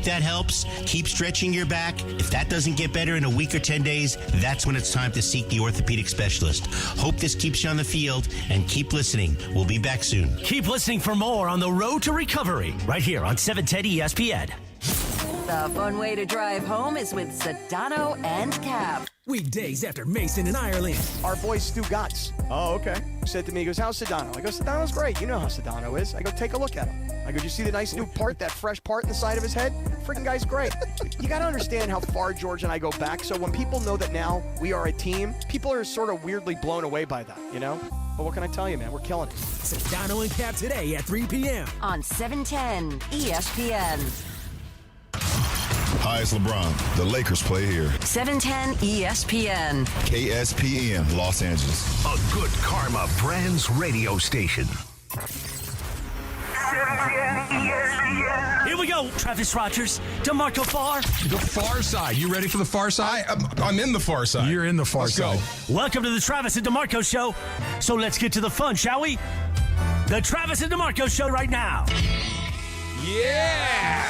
Hope that helps. Keep stretching your back. If that doesn't get better in a week or 10 days, that's when it's time to seek the orthopedic specialist. Hope this keeps you on the field, and keep listening. We'll be back soon. Keep listening for more on the road to recovery right here on 710 ESPN. The fun way to drive home is with Sedano and Cap. Weekdays after Mason in Ireland. Our boy Stu Gotts. Oh, okay. Said to me, he goes, how's Sedano? I go, Sedano's great. You know how Sedano is. I go, take a look at him. I go, do you see the nice new part, that fresh part in the side of his head? Freaking guy's great. You got to understand how far George and I go back. So when people know that now we are a team, people are sort of weirdly blown away by that, you know? But what can I tell you, man? We're killing it. Sedano and Cap today at 3 p.m. on 710 ESPN. Hi, it's LeBron. The Lakers play here. 710 ESPN. KSPN, Los Angeles. A good karma brands radio station. Here we go, Travis Rogers, DeMarco Farr. The far side. You ready for the far side? I'm in the far side. You're in the far side. Go. Welcome to the Travis and DeMarco Show. So let's get to the fun, shall we? The Travis and DeMarco Show right now. Yeah!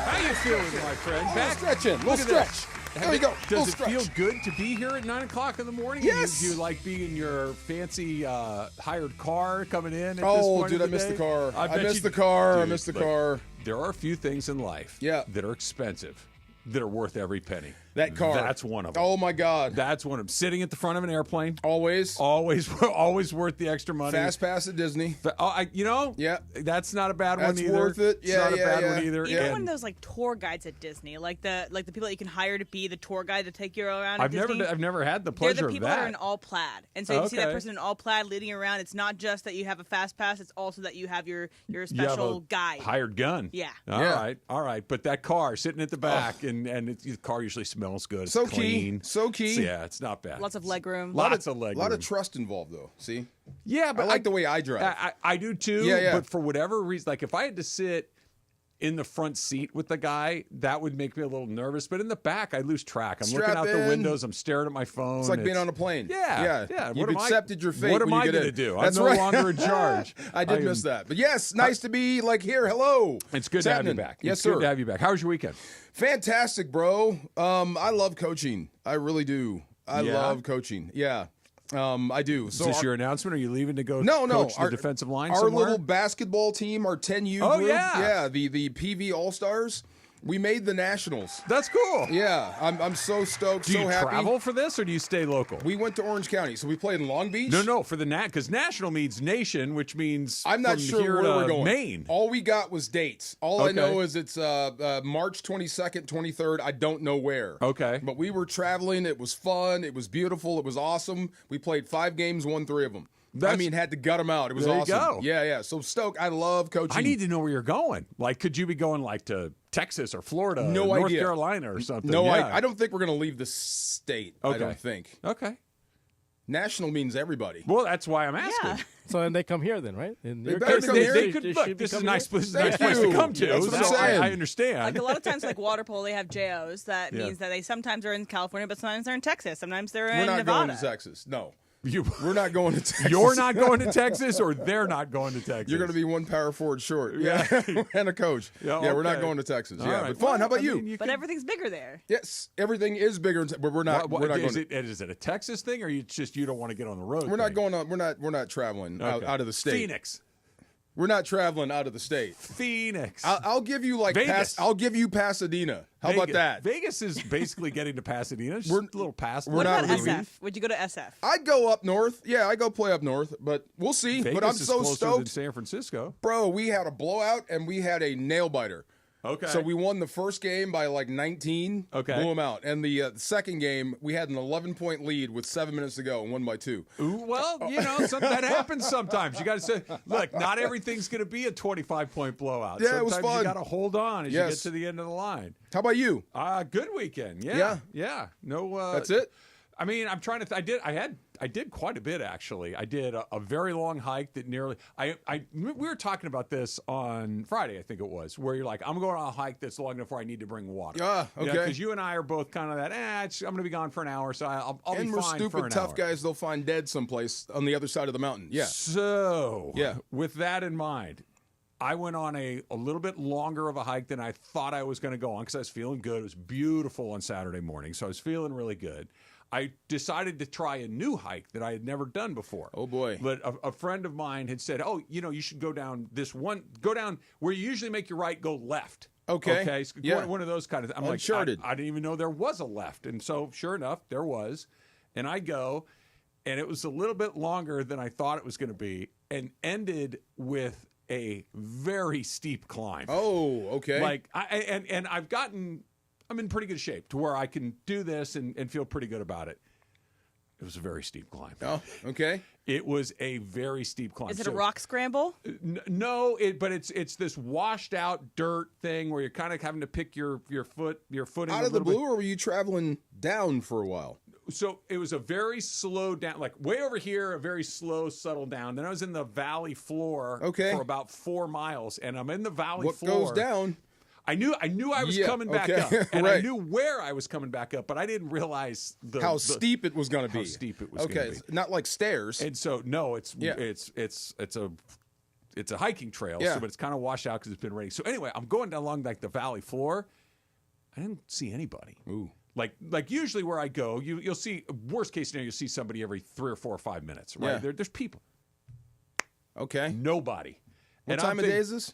How you feeling, my friend? Back stretching. Little stretch. There you go. Does it feel good to be here at 9 o'clock in the morning? Yes. Do you like being in your fancy hired car coming in at this Oh, point dude, of I the missed day? the car. I bet missed you- the car. I Dude, missed the look, car. There are a few things in life that are expensive that are worth every penny. That car. That's one of them. Oh, my God. That's one of them. Sitting at the front of an airplane. Always. Always worth the extra money. Fast pass at Disney. Yeah, that's not a bad That's one either. worth it. It's Yeah, not a yeah, bad yeah. one either. You know, And one of those like tour guides at Disney, like the people that you can hire to be the tour guide to take you around. At Disney. I've never had the They're pleasure the people of that that. are in all plaid, and so you see that Okay. person in all plaid leading you around. It's not just that you have a fast pass; it's also that you have your You have special a guide. hired gun. Yeah. All right. But that car sitting at the back, and the car usually smells good. It's So clean. So key. So, yeah, it's not bad. Lots of leg room. Lots of leg A lot room. of trust involved, though. See? Yeah, but I like the way I drive. I do too. Yeah, yeah. But for whatever reason, like if I had to sit in the front seat with the guy, that would make me a little nervous. But in the back, I lose track. I'm looking Strap out the in. windows. I'm staring at my phone. It's like being on a plane. Yeah. You've accepted your fate. What am when I you get going to in. do? That's I'm no right. longer in charge. I did miss that. But yes, nice to be here. Hello. It's good to have you back. Yes, it's sir. good to have you back. How was your weekend? Fantastic, bro. I love coaching. I really do. I Yeah? love coaching. Yeah. I do. Is this your announcement? Are you leaving to go No. coach the defensive line Our somewhere? little basketball team, our 10U Oh, group. yeah. Yeah, the PV All-Stars. We made the Nationals. That's cool. Yeah, I'm so stoked, Do so you happy. travel for this, or do you stay local? We went to Orange County, so we played in Long Beach. No, for the because national means nation, which means I'm not from sure here where to we're going. Maine. All we got was dates. All I Okay. know is it's March 22nd, 23rd. I don't know where. Okay. But we were traveling. It was fun. It was beautiful. It was awesome. We played 5 games, won 3 of them. Had to gut them out. It was There you awesome. go. Yeah. So stoked. I love coaching. I need to know where you're going. Like, could you be going like to Texas or Florida, No or North idea. Carolina or something? No, Yeah. I don't think we're going to leave the state. I Okay. don't think. Okay. National means everybody. Well, that's why I'm asking. Yeah. So then they come here then, right? In They your better case, come They, here. they could look. This is a nice place Thank to you. come to. That's what I'm So saying. I understand. Like a lot of times, like water polo, they have JOs. That Yeah. means that they sometimes are in California, but sometimes they're in Texas. Sometimes they're We're in not Nevada. going to Texas. No. You- We're not going to Texas. You're not going to Texas, or they're not going to Texas. You're going to be one power forward short. Yeah. and a coach. Yeah, We're not okay. going to Texas. All yeah. right. But fun. How about Well, I you? mean, But everything's bigger there. Yes. Everything is bigger. But we're not. We're not is going. Is it a Texas thing, or you don't want to get on the road? We're not thing? going on. We're not traveling Okay. out of the state. Phoenix. We're not traveling out of the state. Phoenix. I'll give you like Vegas. I'll give you Pasadena. How about Vegas. that? Vegas is basically getting to Pasadena. Just We're- a little past. we're What not about leaving. SF? Would you go to SF? I'd go up north. Yeah, I go play up north, but we'll see. Vegas but I'm is so closer stoked. than San Francisco. Bro, we had a blowout and we had a nail biter. Okay. So we won the first game by like 19. Okay. Blew them out. And the second game, we had an 11-point lead with 7 minutes to go and won by 2. Ooh, well, that happens sometimes. You got to say, look, not everything's going to be a 25-point blowout. Yeah, sometimes it was fun. you got to hold on as you Yes. get to the end of the line. How about you? Good weekend. Yeah. Yeah. No. That's it? I mean, I'm trying to. I did quite a bit actually. I did a very long hike that nearly. We were talking about this on Friday, I think it was, where you're like, I'm going on a hike that's long enough where I need to bring water. Ah, okay. Because you and I are both kind of that. I'm going to be gone for an hour, so I'll be And fine we're for stupid an tough hour. guys. They'll find dead someplace on the other side of the mountain. Yeah. So, Yeah. with that in mind, I went on a little bit longer of a hike than I thought I was going to go on because I was feeling good. It was beautiful on Saturday morning, so I was feeling really good. I decided to try a new hike that I had never done before. Oh, boy. But a friend of mine had said, you should go down go down where you usually make your right, go left. Okay. So one of those kind of things. I'm Uncharted. I didn't even know there was a left. And so, sure enough, there was. And I go, and it was a little bit longer than I thought it was going to be, and ended with a very steep climb. Oh, okay. I'm in pretty good shape to where I can do this and feel pretty good about it. It was a very steep climb. Oh, okay. It was a very steep climb. Is it a rock scramble? No, but it's this washed out dirt thing where you're kind of having to pick your footing out of the blue, or were you traveling down for a while? So it was a very slow down, like way over here, a very slow, subtle down. Then I was in the valley floor for about 4 miles, and I'm in the valley floor. What goes down? I knew I was coming back up, and I knew where I was coming back up, but I didn't realize how steep it was going to be. How steep it was going to be. Not like stairs. And so no, it's a hiking trail, but it's kind of washed out because it's been raining. So anyway, I'm going down along like the valley floor. I didn't see anybody. Ooh. Like usually where I go, you'll see, worst case scenario, you'll see somebody every 3 or 4 or 5 minutes, right? Yeah. There's people. Okay. Nobody. What time of day is this?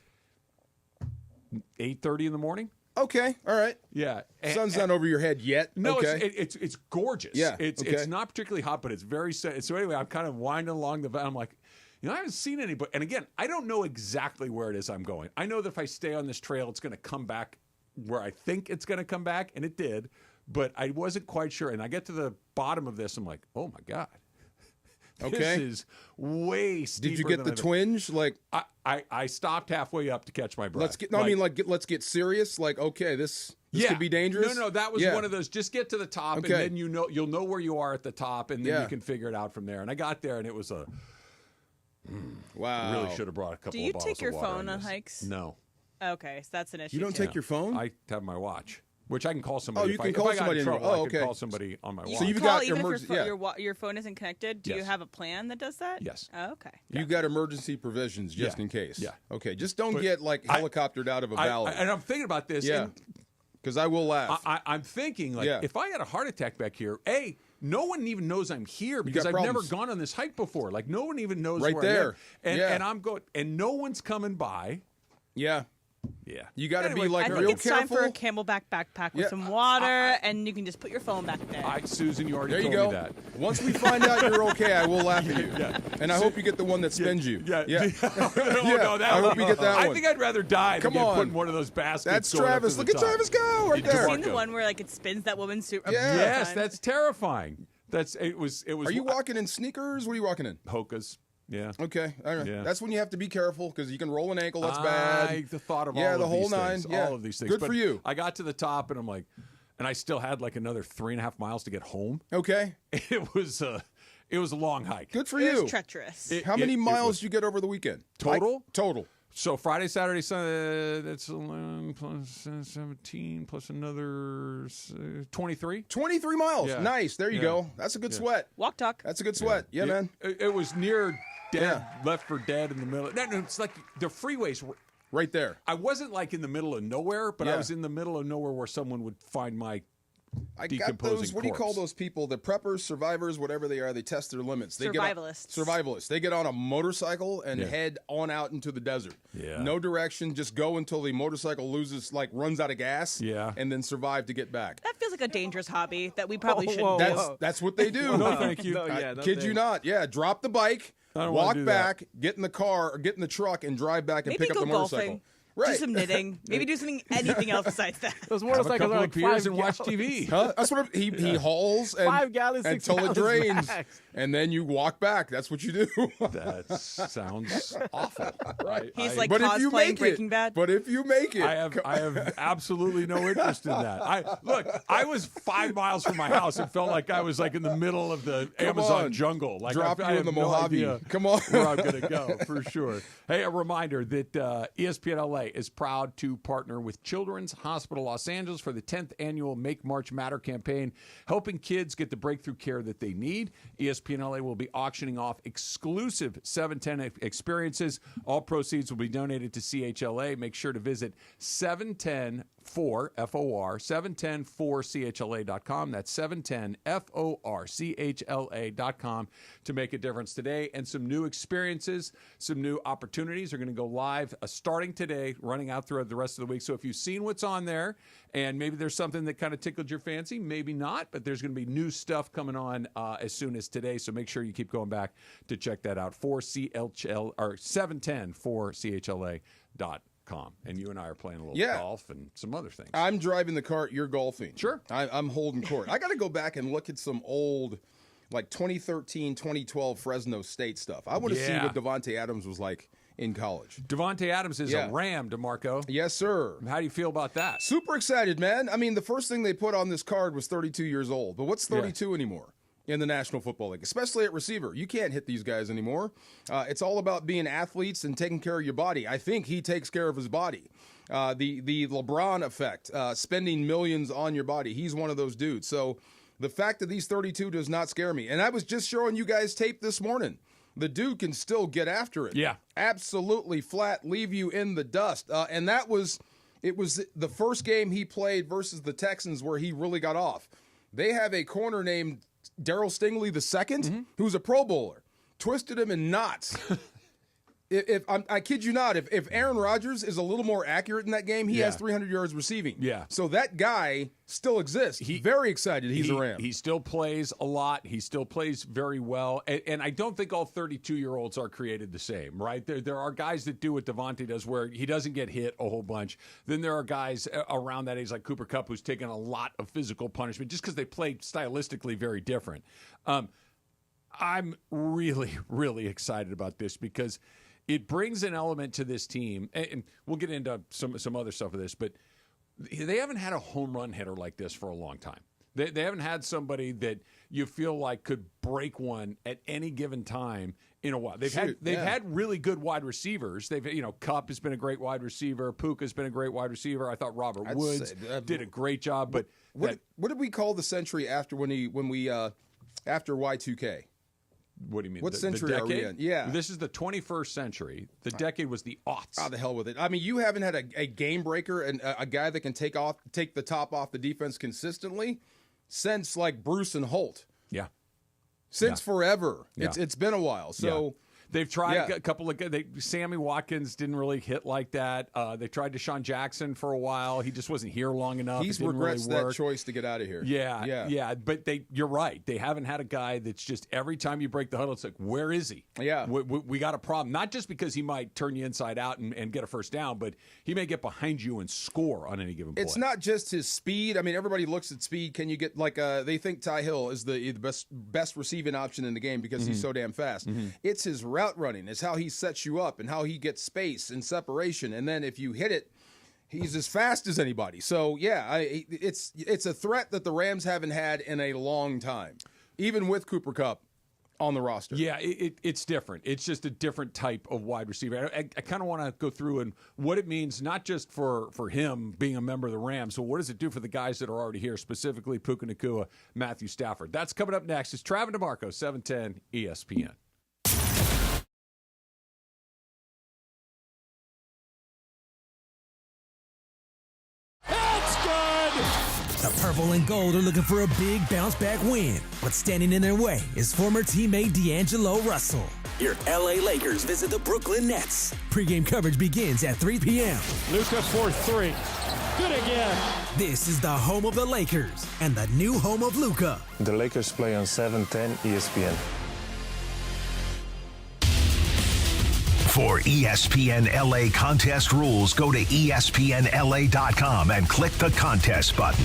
8:30 in the morning. Okay, all right. Yeah, sun's not over your head yet. No, okay. it's gorgeous. Yeah, it's not particularly hot, but it's very set. So anyway, I'm kind of winding along the. I'm like, I haven't seen anybody. And again, I don't know exactly where it is I'm going. I know that if I stay on this trail, it's going to come back where I think it's going to come back, and it did. But I wasn't quite sure. And I get to the bottom of this, I'm like, oh my God. Okay. This is way steeper. Did you get the twinge? Like I stopped halfway up to catch my breath. Let's get serious. Like, okay, this could be dangerous. No, that was one of those. Just get to the top, and then you'll know where you are at the top, and then you can figure it out from there. And I got there, and it was a wow. Really should have brought a couple. Do you of bottles take your of water phone on this. hikes? No. Okay, so that's an issue. You don't take your phone? I have my watch. Which I can call somebody. Oh, you can call somebody. I can call somebody on my watch. So you've got your even if your phone isn't connected. Do you have a plan that does that? Yes. Oh, okay. You got emergency provisions just in case. Yeah. Okay. Just don't get like helicoptered out of a valley. And I'm thinking about this. Yeah. Because I will laugh. I'm thinking if I had a heart attack back here, no one even knows I'm here because I've never gone on this hike before. Like no one even knows right where there. I am. And I'm going, and no one's coming by. Yeah. Yeah. You got to be like real careful. I think it's time for a Camelback backpack with some water, and you can just put your phone back there. Susan, you already told me that. Once we find out you're okay, I will laugh at you. And I hope you get the one that spins you. Yeah. No, I hope you get that one. I think I'd rather die than get put in one of those baskets. That's Travis. Look at Travis go right there. Have you seen the one where it spins that woman's suit? Yes, that's terrifying. It was. Are you walking in sneakers? What are you walking in? Hokas. Yeah. Okay. All right. Yeah. That's when you have to be careful because you can roll an ankle. That's bad. The thought of all of the whole these nine. Things, yeah. All of these things. Good for you. I got to the top and I'm like, and I still had like another 3.5 miles to get home. Okay. It was a long hike. Good for you. you. It's treacherous. How many miles did you get over the weekend? Total? Total. So Friday, Saturday, Sunday, that's 11 plus 17 plus another 23. 23 miles. Yeah. Nice. There you go. That's a good sweat. Walk talk. That's a good sweat. Yeah, man. It was near dead, left for dead in the middle. No, it's like the freeways were right there. I wasn't like in the middle of nowhere, but I was in the middle of nowhere where someone would find my I got those. What do you call those people? The preppers, survivors, whatever they are. They test their limits. Survivalists. They get on a motorcycle and head on out into the desert. Yeah. No direction. Just go until the motorcycle runs out of gas. Yeah. And then survive to get back. That feels like a dangerous hobby that we probably shouldn't do. That's what they do. No, thank you. Kid you not. Yeah. Drop the bike. Walk back. Get in the car or get in the truck and drive back and pick up the motorcycle. Golfing. Right. Do some knitting. Maybe do anything else besides that. Those motorcycles are like 5 beers and watch TV. Huh? That's what he hauls 5 gallons, 6 until it drains, max. And then you walk back. That's what you do. That sounds awful. Right? He's like cosplaying Breaking Bad. But if you make it, I have absolutely no interest in that. I was 5 miles from my house. It felt like I was like in the middle of the Amazon jungle. Like drop you in the Mojave. Come on, where I'm going to go for sure. Hey, a reminder that ESPN LA is proud to partner with Children's Hospital Los Angeles for the 10th annual Make March Matter campaign, helping kids get the breakthrough care that they need. ESPN ESPN LA will be auctioning off exclusive 710 experiences. All proceeds will be donated to CHLA. Make sure to visit 710-4 That's 710-FORCHLA.com to make a difference today. And some new experiences, some new opportunities are going to go live starting today, running out throughout the rest of the week. So if you've seen what's on there and maybe there's something that kind of tickled your fancy, maybe not, but there's going to be new stuff coming on as soon as today. So make sure you keep going back to check that out. 710-4CHLA.com. And you and I are playing a little golf and some other things. I'm driving the cart. You're golfing. Sure. I'm holding court. I got to go back and look at some old, like 2013, 2012 Fresno State stuff. I want to see what Davante Adams was like in college. Davante Adams is a Ram, DeMarco. Yes, sir. How do you feel about that? Super excited, man. I mean, the first thing they put on this card was 32 years old. But what's 32 anymore in the National Football League, especially at receiver? You can't hit these guys anymore. It's all about being athletes and taking care of your body. I think he takes care of his body. The LeBron effect, spending millions on your body. He's one of those dudes. So the fact that he's 32 does not scare me. And I was just showing you guys tape this morning. The dude can still get after it. Yeah. Absolutely flat, leave you in the dust. And it was the first game he played versus the Texans where he really got off. They have a corner named Darryl Stingley II, who's a Pro Bowler. Twisted him in knots. I kid you not, if Aaron Rodgers is a little more accurate in that game, he has 300 yards receiving. Yeah. So that guy still exists. Very excited he's a Ram. He still plays a lot. He still plays very well. And I don't think all 32-year-olds are created the same, right? There are guys that do what Davante does where he doesn't get hit a whole bunch. Then there are guys around that age like Cooper Kupp who's taken a lot of physical punishment just because they play stylistically very different. I'm really, really excited about this because it brings an element to this team, and we'll get into some other stuff with this, but they haven't had a home run hitter like this for a long time. They haven't had somebody that you feel like could break one at any given time in a while. They've had really good wide receivers. Kupp has been a great wide receiver. Puka's been a great wide receiver. I thought Robert Woods did a great job. But what did we call the century after after Y2K? What do you mean? What century are we in? Yeah. This is the 21st century. The decade was the aughts. Oh, the hell with it. I mean, you haven't had a game breaker and a guy that can take the top off the defense consistently since like Bruce and Holt. Yeah. Since forever. Yeah. It's been a while. So they've tried a couple of Sammy Watkins didn't really hit like that. They tried Deshaun Jackson for a while. He just wasn't here long enough. He regrets that choice to get out of here. Yeah. But you're right. They haven't had a guy that's just every time you break the huddle, it's like, where is he? Yeah. We got a problem. Not just because he might turn you inside out and get a first down, but he may get behind you and score on any given play. It's not just his speed. I mean, everybody looks at speed. Can you get they think Ty Hill is the best receiving option in the game because he's so damn fast. It's his route running. It's how he sets you up and how he gets space and separation. And then if you hit it, he's as fast as anybody. So, it's a threat that the Rams haven't had in a long time, even with Cooper Kupp on the roster. Yeah, it's different. It's just a different type of wide receiver. I kind of want to go through and what it means, not just for him being a member of the Rams, so what does it do for the guys that are already here, specifically Puka Nacua, Matthew Stafford. That's coming up next. It's Travis DeMarco, 710 ESPN. The purple and gold are looking for a big bounce-back win. What's standing in their way is former teammate D'Angelo Russell. Your LA Lakers visit the Brooklyn Nets. Pre-game coverage begins at 3 p.m. Luka for three. Good again. This is the home of the Lakers and the new home of Luka. The Lakers play on 710 ESPN. For ESPN LA contest rules, go to ESPNLA.com and click the contest button.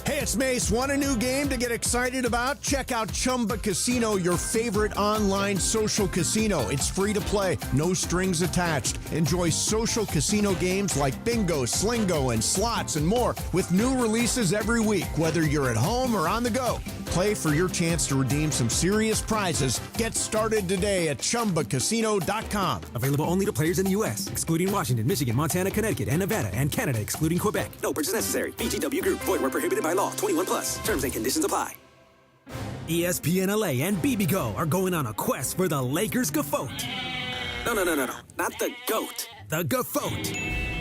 Hey, it's Mace. Want a new game to get excited about? Check out Chumba Casino, your favorite online social casino. It's free to play, no strings attached. Enjoy social casino games like bingo, slingo, and slots and more with new releases every week, whether you're at home or on the go. Play for your chance to redeem some serious prizes. Get started today at ChumbaCasino.com. Available only to players in the U.S., excluding Washington, Michigan, Montana, Connecticut, and Nevada, and Canada, excluding Quebec. No purchase necessary. VGW Group. Void where prohibited by law. 21 plus. Terms and conditions apply. ESPN LA and BBGO are going on a quest for the Lakers GOAT. No, not the GOAT. The GOAT.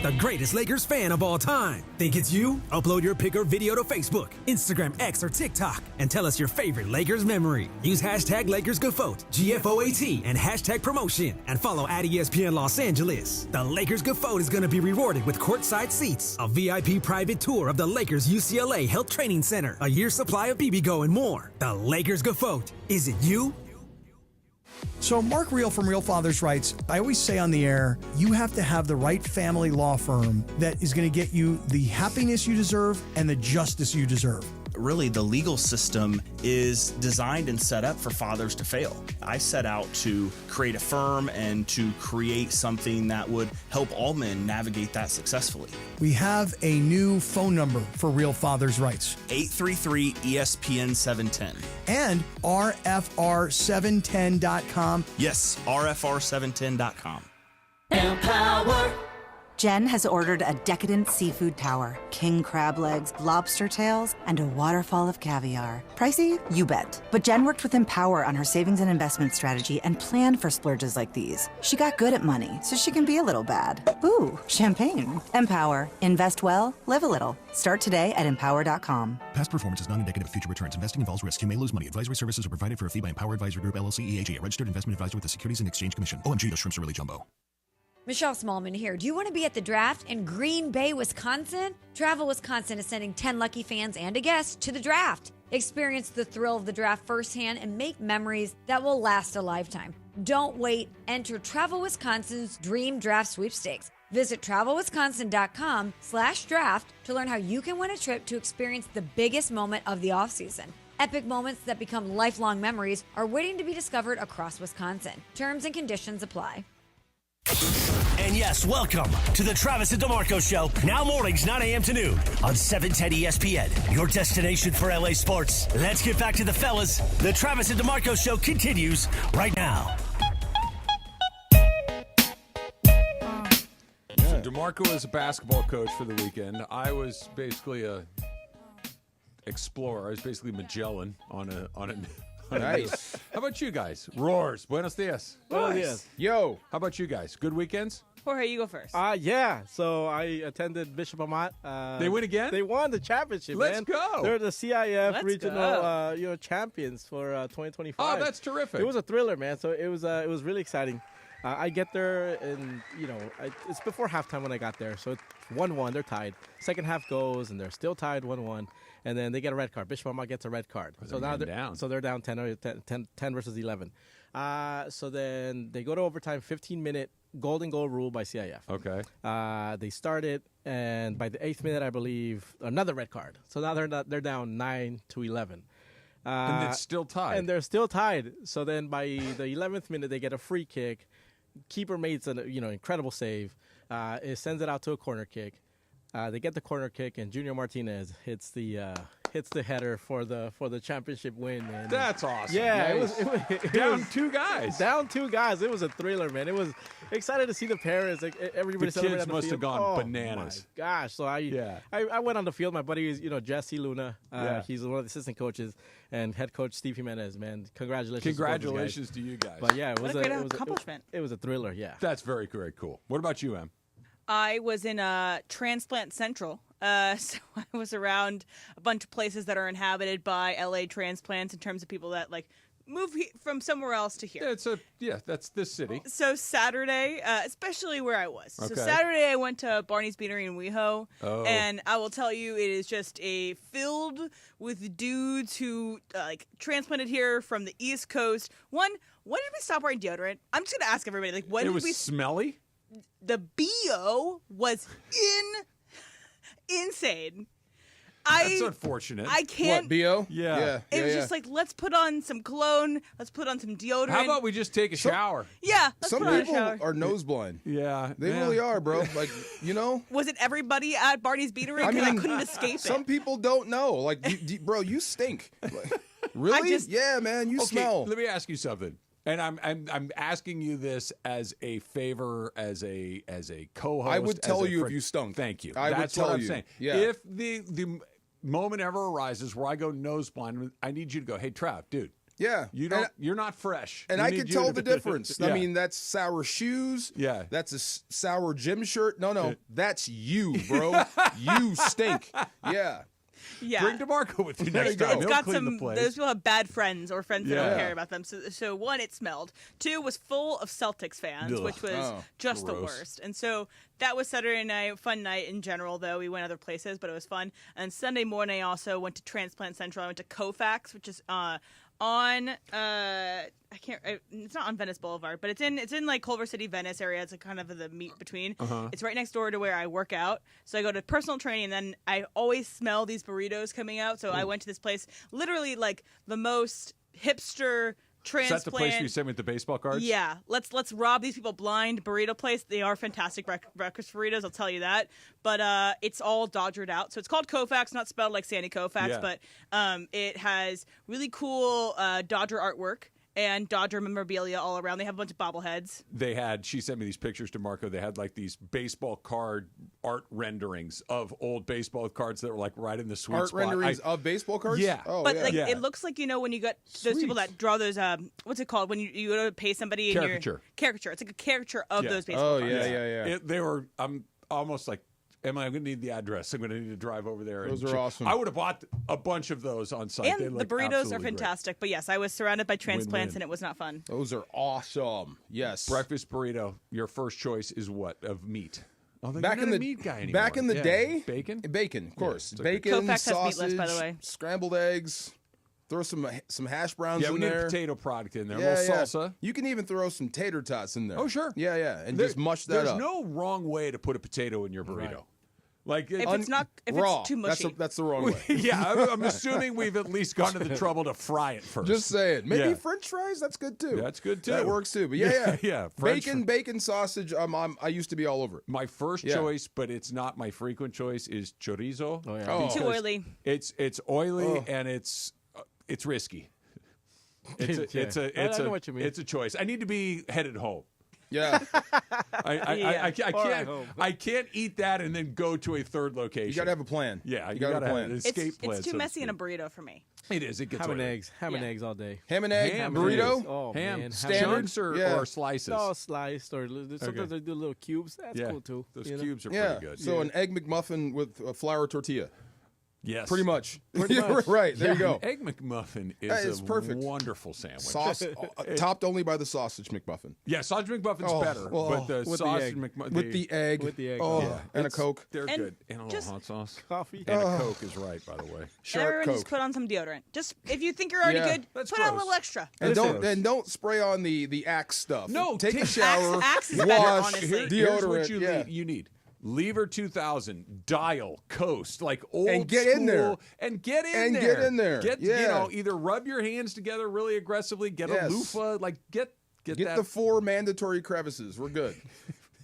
The greatest Lakers fan of all time. Think it's you? Upload your pic or video to Facebook, Instagram, X, or TikTok, and tell us your favorite Lakers memory. Use hashtag LakersGoFoat, GFOAT, and hashtag promotion, and follow at ESPN Los Angeles. The Lakers GOAT is going to be rewarded with courtside seats, a VIP private tour of the Lakers UCLA Health Training Center, a year's supply of BBGO, and more. The Lakers GOAT. Is it you? So Mark Real from Real Fathers writes, I always say on the air, you have to have the right family law firm that is going to get you the happiness you deserve and the justice you deserve. Really, the legal system is designed and set up for fathers to fail. I set out to create a firm and to create something that would help all men navigate that successfully. We have a new phone number for Real Fathers Rights. 833-ESPN-710. And RFR710.com. Yes, RFR710.com. Empower. Jen has ordered a decadent seafood tower, king crab legs, lobster tails, and a waterfall of caviar. Pricey? You bet. But Jen worked with Empower on her savings and investment strategy and planned for splurges like these. She got good at money, so she can be a little bad. Ooh, champagne. Empower. Invest well, live a little. Start today at empower.com. Past performance is not indicative of future returns. Investing involves risk. You may lose money. Advisory services are provided for a fee by Empower Advisory Group, LLC, EAG, a registered investment advisor with the Securities and Exchange Commission. OMG, those shrimps are really jumbo. Michelle Smallman here. Do you want to be at the draft in Green Bay, Wisconsin? Travel Wisconsin is sending 10 lucky fans and a guest to the draft. Experience the thrill of the draft firsthand and make memories that will last a lifetime. Don't wait. Enter Travel Wisconsin's Dream Draft Sweepstakes. Visit travelwisconsin.com/draft to learn how you can win a trip to experience the biggest moment of the offseason. Epic moments that become lifelong memories are waiting to be discovered across Wisconsin. Terms and conditions apply. And yes, welcome to the Travis and DeMarco Show. Now mornings, 9 a.m. to noon on 710 ESPN. Your destination for LA sports. Let's get back to the fellas. The Travis and DeMarco Show continues right now. So DeMarco is a basketball coach for the weekend. I was basically a explorer. I was basically Magellan on a Nice. How about you guys? Roars. Buenos dias. Buenos dias. Yo. How about you guys? Good weekends? Jorge, you go first. Yeah. So I attended Bishop Amat. They win again? They won the championship, Let's man. go. They're the CIF Let's regional champions for 2025. Oh, that's terrific. It was a thriller, man. So it was really exciting. I get there and, it's before halftime when I got there. So it's 1-1. They're tied. Second half goes and they're still tied 1-1. And then they get a red card. Bishop Amat gets a red card. So now they're down. So they're down 10 versus 11. So then they go to overtime, 15-minute golden goal rule by CIF. Okay. They started, and by the 8th minute, I believe, another red card. So now they're down 9-11. And it's still tied. And they're still tied. So then by the 11th minute, they get a free kick. Keeper makes an incredible save. It sends it out to a corner kick. They get the corner kick, and Junior Martinez hits the header for the championship win. And that's awesome. Yeah, nice. it down was, 2 guys. Down 2 guys. It was a thriller, man. It was excited to see the parents. Like everybody, the kids must have gone bananas. My gosh! So I went on the field. My buddy is Jesse Luna. He's one of the assistant coaches and head coach Steve Jimenez. Man, congratulations to you guys. But yeah, it was what a great accomplishment. It was a thriller. Yeah, that's very, very cool. What about you, Em? I was in Transplant Central, so I was around a bunch of places that are inhabited by LA transplants in terms of people that move from somewhere else to here. That's this city. So Saturday, especially where I was. Okay. So Saturday I went to Barney's Beanery in WeHo, Oh. and I will tell you it is just filled with dudes who transplanted here from the East Coast. When did we stop wearing deodorant? I'm just gonna ask everybody when did we smelly? The BO was insane. That's unfortunate. I can't. What, BO? Yeah. It was just let's put on some cologne. Let's put on some deodorant. How about we just take a shower? Yeah. Some people are nose blind. Yeah. They really are, bro. Was it everybody at Barney's Beanery? Because I couldn't escape it. Some people don't know. Bro, you stink. Really? Yeah, man, you smell. Let me ask you something. And I'm asking you this as a favor, as a co-host. I would tell you if you stunk. Thank you. I would That's tell what I'm you. saying. Yeah. If the moment ever arises where I go nose blind, I need you to go, hey, Trav, dude. Yeah. You're not fresh. And I can tell the difference. Yeah. I mean, that's sour shoes. Yeah. That's a sour gym shirt. No. That's you, bro. You stink. Yeah. Yeah. Bring DeMarco with you next There time. It's He'll got clean some. the place. Those people have bad friends or friends that don't Yeah. care about them. So one, it smelled. Two, was full of Celtics fans, Ugh. which was just the Gross. worst. And so that was Saturday night, fun night in general. Though we went other places, but it was fun. And Sunday morning, I also went to Transplant Central. I went to Koufax, which is on it's not on Venice Boulevard, but it's in like Culver City, Venice area. It's like kind of the meet between. It's right next door to where I work out. So I go to personal training, and then I always smell these burritos coming out. So I went to this place, literally like the most hipster transplant. Is that the place you sent me with the baseball cards? Yeah. Let's rob these people blind. Burrito place. They are fantastic breakfast burritos, I'll tell you that. But it's all dodgered out. So it's called Koufax, not spelled like Sandy Koufax, but it has really cool Dodger artwork and Dodger memorabilia all around. They have a bunch of bobbleheads. She sent me these pictures to Marco. They had like these baseball card art renderings of old baseball cards that were like right in the sweet Art spot. renderings of baseball cards? Yeah. Oh, But yeah. it looks like, when you got those people that draw those, what's it called? When you go to pay somebody in Caricature. Caricature. It's like a caricature of those baseball cards. Yeah. They were, I'm almost like, I'm going to need the address. I'm going to need to drive over there. Those are awesome. I would have bought a bunch of those on site. And They the look burritos are absolutely fantastic. But yes, I was surrounded by transplants Win-win. and it was not fun. Those are awesome. Yes. Breakfast burrito, your first choice is what? Of meat. Although Back you're in not the a meat guy anymore. back in the day, Bacon? Bacon, of course. it's okay. Bacon, Koufax has sausage, meatless, by the way. scrambled eggs. Throw some hash browns Yeah, in we need there. a potato product in there. Yeah, a little salsa. You can even throw some tater tots in there. Oh, sure. Yeah, and just mush that There's up. no wrong way to put a potato in your burrito. Right. Like If raw. it's too mushy. That's the wrong way. Yeah, I'm assuming we've at least gone to the trouble to fry it first. Just saying. Maybe Yeah. French fries. That's good too. That's good too. That works too. But yeah. yeah. Bacon, sausage. I used to be all over it. My first choice, but it's not my frequent choice, is chorizo. Oh, yeah. Oh. Too oily. It's oily and it's risky. It's I know what you mean. It's a choice. I need to be headed home. Yeah. I can't eat that and then go to a third location. You got to have a plan. Yeah, you got got to to have have an an escape. escape plan. It's too so to messy in a speak. burrito for me. It is. It gets Ham and oily. eggs. Ham and eggs all day. Ham and egg Ham and burrito. eggs. Oh, Ham, man. standard? chunks or, Yeah. or slices. No, sliced or sometimes I do little cubes. That's cool too. Those you know? cubes are Yeah. pretty good. So an egg McMuffin with a flour tortilla. Yes, Pretty much. Pretty much. Right. There you go. Egg McMuffin It's is a perfect. wonderful sandwich. Sauce topped only by the sausage McMuffin. Yeah, sausage McMuffin's Oh, better, well, but the with the sausage egg. McMuffin With the egg. With the egg. Oh, Yeah. and a Coke. They're And good. And a little just- hot sauce. Coffee. And a Coke is right, by the way. Sharp Everyone Coke. just put on some deodorant. Just if you think you're already Yeah. good, That's put on a gross. little extra. And Listen. don't spray on the Axe stuff. No, take a take- shower, Axe is better, wash, honestly. Here's deodorant. what you need. Lever 2000, Dial, Coast, like old And get in there. school, and get in And there. get in there. Get Yeah. either rub your hands together really aggressively, get Yes. a loofah, like get Get that. the 4 mandatory crevices. We're good.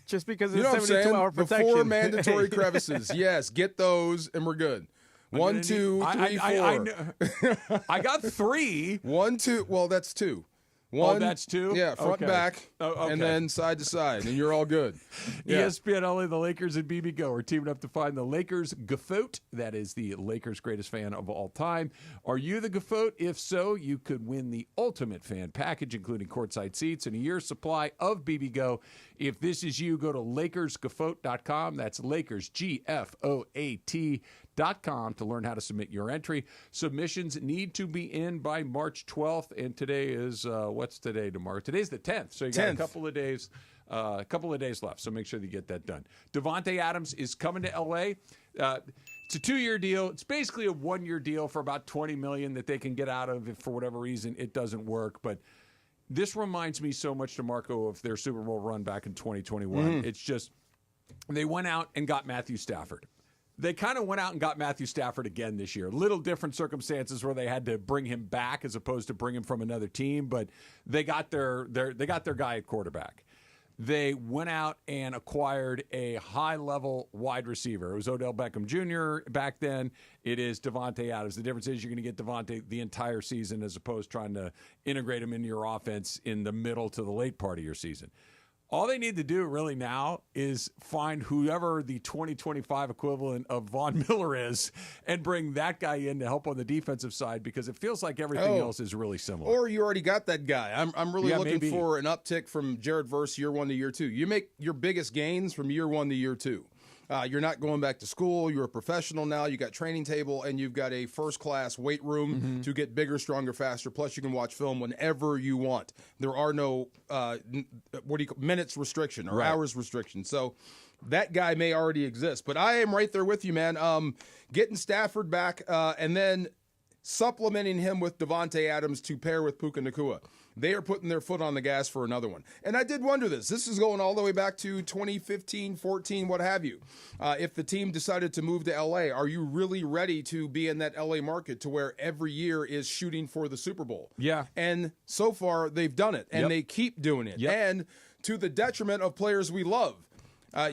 Just because You it's know what I'm saying? 72-hour The protection. 4 mandatory crevices. Yes, get those, and we're good. I'm 1, gonna 2, need- 3, 4. I got 3. 1, 2. Well, that's 2. One, that's 2? Yeah, front, Okay. back, Oh, okay. and then side to side, and you're all good. Yeah. ESPN LA, the Lakers, and BB Go are teaming up to find the Lakers Gafote. That is the Lakers' greatest fan of all time. Are you the Gafote? If so, you could win the ultimate fan package, including courtside seats and a year's supply of BB Go. If this is you, go to LakersGafote.com. That's Lakers, GFOAT.com to learn how to submit your entry. Submissions need to be in by March 12th, and today is, what's today, tomorrow? Today's the 10th, so you got 10th. a couple of days left, so make sure that you get that done. Davante Adams is coming to L.A. It's a 2-year deal. It's basically a 1-year deal for about $20 million that they can get out of if for whatever reason it doesn't work. But this reminds me so much, DeMarco, of their Super Bowl run back in 2021. It's just they went out and got Matthew Stafford. They kind of went out and got Matthew Stafford again this year. Little different circumstances where they had to bring him back as opposed to bring him from another team, but they got their guy at quarterback. They went out and acquired a high-level wide receiver. It was Odell Beckham Jr. back then. It is Davante Adams. The difference is you're going to get Davante the entire season as opposed to trying to integrate him into your offense in the middle to the late part of your season. All they need to do really now is find whoever the 2025 equivalent of Von Miller is and bring that guy in to help on the defensive side, because it feels like everything else is really similar. Or you already got that guy. I'm really looking maybe. for an uptick from Jared Verse year 1 to year 2. You make your biggest gains from year 1 to year 2. You're not going back to school. You're a professional now. You got training table, and you've got a first-class weight room to get bigger, stronger, faster. Plus, you can watch film whenever you want. There are no minutes restriction or hours restriction. So that guy may already exist. But I am right there with you, man. Getting Stafford back and then supplementing him with Davante Adams to pair with Puka Nacua. They are putting their foot on the gas for another one. And I did wonder this. This is going all the way back to 2015, 14, what have you. If the team decided to move to L.A., are you really ready to be in that L.A. market to where every year is shooting for the Super Bowl? Yeah. And so far, they've done it, and they keep doing it. And to the detriment of players we love.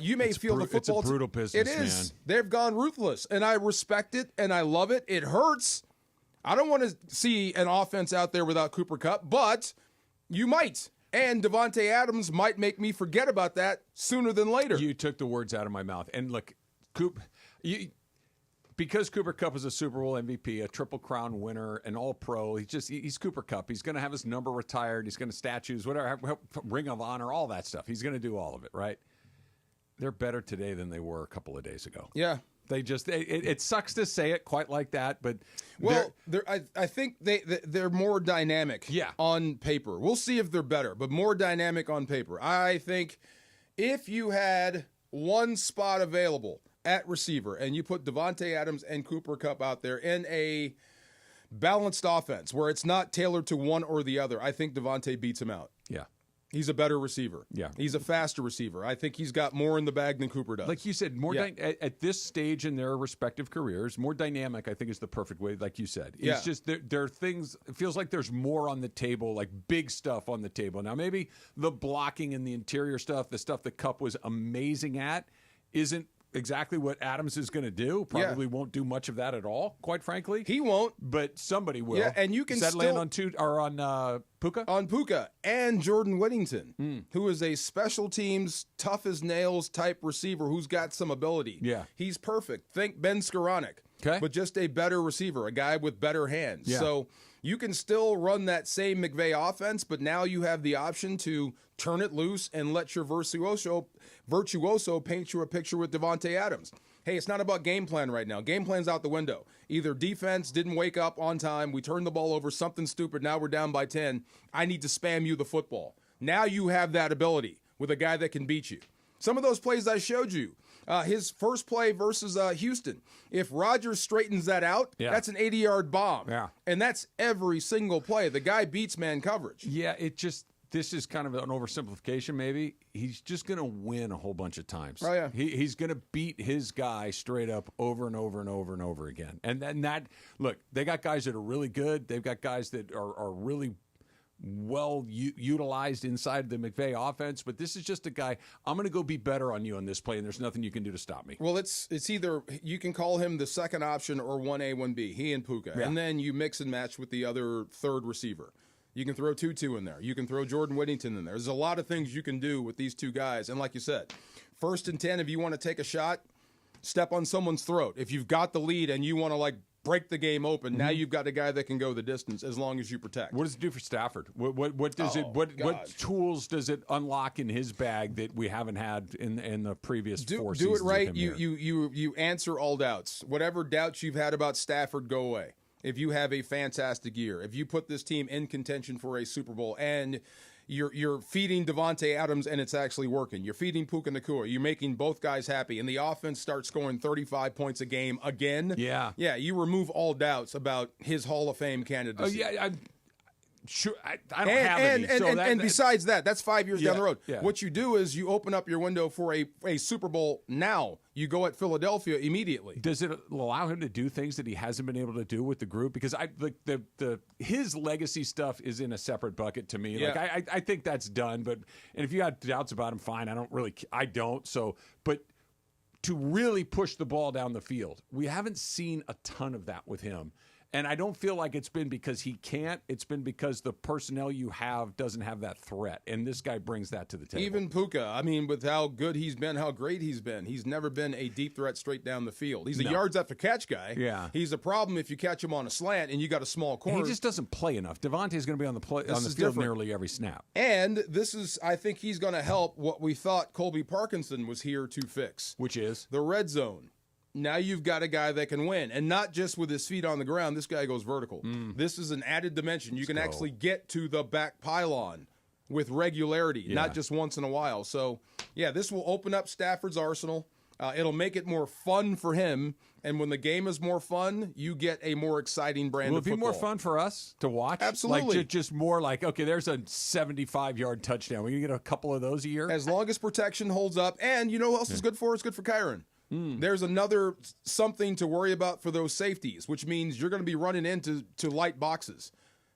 You may feel the football... It's a brutal business, It is. man. They've gone ruthless, and I respect it, and I love it. It hurts. I don't want to see an offense out there without Cooper Kupp, but you might. And Davante Adams might make me forget about that sooner than later. You took the words out of my mouth. And look, because Cooper Kupp is a Super Bowl MVP, a Triple Crown winner, an All-Pro, he's Cooper Kupp. He's going to have his number retired. He's going to statues, whatever, Ring of Honor, all that stuff. He's going to do all of it, right? They're better today than they were a couple of days ago. Yeah. They just it sucks to say it quite like that, but I think they're more dynamic on paper. We'll see if they're better, but more dynamic on paper. I think if you had one spot available at receiver and you put Davante Adams and Cooper Kupp out there in a balanced offense where it's not tailored to one or the other, I think Davante beats him out. Yeah. He's a better receiver. Yeah. He's a faster receiver. I think he's got more in the bag than Cooper does. Like you said, at this stage in their respective careers, more dynamic, I think, is the perfect way, like you said. It's just there are things, it feels like there's more on the table, like big stuff on the table. Now, maybe the blocking and the interior stuff, the stuff that Kupp was amazing at, isn't exactly what Adams is going to do. Probably won't do much of that at all, quite frankly. He won't. But somebody will. Yeah, and you can Does that land on Puka? On Puka and Jordan Whittington, who is a special teams, tough as nails type receiver who's got some ability. Yeah. He's perfect. Think Ben Skoranek. Okay. But just a better receiver, a guy with better hands. Yeah. So you can still run that same McVay offense, but now you have the option to turn it loose and let your virtuoso paint you a picture with Davante Adams. Hey, it's not about game plan right now. Game plan's out the window. Either defense didn't wake up on time, we turned the ball over, something stupid, now we're down by 10. I need to spam you the football. Now you have that ability with a guy that can beat you. Some of those plays I showed you, his first play versus Houston, if Rodgers straightens that out, that's an 80-yard bomb. Yeah. And that's every single play. The guy beats man coverage. Yeah, this is kind of an oversimplification maybe. He's just going to win a whole bunch of times. Oh, yeah. He's going to beat his guy straight up over and over and over and over again. And then look, they got guys that are really good. They've got guys that are really well utilized inside the McVay offense, but this is just a guy, I'm going to go be better on you on this play, and there's nothing you can do to stop me. Well, it's either you can call him the second option or 1A, 1B, he and Puka, and then you mix and match with the other third receiver. You can throw Tutu in there. You can throw Jordan Whittington in there. There's a lot of things you can do with these two guys, and like you said, 1st and 10, if you want to take a shot, step on someone's throat. If you've got the lead and you want to break the game open, now you've got a guy that can go the distance as long as you protect. What does it do for Stafford? What tools does it unlock in his bag that we haven't had in the previous 4 seasons? Do it right. Of him You answer all doubts. Whatever doubts you've had about Stafford, go away. If you have a fantastic year, if you put this team in contention for a Super Bowl, and you're feeding Davante Adams and it's actually working. You're feeding Puka Nacua. You're making both guys happy, and the offense starts scoring 35 points a game again. Yeah. You remove all doubts about his Hall of Fame candidacy. Oh, yeah, sure. I don't have any. And besides that, that's 5 years down the road. Yeah. What you do is you open up your window for a Super Bowl now. You go at Philadelphia immediately. Does it allow him to do things that he hasn't been able to do with the group? Because his legacy stuff is in a separate bucket to me. Yeah. I think that's done. And if you got doubts about him, fine. I don't. So, but to really push the ball down the field, we haven't seen a ton of that with him. And I don't feel like it's been because he can't. It's been because the personnel you have doesn't have that threat. And this guy brings that to the table. Even Puka, I mean, with how good he's been, how great he's been, he's never been a deep threat straight down the field. He's a yards after catch guy. Yeah. He's a problem if you catch him on a slant and you got a small corner. He just doesn't play enough. Davante is going to be on the field nearly every snap. And this is, I think he's going to help what we thought Colby Parkinson was here to fix. Which is? The red zone. Now you've got a guy that can win, and not just with his feet on the ground. This guy goes vertical. This is an added dimension. You can actually get to the back pylon with regularity, not just once in a while. So, yeah, this will open up Stafford's arsenal. It'll make it more fun for him, and when the game is more fun, you get a more exciting brand of football. Will it be more fun for us to watch? Absolutely. Like just more like, okay, there's a 75-yard touchdown. We're going to get a couple of those a year? As long as protection holds up, and you know what else is good for? It's good for Kyron. There's another something to worry about for those safeties, which means you're going to be running into light boxes,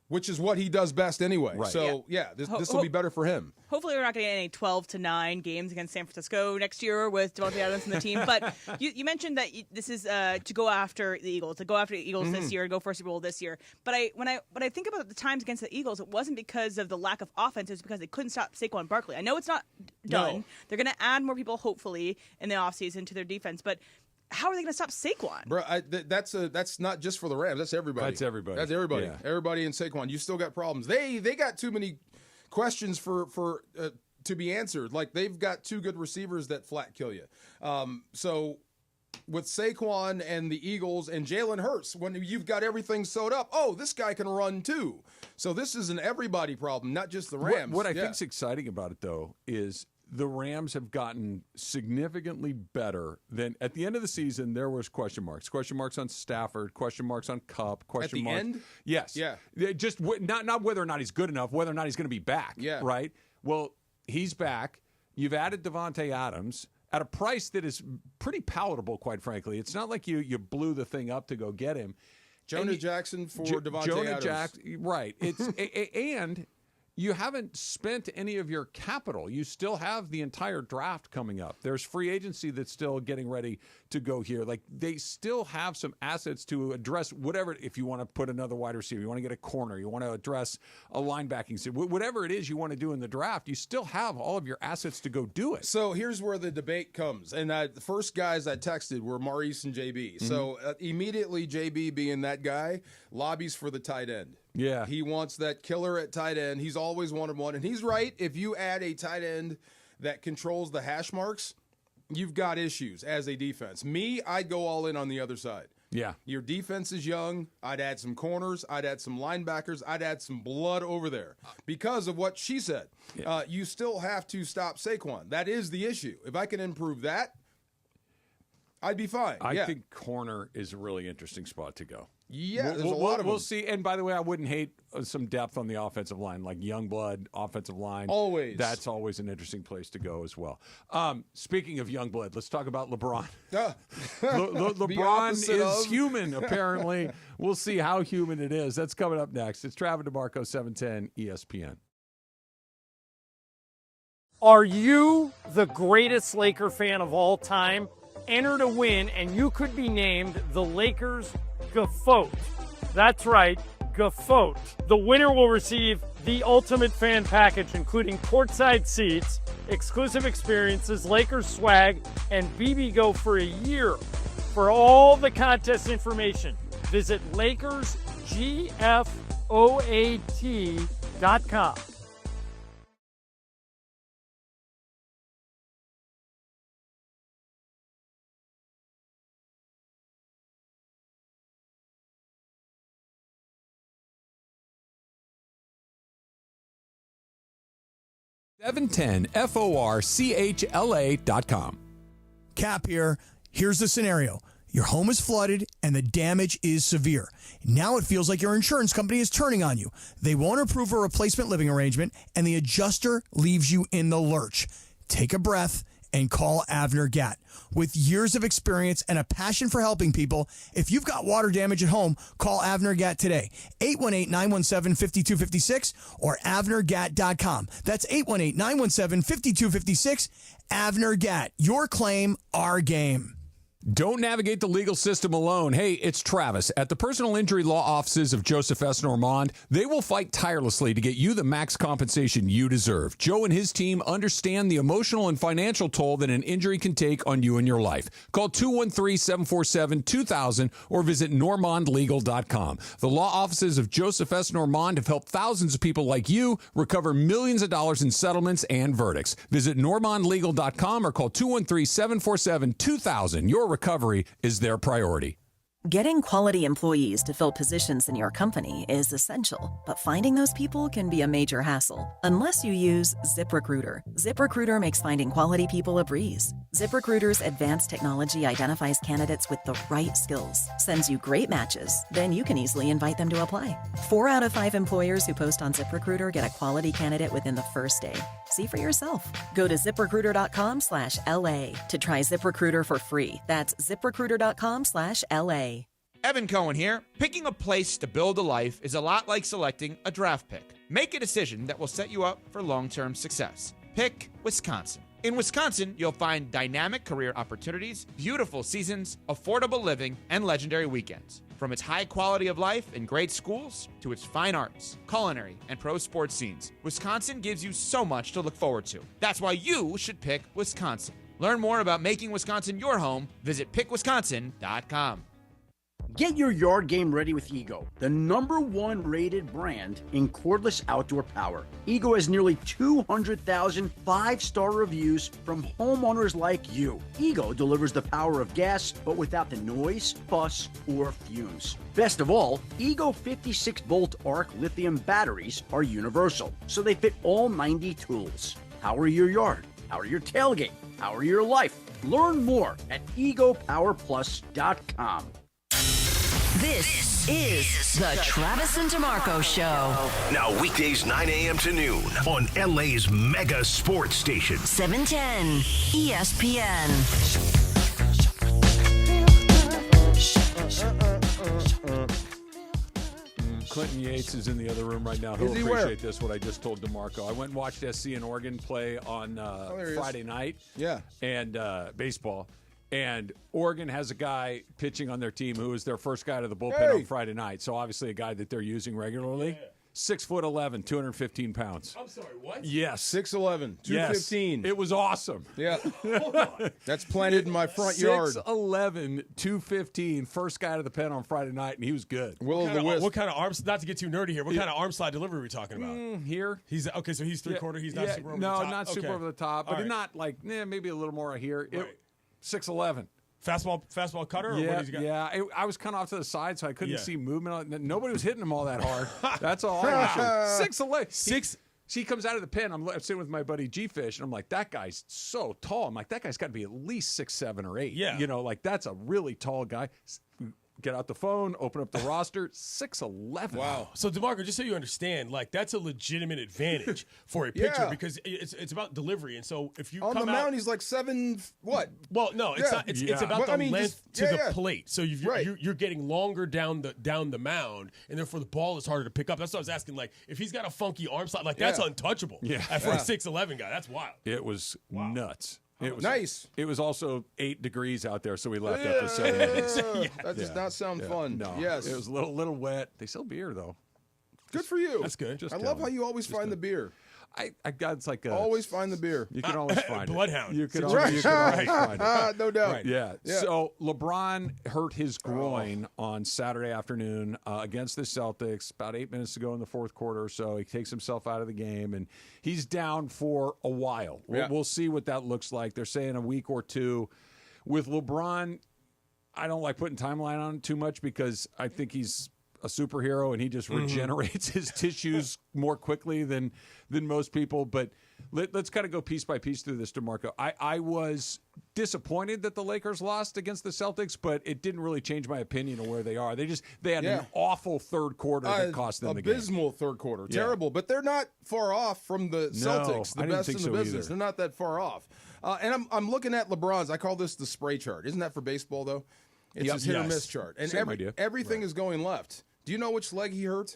which is what he does best anyway. Right. So, this will be better for him. Hopefully we're not going to get any 12-9 games against San Francisco next year with Davante Adams and the team. But you mentioned that this is to go after the Eagles, this year, to go for a Super Bowl this year. But when I think about the times against the Eagles, it wasn't because of the lack of offense. It was because they couldn't stop Saquon Barkley. I know it's not done. No. They're going to add more people, hopefully, in the offseason to their defense. But how are they going to stop Saquon? Bro, that's not just for the Rams. That's everybody. That's everybody. That's everybody. Yeah. Everybody in Saquon. You still got problems. They got too many questions for to be answered. Like, they've got two good receivers that flat kill you. So with Saquon and the Eagles and Jalen Hurts, when you've got everything sewed up, this guy can run too. So this is an everybody problem, not just the Rams. What I think's exciting about it, though, is the Rams have gotten significantly better than at the end of the season. There was question marks on Stafford, question marks on Kupp, question marks. At the end? Yes. Yeah. Just not whether or not he's good enough, whether or not he's going to be back. Yeah. Right. Well, he's back. You've added Davante Adams at a price that is pretty palatable, quite frankly. It's not like you blew the thing up to go get him. Jonah Jackson for Davante Adams. Right. It's and you haven't spent any of your capital. You still have the entire draft coming up. There's free agency that's still getting ready to go here. Like, they still have some assets to address whatever. If you want to put another wide receiver, you want to get a corner, you want to address a linebacking, whatever it is you want to do in the draft, you still have all of your assets to go do it. So here's where the debate comes. And the first guys I texted were Maurice and JB. Mm-hmm. So immediately JB, being that guy, lobbies for the tight end. Yeah. He wants that killer at tight end. He's always wanted one. And he's right. If you add a tight end that controls the hash marks, you've got issues as a defense. I'd go all in on the other side. Yeah. Your defense is young. I'd add some corners. I'd add some linebackers. I'd add some blood over there because of what she said. Yeah. You still have to stop Saquon. That is the issue. If I can improve that, I'd be fine. I think corner is a really interesting spot to go. Yeah, there's a lot of them. We'll see. And by the way, I wouldn't hate some depth on the offensive line, like young blood, offensive line. Always. That's always an interesting place to go as well. Speaking of young blood, let's talk about LeBron. LeBron is human, apparently. We'll see how human it is. That's coming up next. It's Travis DeMarco, 710 ESPN. Are you the greatest Laker fan of all time? Enter to win, and you could be named the Lakers GOAT. That's right, GOAT. The winner will receive the ultimate fan package, including courtside seats, exclusive experiences, Lakers swag, and BBGO for a year. For all the contest information, visit LakersGFOAT.com. FORCHLA.com. Cap here. Here's the scenario. Your home is flooded and the damage is severe. Now it feels like your insurance company is turning on you. They won't approve a replacement living arrangement and the adjuster leaves you in the lurch. Take a breath and call Avner Gatt. With years of experience and a passion for helping people, if you've got water damage at home, call Avner Gatt today. 818-917-5256 or avnergatt.com. That's 818-917-5256. Avner Gatt. Your claim, our game. Don't navigate the legal system alone. Hey, it's Travis. At the personal injury law offices of Joseph S. Normand, they will fight tirelessly to get you the max compensation you deserve. Joe and his team understand the emotional and financial toll that an injury can take on you and your life. Call 213-747-2000 or visit normandlegal.com. The law offices of Joseph S. Normand have helped thousands of people like you recover millions of dollars in settlements and verdicts. Visit normandlegal.com or call 213-747-2000. Your recovery is their priority. Getting quality employees to fill positions in your company is essential, but finding those people can be a major hassle unless you use ZipRecruiter. ZipRecruiter makes finding quality people a breeze. ZipRecruiter's advanced technology identifies candidates with the right skills, sends you great matches, then you can easily invite them to apply. 4 out of 5 employers who post on ZipRecruiter get a quality candidate within the first day. See for yourself. Go to ZipRecruiter.com/LA to try ZipRecruiter for free. That's ZipRecruiter.com/LA. Evan Cohen here. Picking a place to build a life is a lot like selecting a draft pick. Make a decision that will set you up for long-term success. Pick Wisconsin. In Wisconsin, you'll find dynamic career opportunities, beautiful seasons, affordable living, and legendary weekends. From its high quality of life and great schools to its fine arts, culinary, and pro sports scenes, Wisconsin gives you so much to look forward to. That's why you should pick Wisconsin. Learn more about making Wisconsin your home. Visit pickwisconsin.com. Get your yard game ready with Ego, the #1 rated brand in cordless outdoor power. Ego has nearly 200,000 5-star reviews from homeowners like you. Ego delivers the power of gas, but without the noise, fuss, or fumes. Best of all, Ego 56-volt arc lithium batteries are universal, so they fit all 90 tools. Power your yard, power your tailgate, power your life. Learn more at egopowerplus.com. This is the Travis and DeMarco Show. Now weekdays 9 a.m. to noon on LA's mega sports station. 710 ESPN. Clinton Yates is in the other room right now. He'll appreciate this, what I just told DeMarco. I went and watched SC and Oregon play on Friday night. Yeah. And baseball. And Oregon has a guy pitching on their team who was their first guy to the bullpen on Friday night. So obviously a guy that they're using regularly. 6'11", 215 pounds. I'm sorry, what? Yes. 6'11", 215. Yes. It was awesome. Yeah. That's planted in my front yard. 6'11", 215, first guy to the pen on Friday night, and he was good. What kind of arms? Not to get too nerdy here. What kind of arm slide delivery are we talking about? Here. He's okay. So he's three-quarter. He's not super over the top. No, not super over the top, but not like maybe a little more here. Right. 6'11". Fastball cutter? Or yeah, what he's got? yeah. I was kind of off to the side, so I couldn't see movement. Nobody was hitting him all that hard. That's all I was shooting. 6'11". He comes out of the pen. I'm sitting with my buddy G-Fish, and I'm like, that guy's so tall. I'm like, that guy's got to be at least 6'7" or 8. Yeah. You know, like that's a really tall guy. Get out the phone, open up the roster, 6'11". Wow. So, DeMarco, just so you understand, like that's a legitimate advantage for a pitcher because it's about delivery. And so if you on come the out, mound, he's like 7. What? Well, no, it's not. It's about the length to the plate. So you're getting longer down the mound, and therefore the ball is harder to pick up. That's what I was asking. Like if he's got a funky arm slide, like that's untouchable. Yeah. For a 6'11" guy, that's wild. It was nuts. It was nice. It was also 8 degrees out there, so we left after 7 minutes. That does not sound fun. No. Yes. It was a little wet. They sell beer, though. Good for you. That's good. I love how you always find the beer. I got it's like always find the beer. You can always find it. Bloodhound. You can always find it. No doubt. Right. Yeah. So LeBron hurt his groin on Saturday afternoon against the Celtics. About 8 minutes to go in the fourth quarter or so. He takes himself out of the game, and he's down for a while. We'll see what that looks like. They're saying a week or two. With LeBron, I don't like putting timeline on it too much because I think he's a superhero and he just regenerates his tissues more quickly than most people. But let's kind of go piece by piece through this, DeMarco. I was disappointed that the Lakers lost against the Celtics, but it didn't really change my opinion of where they are. They had an awful third quarter that cost them the game. Abysmal third quarter. Terrible. But they're not far off from the Celtics, the best in the business. They're not that far off. And I'm looking at LeBron's. I call this the spray chart. Isn't that for baseball, though? It's his hit or miss chart. And everything is going left. Do you know which leg he hurt?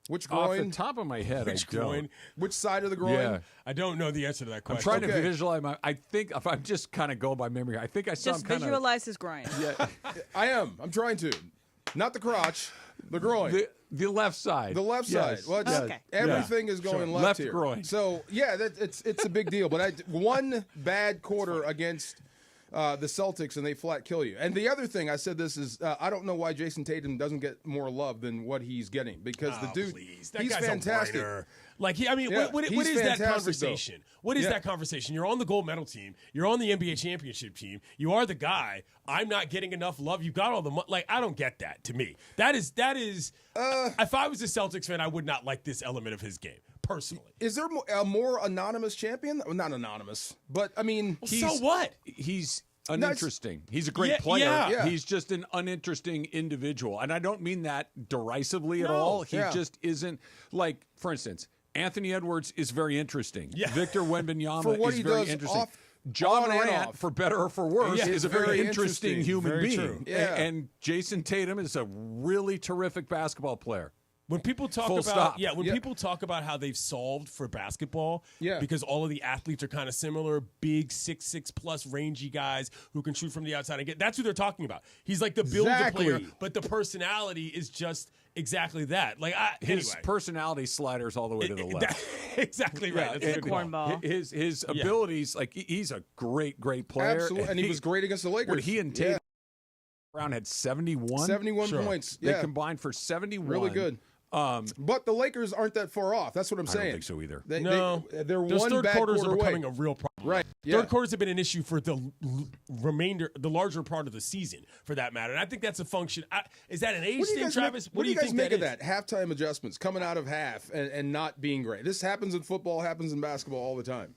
Which Off groin? the top of my head, Which I don't. groin? Which side of the groin? Yeah. I don't know the answer to that I'm question. trying to visualize I think if I'm just kind of go by memory, I think I saw Just him kind of. visualize his groin. Yeah. I am. I'm trying to. Not the crotch, the groin. The left side. The left Yes. side. Well, it's, Okay. everything is going Sure. left Left here. groin. So, yeah, it's a big deal. But one bad quarter against the Celtics, and they flat kill you. And the other thing, I said this is, I don't know why Jason Tatum doesn't get more love than what he's getting. Because the dude, That he's guy's fantastic. A whiner. Like, what He's is that fantastic, conversation? though. What is Yeah. that conversation? You're on the gold medal team. You're on the NBA championship team. You are the guy. I'm not getting enough love. You've got all the money. Like, I don't get that. To me, that is. If I was a Celtics fan, I would not like this element of his game personally. Is there a more anonymous champion? Well, not anonymous, but I mean, So what? He's uninteresting. He's a great player. yeah. He's just an uninteresting individual. And I don't mean that derisively at No. all. He Yeah. just isn't, like, for instance, Anthony Edwards is very interesting. Yeah. Victor Wembanyama For what is he very does interesting. on John and Morant, off. for better or for worse, Yeah, is a very very interesting interesting. human Very being. true. Yeah. And Jason Tatum is a really terrific basketball player. When people talk Full about stop. when people talk about how they've solved for basketball, Yeah. because all of the athletes are kind of similar, big 6'6" plus rangy guys who can shoot from the outside and get. That's who they're talking about. He's like the builder Exactly. player, but the personality is just exactly that. Like His anyway. personality sliders all the way to the left. Exactly right. That's a and good call. cornball. His abilities, like he's a great player. absolutely, and he was great against the Lakers. When he and Tatum Brown had 71. 71 Sure. points. They Yeah, combined for 71. really good. But the Lakers aren't that far off. That's what I'm I saying. don't think so either. They're Those one third bad quarters quarter are away. becoming a real problem. Right, yeah. Third quarters have been an issue for the larger part of the season, for that matter. And I think that's a function. Is that an age What do you thing, guys Travis? Make, what do you guys think make of is? that? Halftime adjustments coming out of half and not being great. This happens in football, happens in basketball all the time.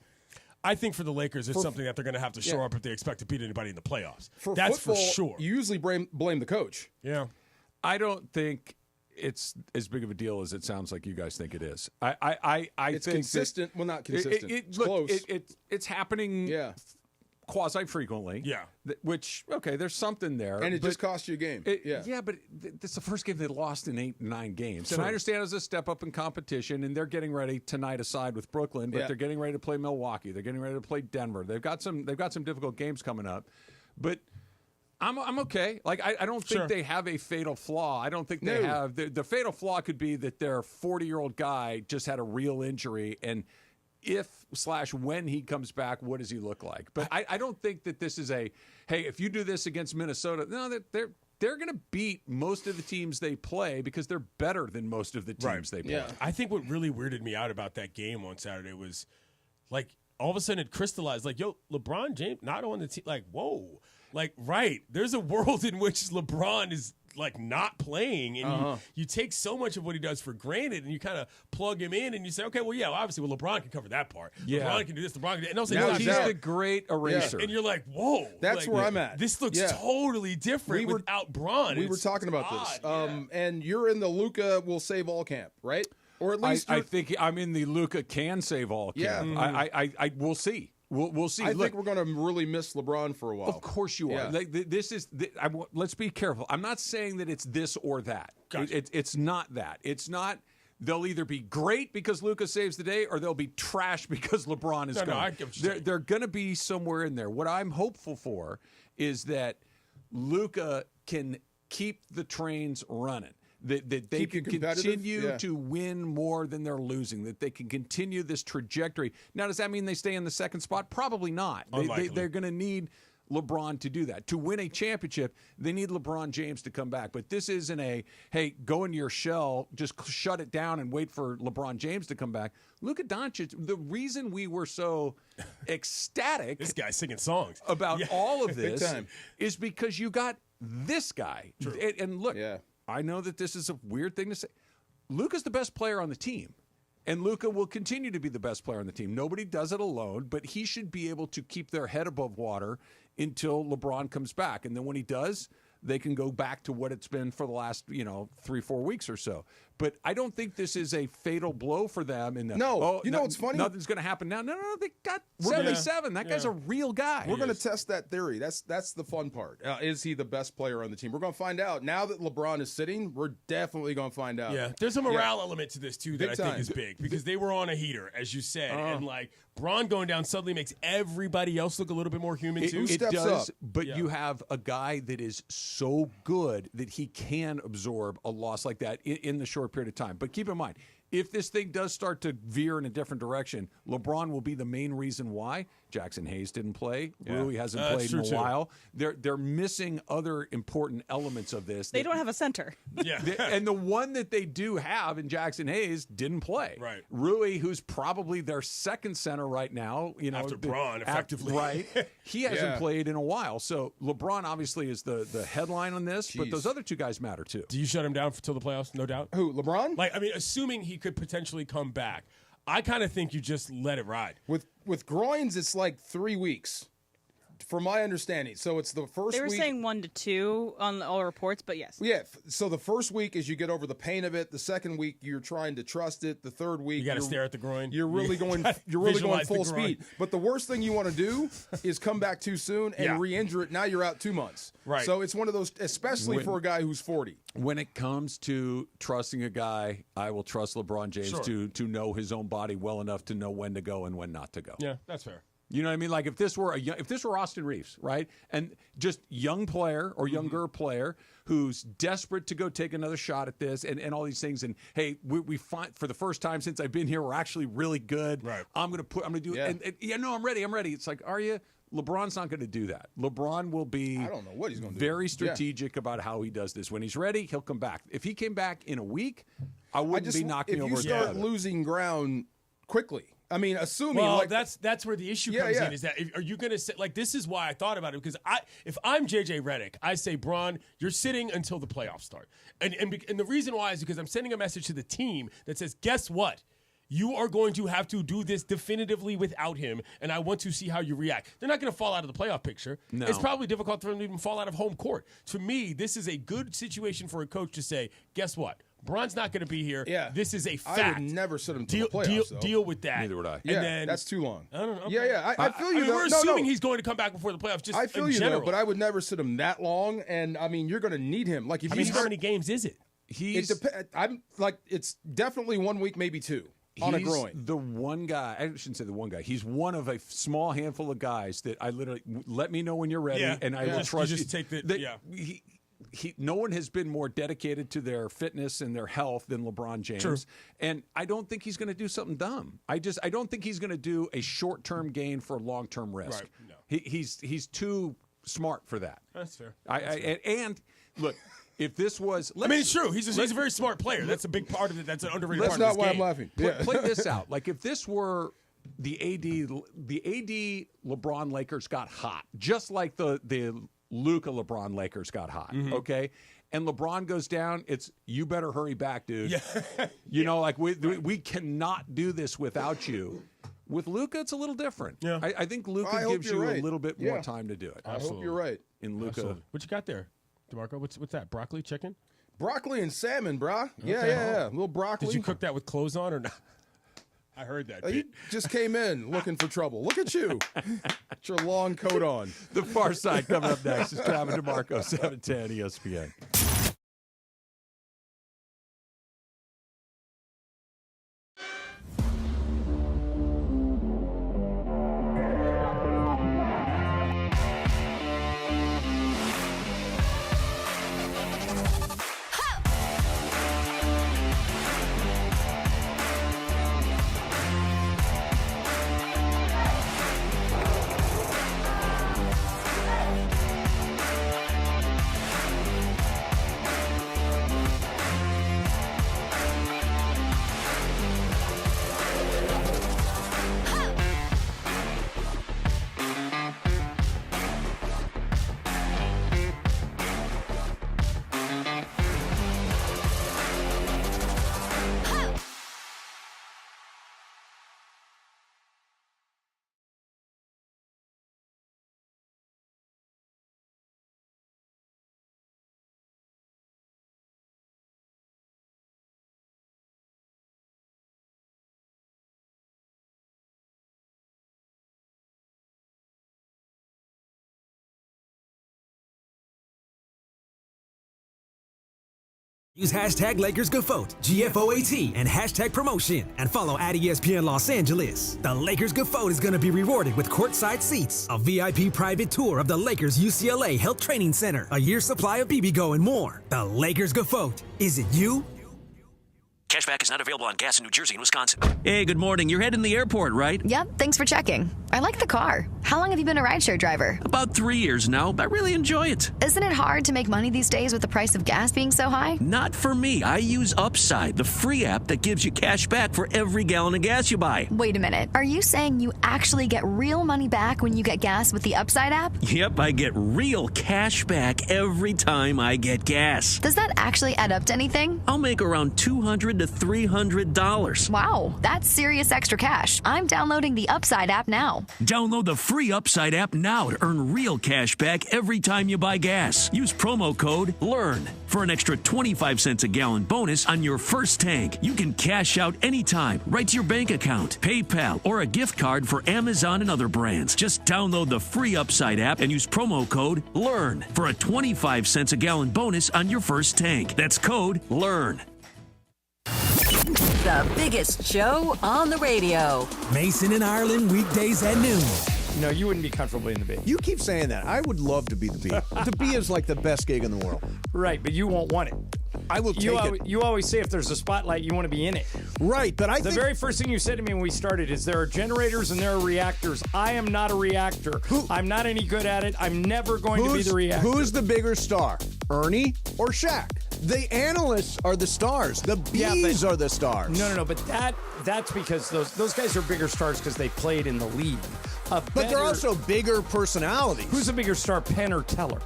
I think for the Lakers, it's something that they're going to have to shore up if they expect to beat anybody in the playoffs. That's football, for sure. You usually blame the coach. Yeah. I don't think it's as big of a deal as it sounds like you guys think it is. I It's think consistent. Well, not consistent. It's look, close. It's happening Yeah. quasi frequently. Yeah. Which, okay, there's something there. And it but just cost you a game. Yeah, but it's the first game they lost in 8-9 games. And True. I understand it's a step up in competition, and they're getting ready tonight aside with Brooklyn, but Yeah. they're getting ready to play Milwaukee. They're getting ready to play Denver. They've got some difficult games coming up. But I'm okay. Like, I don't think Sure. they have a fatal flaw. I don't think they No. have. The fatal flaw could be that their 40-year-old guy just had a real injury, and when he comes back, what does he look like? But I don't think that this is hey, if you do this against Minnesota, no, they're going to beat most of the teams they play because they're better than most of the teams they play. Yeah. I think what really weirded me out about that game on Saturday was, like, all of a sudden it crystallized, like, yo, LeBron James not on the team. Like, whoa. Like, right. There's a world in which LeBron is, like, not playing, and you take so much of what he does for granted, and you kind of plug him in, and you say, okay, well, yeah, obviously, LeBron can cover that part. Yeah. LeBron can do this, LeBron can do that. And also, Now he's he's not the there. great eraser. And you're like, whoa. That's like, where I'm at. This looks Yeah. totally different without Bron. We were It's talking about odd, this. And you're in the Luka will save all camp, right? Or at least I think I'm in the Luka can save all camp. Yeah. I we'll see. We'll see. I Look, think we're going to really miss LeBron for a while. of course you are. Yeah. Like, let's be careful. I'm not saying that it's this or that. Gotcha. It's not that. It's not. They'll either be great because Luka saves the day, or they'll be trash because LeBron is No, gone. I get what you're saying. They're going to be somewhere in there. What I'm hopeful for is that Luka can keep the trains running. That they Keep you can competitive? continue Yeah. to win more than they're losing, that they can continue this trajectory. Now, does that mean they stay in the second spot? Probably not. Unlikely. They're going to need LeBron to do that. To win a championship, they need LeBron James to come back. But this isn't hey, go into your shell, just shut it down and wait for LeBron James to come back. Luka Doncic, the reason we were so ecstatic This guy's singing songs about all of Big this time. is because you got this guy. True. And look, Yeah. I know that this is a weird thing to say. Luka's the best player on the team. And Luka will continue to be the best player on the team. Nobody does it alone, but he should be able to keep their head above water until LeBron comes back. And then when he does, they can go back to what it's been for the last, 3-4 weeks or so. But I don't think this is a fatal blow for them. What's funny? Nothing's going to happen now. No, they got 77. That guy's a real guy. We're going to test that theory. That's the fun part. Is he the best player on the team? We're going to find out. Now that LeBron is sitting, we're definitely going to find out. Yeah, there's a morale element to this, too, that Big I think time. is big. Because they were on a heater, as you said. And, Braun going down suddenly makes everybody else look a little bit more human, too. It does, but you have a guy that is so good that he can absorb a loss like that in the short period of time. But keep in mind, if this thing does start to veer in a different direction, LeBron will be the main reason why. Jackson Hayes didn't play. Rui hasn't played in a while. They're missing other important elements of this. They don't have a center. And the one that they do have in Jackson Hayes didn't play. Right. Rui, who's probably their second center right now, after Braun, effectively. Right. He hasn't played in a while. So LeBron obviously is the headline on this, but those other two guys matter too. Do you shut him down until the playoffs? No doubt. Who, LeBron? Assuming he could potentially come back, I kind of think you just let it ride. With groins, it's like 3 weeks, from my understanding. So it's the first week. They were saying 1 to 2 on all reports, but yes. Yeah. So the first week is you get over the pain of it. The second week you're trying to trust it. The third week you got to stare at the groin. You're really going. You're really going full speed. But the worst thing you want to do is come back too soon and re-injure it. Now you're out 2 months. Right. So it's one of those, especially for a guy who's 40. When it comes to trusting a guy, I will trust LeBron James to know his own body well enough to know when to go and when not to go. Yeah, that's fair. You know what I mean? Like if this were Austin Reeves, right? And just young player or younger player who's desperate to go take another shot at this and all these things. And hey, we find for the first time since I've been here, we're actually really good. Right. I'm gonna do it. And I'm ready. It's like, are you? LeBron's not going to do that. LeBron will be I don't know what he's going to do. Very strategic about how he does this. When he's ready, he'll come back. If he came back in a week, I wouldn't be knocking over. If you start losing ground quickly, I mean, assuming that's where the issue comes in. Is that are you going to say this is why I thought about it, because if I'm JJ Redick, I say, Braun, you're sitting until the playoffs start, and the reason why is because I'm sending a message to the team that says, guess what? You are going to have to do this definitively without him, and I want to see how you react. They're not going to fall out of the playoff picture. No. It's probably difficult for them to even fall out of home court. To me, this is a good situation for a coach to say, guess what? Braun's not going to be here. Yeah. This is a fact. I would never sit him to the playoffs, deal with that. Neither would I. Yeah, and then, that's too long. I don't know. Okay. Yeah. I feel you. We're assuming he's going to come back before the playoffs. Just I feel in you, general. though, but I would never sit him that long. And I mean, you're going to need him. Like if how many games is it? It's definitely 1 week, maybe 2. On a groin. The one guy, I shouldn't say the one guy. He's one of a small handful of guys that I literally let me know when you're ready, and I will trust you. Just take the no one has been more dedicated to their fitness and their health than LeBron James. True. And I don't think he's going to do something dumb. I don't think he's going to do a short-term gain for a long-term risk. Right. No. He's too smart for that. That's fair. And look. If this was, it's true. He's a very smart player. That's a big part of it. That's an underrated part of That's this not why game. I'm laughing. Play this out. Like if this were the AD LeBron Lakers got hot, just like the Luka LeBron Lakers got hot. Mm-hmm. Okay. And LeBron goes down, it's you better hurry back, dude. Yeah. We cannot do this without you. With Luka, it's a little different. Yeah. I think Luka gives you a little bit more time to do it. I hope you're right. In Luka. What you got there, DeMarco? What's that? Broccoli, chicken? Broccoli and salmon, brah. Okay. Yeah. A little broccoli. Did you cook that with clothes on or not? I heard that. You just came in looking for trouble. Look at you. Got your long coat on. The Far Side coming up next. It's Travis DeMarco, 710 ESPN. Use hashtag LakersGoFoat, GFOAT, and hashtag promotion, and follow at ESPN Los Angeles. The Lakers Gofoat is going to be rewarded with courtside seats, a VIP private tour of the Lakers UCLA Health Training Center, a year's supply of BB-Go, and more. The Lakers Gofoat. Is it you? Cashback is not available on gas in New Jersey and Wisconsin. Hey, good morning. You're heading the airport, right? Yep, thanks for checking. I like the car. How long have you been a rideshare driver? About 3 years now. I really enjoy it. Isn't it hard to make money these days with the price of gas being so high? Not for me. I use Upside, the free app that gives you cash back for every gallon of gas you buy. Wait a minute. Are you saying you actually get real money back when you get gas with the Upside app? Yep, I get real cash back every time I get gas. Does that actually add up to anything? I'll make around $200 to $300. Wow, that's serious extra cash. I'm downloading the Upside app now. Download the free Upside app now to earn real cash back every time you buy gas. Use promo code LEARN for an extra 25 cents a gallon bonus on your first tank. You can cash out anytime, right to your bank account, PayPal, or a gift card for Amazon and other brands. Just download the free Upside app and use promo code LEARN for a 25 cents a gallon bonus on your first tank. That's code LEARN. The biggest show on the radio. Mason and Ireland, weekdays at noon. No, you wouldn't be comfortable in the B. You keep saying that. I would love to be the B. The B is like the best gig in the world. Right, but you won't want it. I will take it. You always say if there's a spotlight, you want to be in it. Right, but the very first thing you said to me when we started is there are generators and there are reactors. I am not a reactor. I'm not any good at it. I'm never going to be the reactor. Who's the bigger star, Ernie or Shaq? The analysts are the stars. The B's are the stars. No, but that's because those guys are bigger stars because they played in the league. But they're also bigger personalities. Who's a bigger star, Penn or Teller?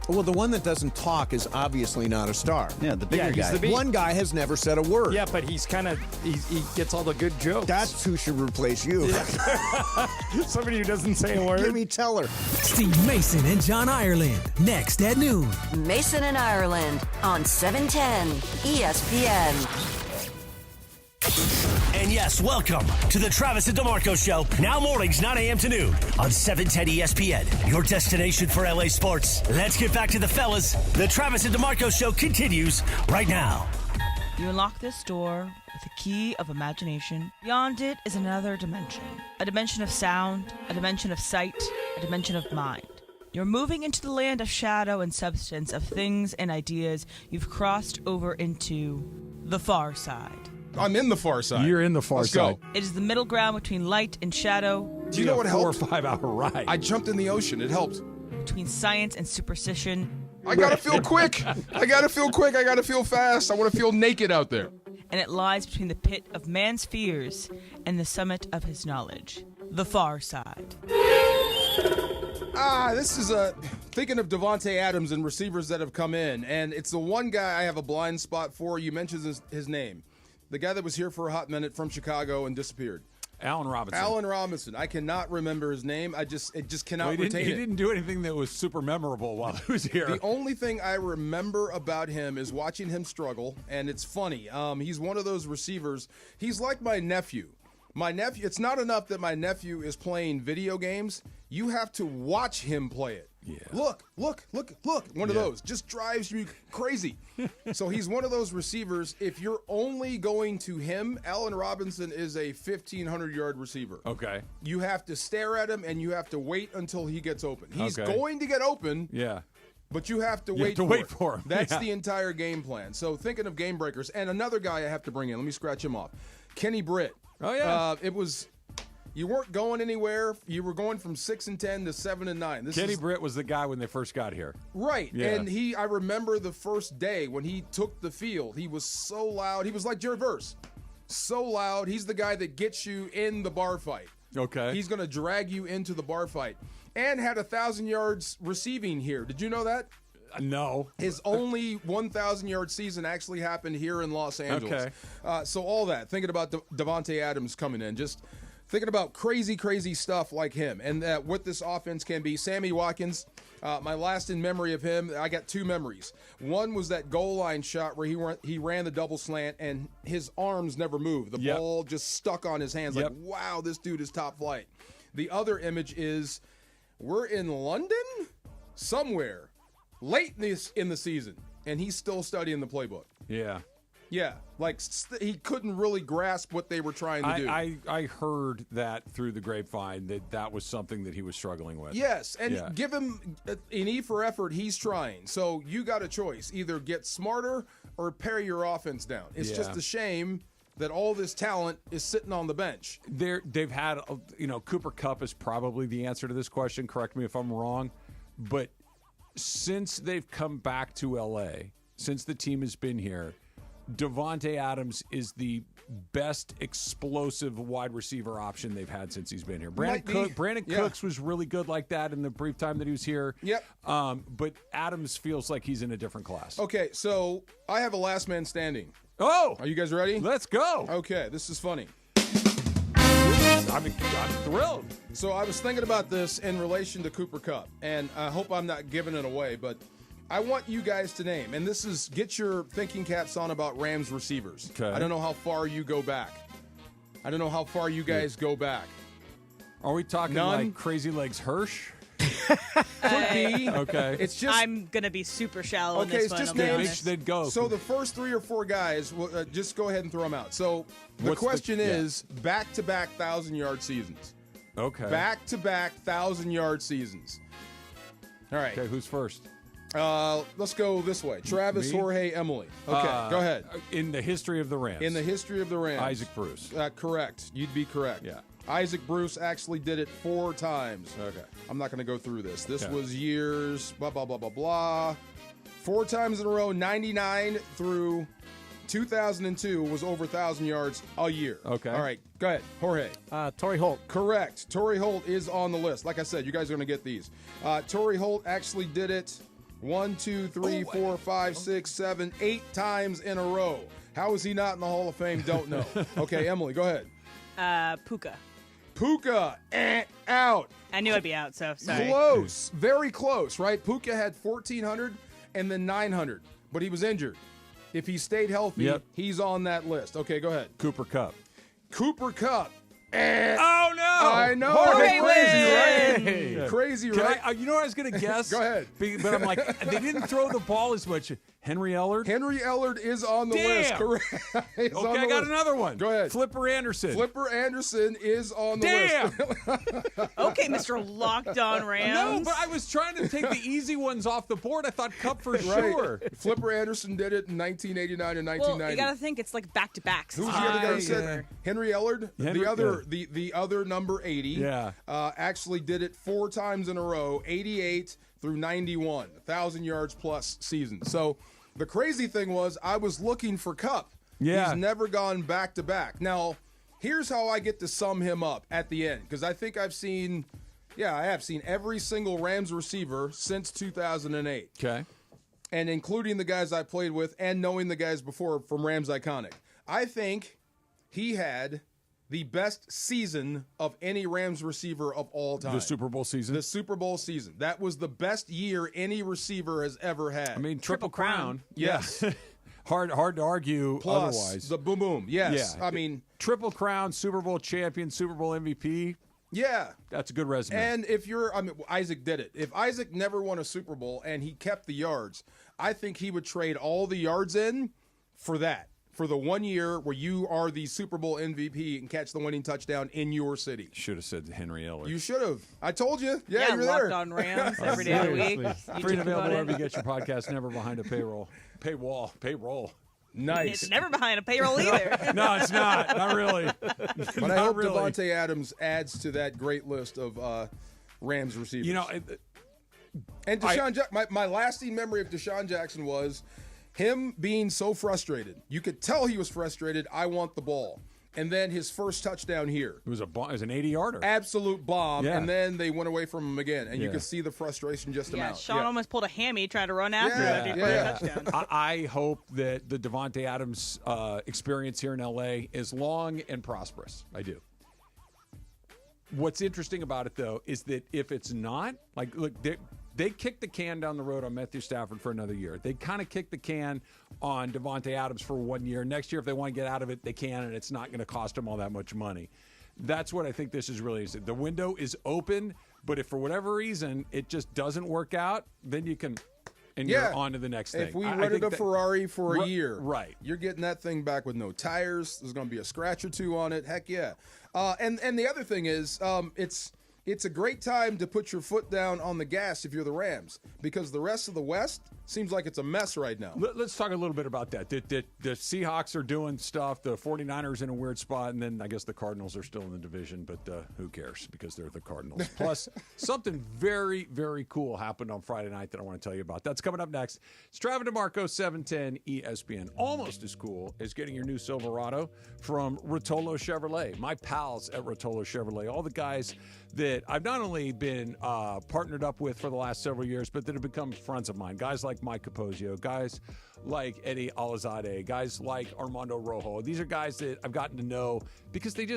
Well, the one that doesn't talk is obviously not a star. Yeah, the bigger guy. One guy has never said a word. Yeah, but he gets all the good jokes. That's who should replace you. Somebody who doesn't say a word. Jimmy Teller. Steve Mason and John Ireland, next at noon. Mason and Ireland on 710 ESPN. And yes, welcome to the Travis and DeMarco Show. Now mornings, 9 a.m. to noon on 710 ESPN, your destination for LA sports. Let's get back to the fellas. The Travis and DeMarco Show continues right now. You unlock this door with a key of imagination. Beyond it is another dimension. A dimension of sound, a dimension of sight, a dimension of mind. You're moving into the land of shadow and substance, of things and ideas you've crossed over into the far side. I'm in the far side. You're in the far side. It is the middle ground between light and shadow. Do you know what helped? 4 or 5 hour ride. I jumped in the ocean. It helped. Between science and superstition. I gotta feel quick. I gotta feel quick. I gotta feel fast. I want to feel naked out there. And it lies between the pit of man's fears and the summit of his knowledge. The far side. This is thinking of Davante Adams and receivers that have come in, and it's the one guy I have a blind spot for. You mentioned his name. The guy that was here for a hot minute from Chicago and disappeared. Allen Robinson. Allen Robinson. I cannot remember his name. It just cannot retain it. He didn't do anything that was super memorable while he was here. The only thing I remember about him is watching him struggle, and it's funny. He's one of those receivers. He's like my nephew. My nephew. It's not enough that my nephew is playing video games. You have to watch him play it. Yeah. Look. One of those just drives you crazy. So he's one of those receivers. If you're only going to him, Allen Robinson is a 1,500-yard receiver. Okay. You have to stare at him, and you have to wait until he gets open. He's going to get open. Yeah. But you have to wait for him. That's the entire game plan. So thinking of game breakers, and another guy I have to bring in. Let me scratch him off. Kenny Britt. Oh, yeah. You weren't going anywhere. You were going from 6-10 to 7-9. Kenny Britt was the guy when they first got here. Right. Yeah. And I remember the first day when he took the field, he was so loud. He was like Jared Verse. So loud. He's the guy that gets you in the bar fight. Okay. He's going to drag you into the bar fight. And had 1,000 yards receiving here. Did you know that? No. His only 1,000-yard season actually happened here in Los Angeles. Okay. So all that, thinking about Davante Adams coming in, just thinking about crazy stuff like him and what this offense can be. Sammy Watkins, my last in memory of him, I got two memories. One was that goal line shot where he ran the double slant and his arms never moved. The ball just stuck on his hands. Like, wow, this dude is top flight. The other image is we're in London somewhere late in the season. and he's still studying the playbook. Yeah. Yeah, like he couldn't really grasp what they were trying to do. I heard that through the grapevine that was something that he was struggling with. Yes, and give him an E for effort. He's trying. So you got a choice. Either get smarter or pare your offense down. It's just a shame that all this talent is sitting on the bench. They've had, Cooper Kupp is probably the answer to this question. Correct me if I'm wrong. But since they've come back to L.A., since the team has been here, Davante Adams is the best explosive wide receiver option they've had since he's been here. Brandon Cooks was really good like that in the brief time that he was here. Yep. But Adams feels like he's in a different class. Okay, so I have a last man standing. Oh! Are you guys ready? Let's go. Okay, this is funny. I'm thrilled. So I was thinking about this in relation to Cooper Kupp, and I hope I'm not giving it away, but I want you guys to name, and this is get your thinking caps on about Rams receivers. Okay. I don't know how far you go back. I don't know how far you guys go back. Are we talking like Crazy Legs Hirsch? Could be. Okay. It's just I'm gonna be super shallow in this it's one. just I'll be names. honest. They'd go. So the first 3 or 4 guys, just go ahead and throw them out. So the question is back-to-back 1,000-yard seasons. Okay. Back-to-back 1,000-yard seasons. All right. Okay, who's first? Let's go this way. Travis, Me? Jorge, Emily. Okay, go ahead. In the history of the Rams. In the history of the Rams. Isaac Bruce. Correct. You'd be correct. Yeah. Isaac Bruce actually did it 4 times. Okay. I'm not going to go through this. This Okay. was years, blah, blah, blah, blah, blah. 4 times in a row, 99 through 2002 was over 1,000 yards a year. Okay. All right, go ahead. Jorge. Torrey Holt. Correct. Torrey Holt is on the list. Like I said, you guys are going to get these. Torrey Holt actually did it 1, 2, 3, 4, 5, 6, 7, 8 times in a row. How is he not in the Hall of Fame? Don't know. Okay, Emily, go ahead. Puka. Puka, out. I knew I'd be out, so sorry. Close. Very close, right? Puka had 1,400 and then 900, but he was injured. If he stayed healthy, he's on that list. Okay, go ahead. Cooper Kupp. Cooper Kupp. Oh, no. I know. Jorge Crazy, right? Hey. Crazy, Can right? you know what I was going to guess? Go ahead. But I'm like, they didn't throw the ball as much. Henry Ellard? Henry Ellard is on the Damn. list. Correct. Okay, I got another one. Go ahead. Flipper Anderson. Flipper Anderson is on the list. Okay, Mr. Locked On Rams. No, but I was trying to take the easy ones off the board. I thought Kupp for sure. Flipper Anderson did it in 1989 and 1990. Well, you got to think it's like back-to-backs. Who's the other guy who said Henry Ellard? The other number 80. Yeah. Actually did it 4 times in a row, 88 through 91, 1,000 yards plus season. So the crazy thing was I was looking for Kupp. Yeah. He's never gone back-to-back. Now, here's how I get to sum him up at the end, because I think I have seen every single Rams receiver since 2008. Okay. And including the guys I played with and knowing the guys before from Rams Iconic. I think he had the best season of any Rams receiver of all time. The Super Bowl season? The Super Bowl season. That was the best year any receiver has ever had. I mean, Triple Crown. Yes. Hard to argue Plus, otherwise. the boom boom. Yes. Yeah. I mean, Triple Crown, Super Bowl champion, Super Bowl MVP. Yeah. That's a good resume. And Isaac did it. If Isaac never won a Super Bowl and he kept the yards, I think he would trade all the yards in for that. For the 1 year where you are the Super Bowl MVP and catch the winning touchdown in your city. Should have said Henry Ellard. You should have. I told you. Yeah, you're Locked there. On Rams every day of the week. Free and available wherever you get your podcast. Never behind a payroll. Payroll. Nice. It's never behind a payroll either. No, it's not. Not really. But I hope Davante Adams adds to that great list of Rams receivers. You know, and Deshaun my lasting memory of Deshaun Jackson was him being so frustrated. You could tell he was frustrated. I want the ball. And then his first touchdown here. It was an 80-yarder. Absolute bomb. Yeah. And then they went away from him again. And you could see the frustration just amount. Sean almost pulled a hammy trying to run after him after touchdown. I hope that the Davante Adams experience here in L.A. is long and prosperous. I do. What's interesting about it, though, is that if it's not, like, look, they kicked the can down the road on Matthew Stafford for another year. They kind of kicked the can on Davante Adams for 1 year. Next year, if they want to get out of it, they can, and it's not going to cost them all that much money. That's what I think this is really. The window is open, but if for whatever reason it just doesn't work out, then you can and you're on to the next thing. If we rented a Ferrari for a year, right, you're getting that thing back with no tires. There's going to be a scratch or two on it. Heck yeah. And the other thing is, it's a great time to put your foot down on the gas if you're the Rams, because the rest of the West seems like it's a mess right now. Let's talk a little bit about that. The Seahawks are doing stuff. The 49ers in a weird spot, and then I guess the Cardinals are still in the division, but who cares because they're the Cardinals. Plus, something very, very cool happened on Friday night that I want to tell you about. That's coming up next. It's Travis DeMarco, 710 ESPN. Almost as cool as getting your new Silverado from Rotolo Chevrolet. My pals at Rotolo Chevrolet, all the guys that I've not only been partnered up with for the last several years, but that have become friends of mine. Guys like Mike Capozio, guys like Eddie Alazade, guys like Armando Rojo. These are guys that I've gotten to know because they're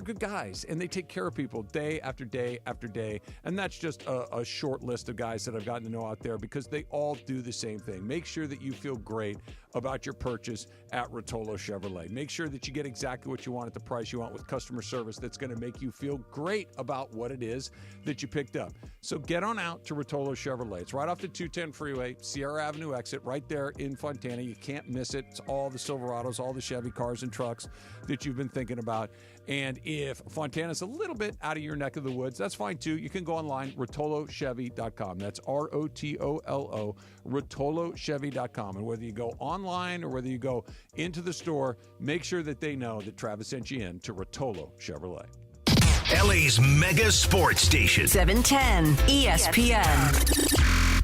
good guys, and they take care of people day after day after day. And that's just a short list of guys that I've gotten to know out there because they all do the same thing. Make sure that you feel great about your purchase at Rotolo Chevrolet. Make sure that you get exactly what you want at the price you want with customer service that's going to make you feel great about what it is that you picked up. So get on out to Rotolo Chevrolet. It's right off the 210 freeway, Sierra Avenue exit, right there in Fontana. You can't miss it. It's all the Silverados, all the Chevy cars and trucks that you've been thinking about. And if Fontana's a little bit out of your neck of the woods, that's fine too. You can go online, rotolochevy.com. That's ROTOLO, rotolochevy.com. And whether you go online or whether you go into the store, make sure that they know that Travis sent you in to Rotolo Chevrolet. LA's mega sports station. 710 ESPN.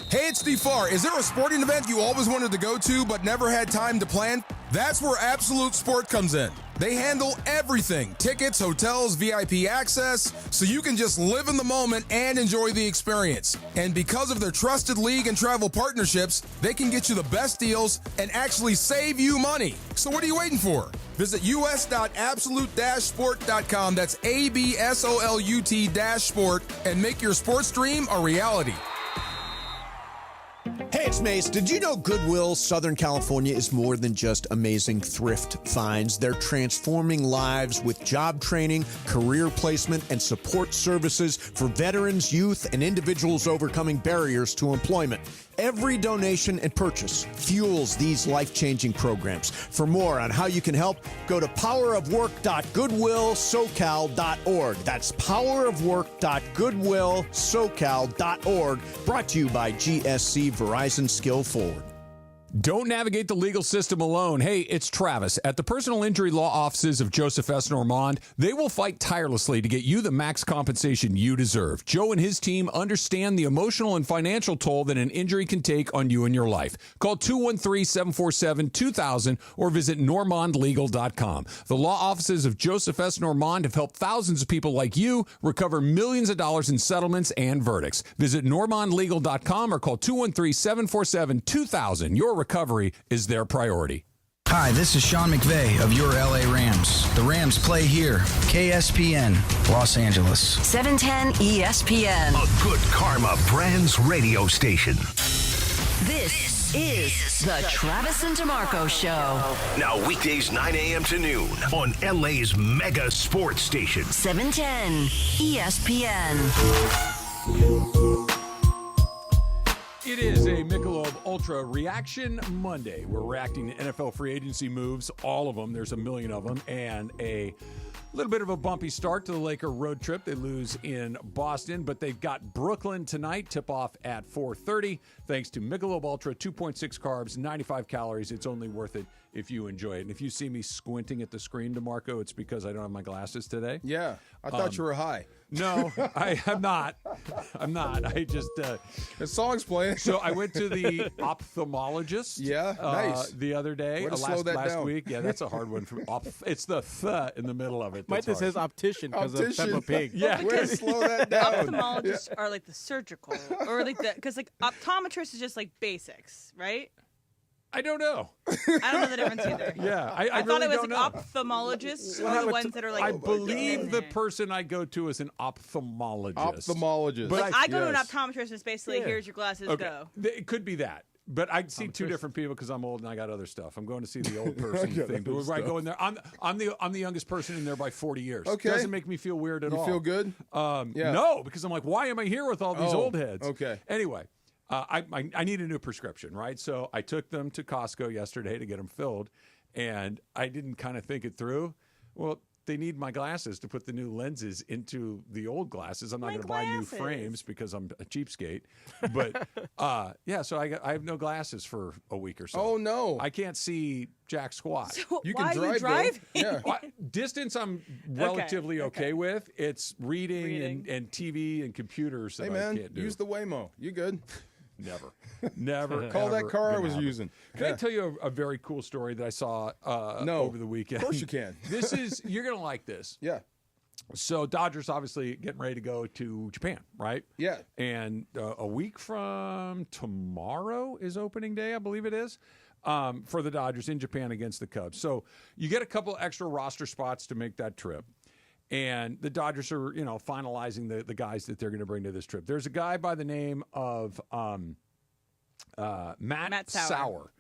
Hey, it's Steve Farr. Is there a sporting event you always wanted to go to but never had time to plan? That's where Absolute Sport comes in. They handle everything, tickets, hotels, VIP access, so you can just live in the moment and enjoy the experience. And because of their trusted league and travel partnerships, they can get you the best deals and actually save you money. So what are you waiting for? Visit us.absolute-sport.com. That's ABSOLUT-sport and make your sports dream a reality. Hey, it's Mace. Did you know Goodwill Southern California is more than just amazing thrift finds? They're transforming lives with job training, career placement, and support services for veterans, youth, and individuals overcoming barriers to employment. Every donation and purchase fuels these life-changing programs. For more on how you can help, go to powerofwork.goodwillsocal.org. That's powerofwork.goodwillsocal.org. Brought to you by GSC Verizon Skill Forward. Don't navigate the legal system alone. Hey, it's Travis. At the personal injury law offices of Joseph S. Normand, they will fight tirelessly to get you the max compensation you deserve. Joe and his team understand the emotional and financial toll that an injury can take on you and your life. Call 213-747-2000 or visit normandlegal.com. The law offices of Joseph S. Normand have helped thousands of people like you recover millions of dollars in settlements and verdicts. Visit normandlegal.com or call 213-747-2000. Your recovery is their priority. Hi, this is Sean McVay of your LA Rams. The Rams play here. KSPN, Los Angeles. 710 ESPN. A good karma brands radio station. This is the Travis and DeMarco Show. Now weekdays 9 a.m. to noon on LA's mega sports station. 710 ESPN. It is a Michelob Ultra Reaction Monday. We're reacting to NFL free agency moves, all of them. There's a million of them, and a little bit of a bumpy start to the Laker road trip. They lose in Boston, but they've got Brooklyn tonight, tip-off at 4:30. Thanks to Michelob Ultra, 2.6 carbs, 95 calories. It's only worth it if you enjoy it. And if you see me squinting at the screen, DeMarco, it's because I don't have my glasses today. Yeah, I thought you were high. No, I'm not. I'm not. I just... the song's playing. So I went to the ophthalmologist nice. The other day. Way to slow that last down. week. Yeah, that's a hard one. It's the th in the middle of it. Mike That's says hard. optician because of Peppa Pig. Yeah. Way to slow that down. Ophthalmologists are like the surgical, or like the, because like optometrist is just like basics, right? I don't know. I don't know the difference either. Yeah, I thought really it was don't like know. ophthalmologists are the ones that are like. I believe the person I go to is an ophthalmologist. Ophthalmologist. But I go to an optometrist and it's basically, here's your glasses, go. It could be that. But I see two different people because I'm old and I got other stuff. I'm going to see the old person thing. But where I go in there, I'm the youngest person in there by 40 years. Okay. It doesn't make me feel weird at all. You feel good? No, because I'm like, why am I here with all these old heads? Okay. Anyway, I need a new prescription, right? So I took them to Costco yesterday to get them filled, and I didn't kind of think it through. Well, they need my glasses to put the new lenses into the old glasses. I'm not going to buy new frames because I'm a cheapskate. But yeah, so I have no glasses for a week or so. Oh no, I can't see jack squat. So you why can are you drive. driving? Yeah. Distance I'm relatively okay with. It's reading. And TV and computers that Hey man, I can't do. use the Waymo. You good? Never. Call that ever car I gonna was happen. using. Can I tell you a very cool story that I saw over the weekend? Of course you can. You're going to like this. Yeah. So Dodgers obviously getting ready to go to Japan, right? Yeah. And a week from tomorrow is opening day, I believe it is, for the Dodgers in Japan against the Cubs. So you get a couple extra roster spots to make that trip. And the Dodgers are, finalizing the guys that they're going to bring to this trip. There's a guy by the name of Matt Sauer,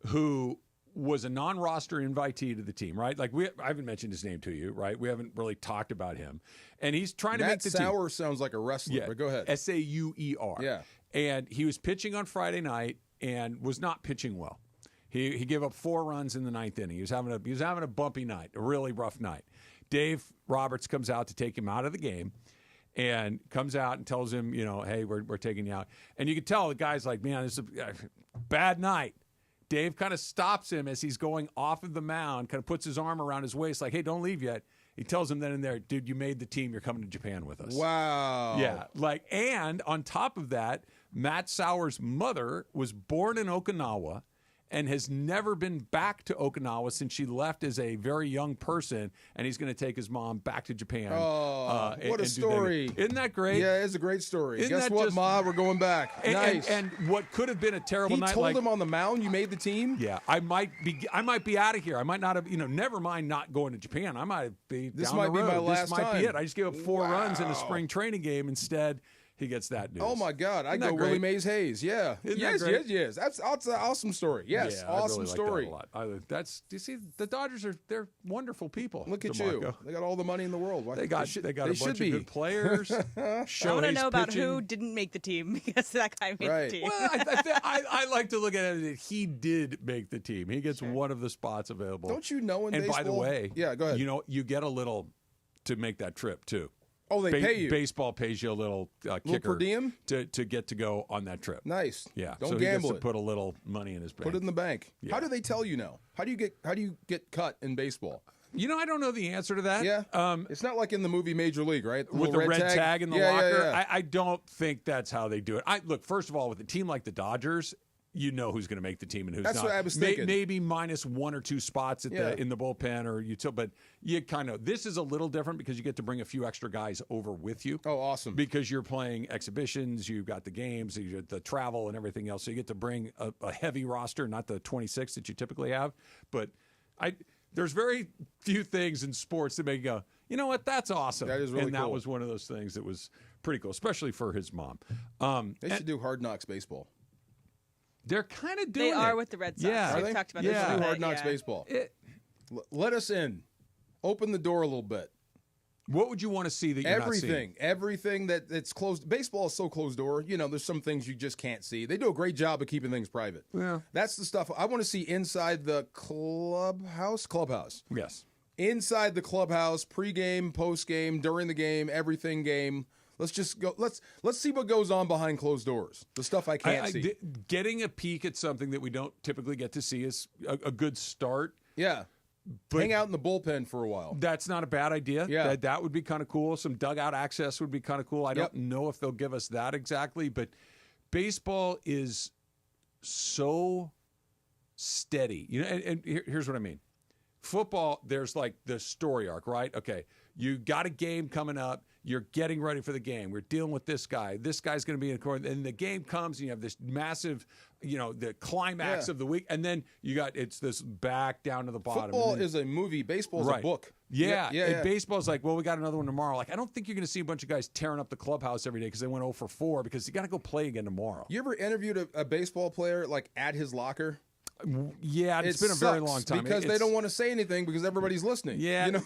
who was a non-roster invitee to the team, right? Like I haven't mentioned his name to you, right? We haven't really talked about him. And he's trying to make the team. Matt Sauer sounds like a wrestler, but go ahead. Sauer. Yeah. And he was pitching on Friday night and was not pitching well. He gave up 4 runs in the 9th inning. He was having a bumpy night, a really rough night. Dave Roberts comes out to take him out of the game and comes out and tells him, hey, we're taking you out. And you can tell the guy's like, man, this is a bad night. Dave kind of stops him as he's going off of the mound, kind of puts his arm around his waist like, hey, don't leave yet. He tells him then and there, dude, you made the team. You're coming to Japan with us. Wow. Yeah. And on top of that, Matt Sauer's mother was born in Okinawa and has never been back to Okinawa since she left as a very young person, and he's going to take his mom back to Japan. Oh, what a story. Isn't that great? Yeah, it's a great story. Isn't Guess that what, just- Ma? We're going back. Nice. And what could have been a terrible He night. told him on the mound you made the team? Yeah, I might be out of here. I might not have, never mind not going to Japan. I might be This down might the be road. my last This might time. be it. I just gave up 4 runs in a Wow. spring training game. Instead, he gets that news. Oh, my God. I Isn't go that Willie great? Mays Hayes. Yeah. Isn't that yes, great? yes. That's an awesome story. Yes, Yeah, I awesome really like story. that a lot. You see, the Dodgers they're wonderful people. Look at DeMarco. you. They got all the money in the world. Why- They got should- a they bunch should of be. good players. I want to Shohei's know about pitching. who didn't make the team because that guy made Right. the team. Well, I like to look at it that he did make the team. He gets one of the spots available. Don't you know in And baseball? by the way, Yeah, go ahead. You get a little to make that trip too. Oh, they pay you. Baseball pays you a little kicker per diem? to get to go on that trip. Nice. Yeah. Don't so gamble he gets it. to put a little money in his bank. Put it in the bank. Yeah. How do they tell you now? How do you get cut in baseball? I don't know the answer to that. Yeah. It's not like in the movie Major League, right? With the little red tag in the Yeah, locker. yeah, yeah. I don't think that's how they do it. Look, first of all, with a team like the Dodgers, you know who's going to make the team and who's That's not. what I was thinking. Maybe minus 1 or 2 spots at in the bullpen or but you kind of this is a little different because you get to bring a few extra guys over with you. Oh, awesome! Because you're playing exhibitions, you've got the games, you got the travel and everything else, so you get to bring a heavy roster, not the 26 that you typically have. But there's very few things in sports that make you go, you know what, that's awesome. That is really and cool. that was one of those things that was pretty cool, especially for his mom. They should do Hard Knocks baseball. They're kind of doing They are it. with the Red Sox. Yeah. We've Are they? talked about They this. should a do bit, Hard Knocks yeah. baseball. Let us in. Open the door a little bit. What would you want to see that you're not seeing? Everything that's closed. Baseball is so closed door. There's some things you just can't see. They do a great job of keeping things private. Yeah. That's the stuff I want to see inside the clubhouse. Yes. Inside the clubhouse, pregame, postgame, during the game, everything game. Let's just go. Let's see what goes on behind closed doors. The stuff I can't see. Getting a peek at something that we don't typically get to see is a good start. Yeah. But hang out in the bullpen for a while. That's not a bad idea. Yeah. That would be kind of cool. Some dugout access would be kind of cool. I don't know if they'll give us that exactly, but baseball is so steady. And here's what I mean. Football, there's like the story arc, right? Okay, you got a game coming up. You're getting ready for the game. We're dealing with this guy. This guy's going to be in the corner. And the game comes, and you have this massive, the climax of the week. And then it's this back down to the bottom. Football is a movie. Baseball's a book. Yeah. And baseball's like, well, we got another one tomorrow. Like, I don't think you're going to see a bunch of guys tearing up the clubhouse every day because they went 0 for 4 because you got to go play again tomorrow. You ever interviewed a baseball player like at his locker? Yeah, it's been a very long time. Because they don't want to say anything because everybody's listening. Yeah.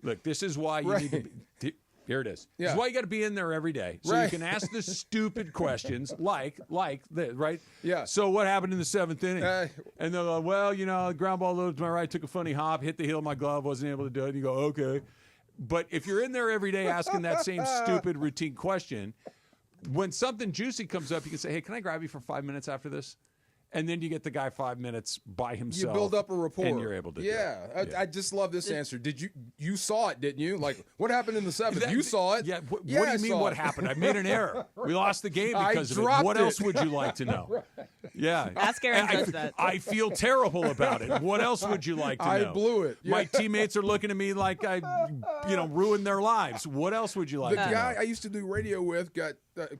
Look, this is why you need to Here it is. Yeah. This is why you got to be in there every day. So you can ask the stupid questions like this, right? Yeah. So what happened in the 7th inning? And they're like, well, ground ball low to my right, took a funny hop, hit the heel of my glove, wasn't able to do it. And you go, okay. But if you're in there every day asking that same stupid routine question, when something juicy comes up, you can say, hey, can I grab you for 5 minutes after this? And then you get the guy 5 minutes by himself. You build up a rapport. And you're able to do it. I just love this answer. You saw it, didn't you? Like, what happened in the 7th? You saw it. Yeah. What do you mean what happened? I made an error. We lost the game because of it. What else would you like to know? Yeah. Ask Aaron does that. I feel terrible about it. What else would you like to know? I blew it. My teammates are looking at me like I, ruined their lives. What else would you like to know? The guy I used to do radio with got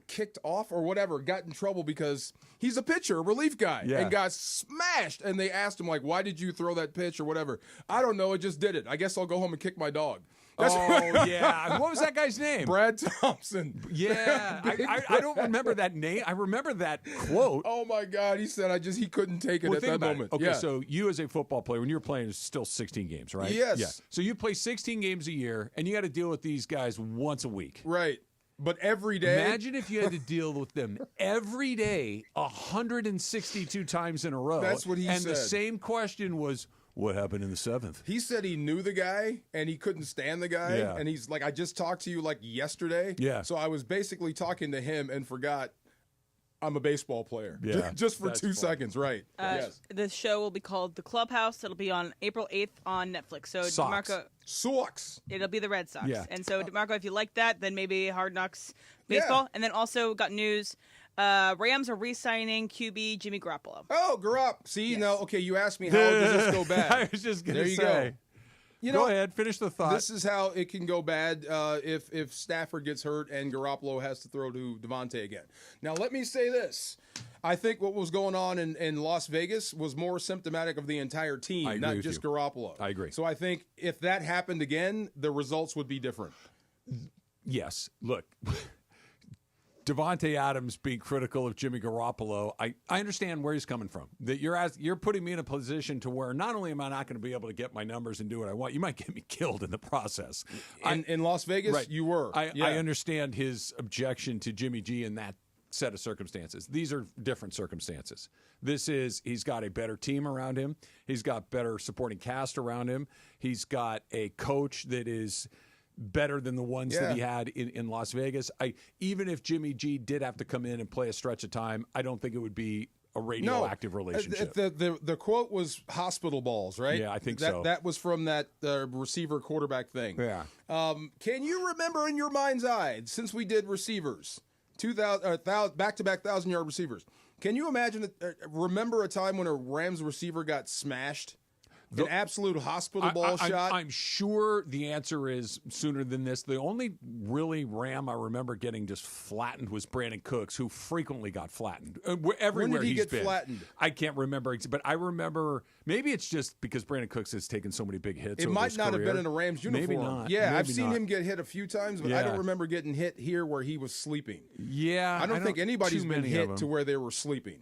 kicked off or whatever, got in trouble because he's a pitcher, a relief guy, and got smashed. And they asked him, like, why did you throw that pitch or whatever? I don't know. I just did it. I guess I'll go home and kick my dog. Yeah. What was that guy's name? Brad Thompson. Yeah. I don't remember that name. I remember that quote. Oh, my God. He said he couldn't take it at that moment. Okay, so you as a football player, when you were playing, it's still 16 games, right? Yes. Yeah. So you play 16 games a year, and you got to deal with these guys once a week. Right. But every day. Imagine if you had to deal with them every day, 162 times in a row. That's what he said. And the same question was, what happened in the 7th? He said he knew the guy and he couldn't stand the guy. Yeah. And he's like, I just talked to you like yesterday. Yeah. So I was basically talking to him and forgot I'm a baseball player. Yeah. Just for 2 seconds, right. Yes. The show will be called The Clubhouse. It'll be on April 8th on Netflix. So Sox. DeMarco, Sox. It'll be the Red Sox. Yeah. And so DeMarco, if you like that, then maybe Hard Knocks baseball. Yeah. And then also got news. Rams are re-signing QB Jimmy Garoppolo. Oh, Garoppolo. See, now, okay, you asked me how does this go bad. I was just going to say. There you go. Go ahead, finish the thought. This is how it can go bad if Stafford gets hurt and Garoppolo has to throw to Davante again. Now, let me say this. I think what was going on in Las Vegas was more symptomatic of the entire team, not just Garoppolo. I agree. So I think if that happened again, the results would be different. Yes. Look, Davante Adams being critical of Jimmy Garoppolo, I understand where he's coming from. That you're putting me in a position to where not only am I not going to be able to get my numbers and do what I want, you might get me killed in the process. In Las Vegas, right. You were. I understand his objection to Jimmy G in that set of circumstances. These are different circumstances. He's got a better team around him. He's got better supporting cast around him. He's got a coach that is better than the ones that he had in Las Vegas. Even if Jimmy G did have to come in and play a stretch of time, I don't think it would be a radioactive relationship. The quote was hospital balls, right? Yeah, I think so. That was from that receiver quarterback thing. Yeah. Can you remember in your mind's eye, since we did receivers, back-to-back 1,000-yard receivers, can you remember a time when a Rams receiver got smashed? An absolute hospital ball shot? I'm sure the answer is sooner than this. The only really Ram I remember getting just flattened was Brandon Cooks, who frequently got flattened. Everywhere when did he he's get been. flattened? I can't remember, but I remember maybe it's just because Brandon Cooks has taken so many big hits. It over might his not career. have been in a Rams uniform. Maybe not. Yeah, Maybe I've seen not. him get hit a few times, but I don't remember getting hit here where he was sleeping. Yeah, I don't think anybody's too been many of hit to them. where they were sleeping.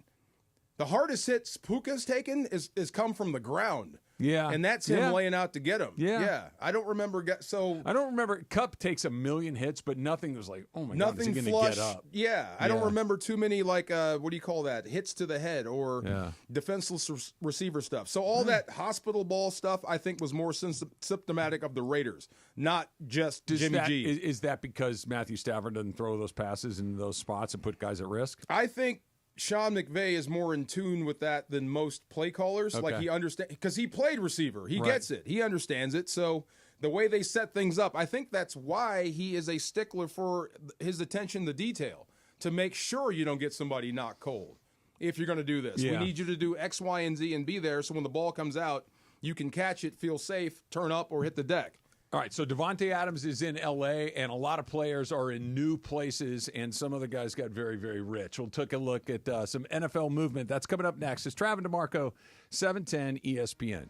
The hardest hits Puka's taken is come from the ground. Yeah. And that's him laying out to get him. Yeah. I don't remember. I don't remember. Cup takes a million hits, but nothing was like, oh my God, is he nothing going to flush. get up? Yeah. I don't remember too many, like, what do you call that? Hits to the head or defenseless receiver stuff. So all that hospital ball stuff, I think, was more symptomatic of the Raiders, not just Jimmy G. Is that because Matthew Stafford doesn't throw those passes in those spots and put guys at risk? I think Sean McVay is more in tune with that than most play callers. Okay. Like he understands because he played receiver. He gets it. He understands it. So the way they set things up, I think that's why he is a stickler for his attention to detail to make sure you don't get somebody knocked cold. If you're going to do this, we need you to do X, Y, and Z and be there. So when the ball comes out, you can catch it, feel safe, turn up, or hit the deck. All right, so Davante Adams is in L.A., and a lot of players are in new places, and some of the guys got very, very rich. We'll take a look at some NFL movement. That's coming up next. It's Travis DeMarco, 710 ESPN.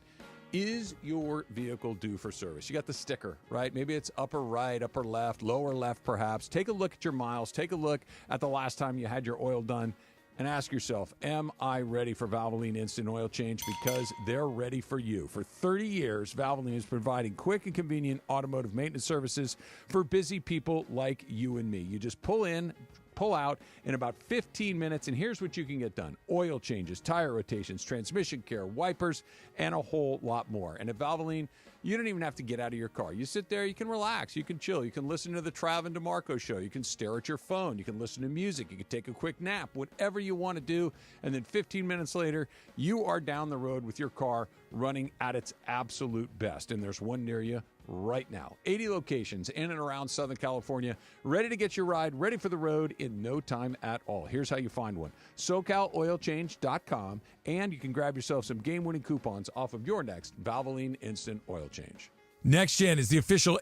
Is your vehicle due for service? You got the sticker, right? Maybe it's upper right, upper left, lower left perhaps. Take a look at your miles. Take a look at the last time you had your oil done. and ask yourself, am I ready for Valvoline Instant Oil Change? Because they're ready for you. For 30 years, Valvoline is providing quick and convenient automotive maintenance services for busy people like you and me. You just pull in, pull out in about 15 minutes, and here's what you can get done. Oil changes, tire rotations, transmission care, wipers, and a whole lot more. And at Valvoline, you don't even have to get out of your car. You sit there, you can relax, you can chill, you can listen to the Trav and DeMarco show, you can stare at your phone, you can listen to music, you can take a quick nap, whatever you want to do, and then 15 minutes later, you are down the road with your car running at its absolute best. And there's one near you right now. 80 locations in and around Southern California, ready to get your ride, ready for the road in no time at all. Here's how you find one. SoCalOilChange.com, and you can grab yourself some game-winning coupons off of your next Valvoline Instant Oil Change. Next Gen is the official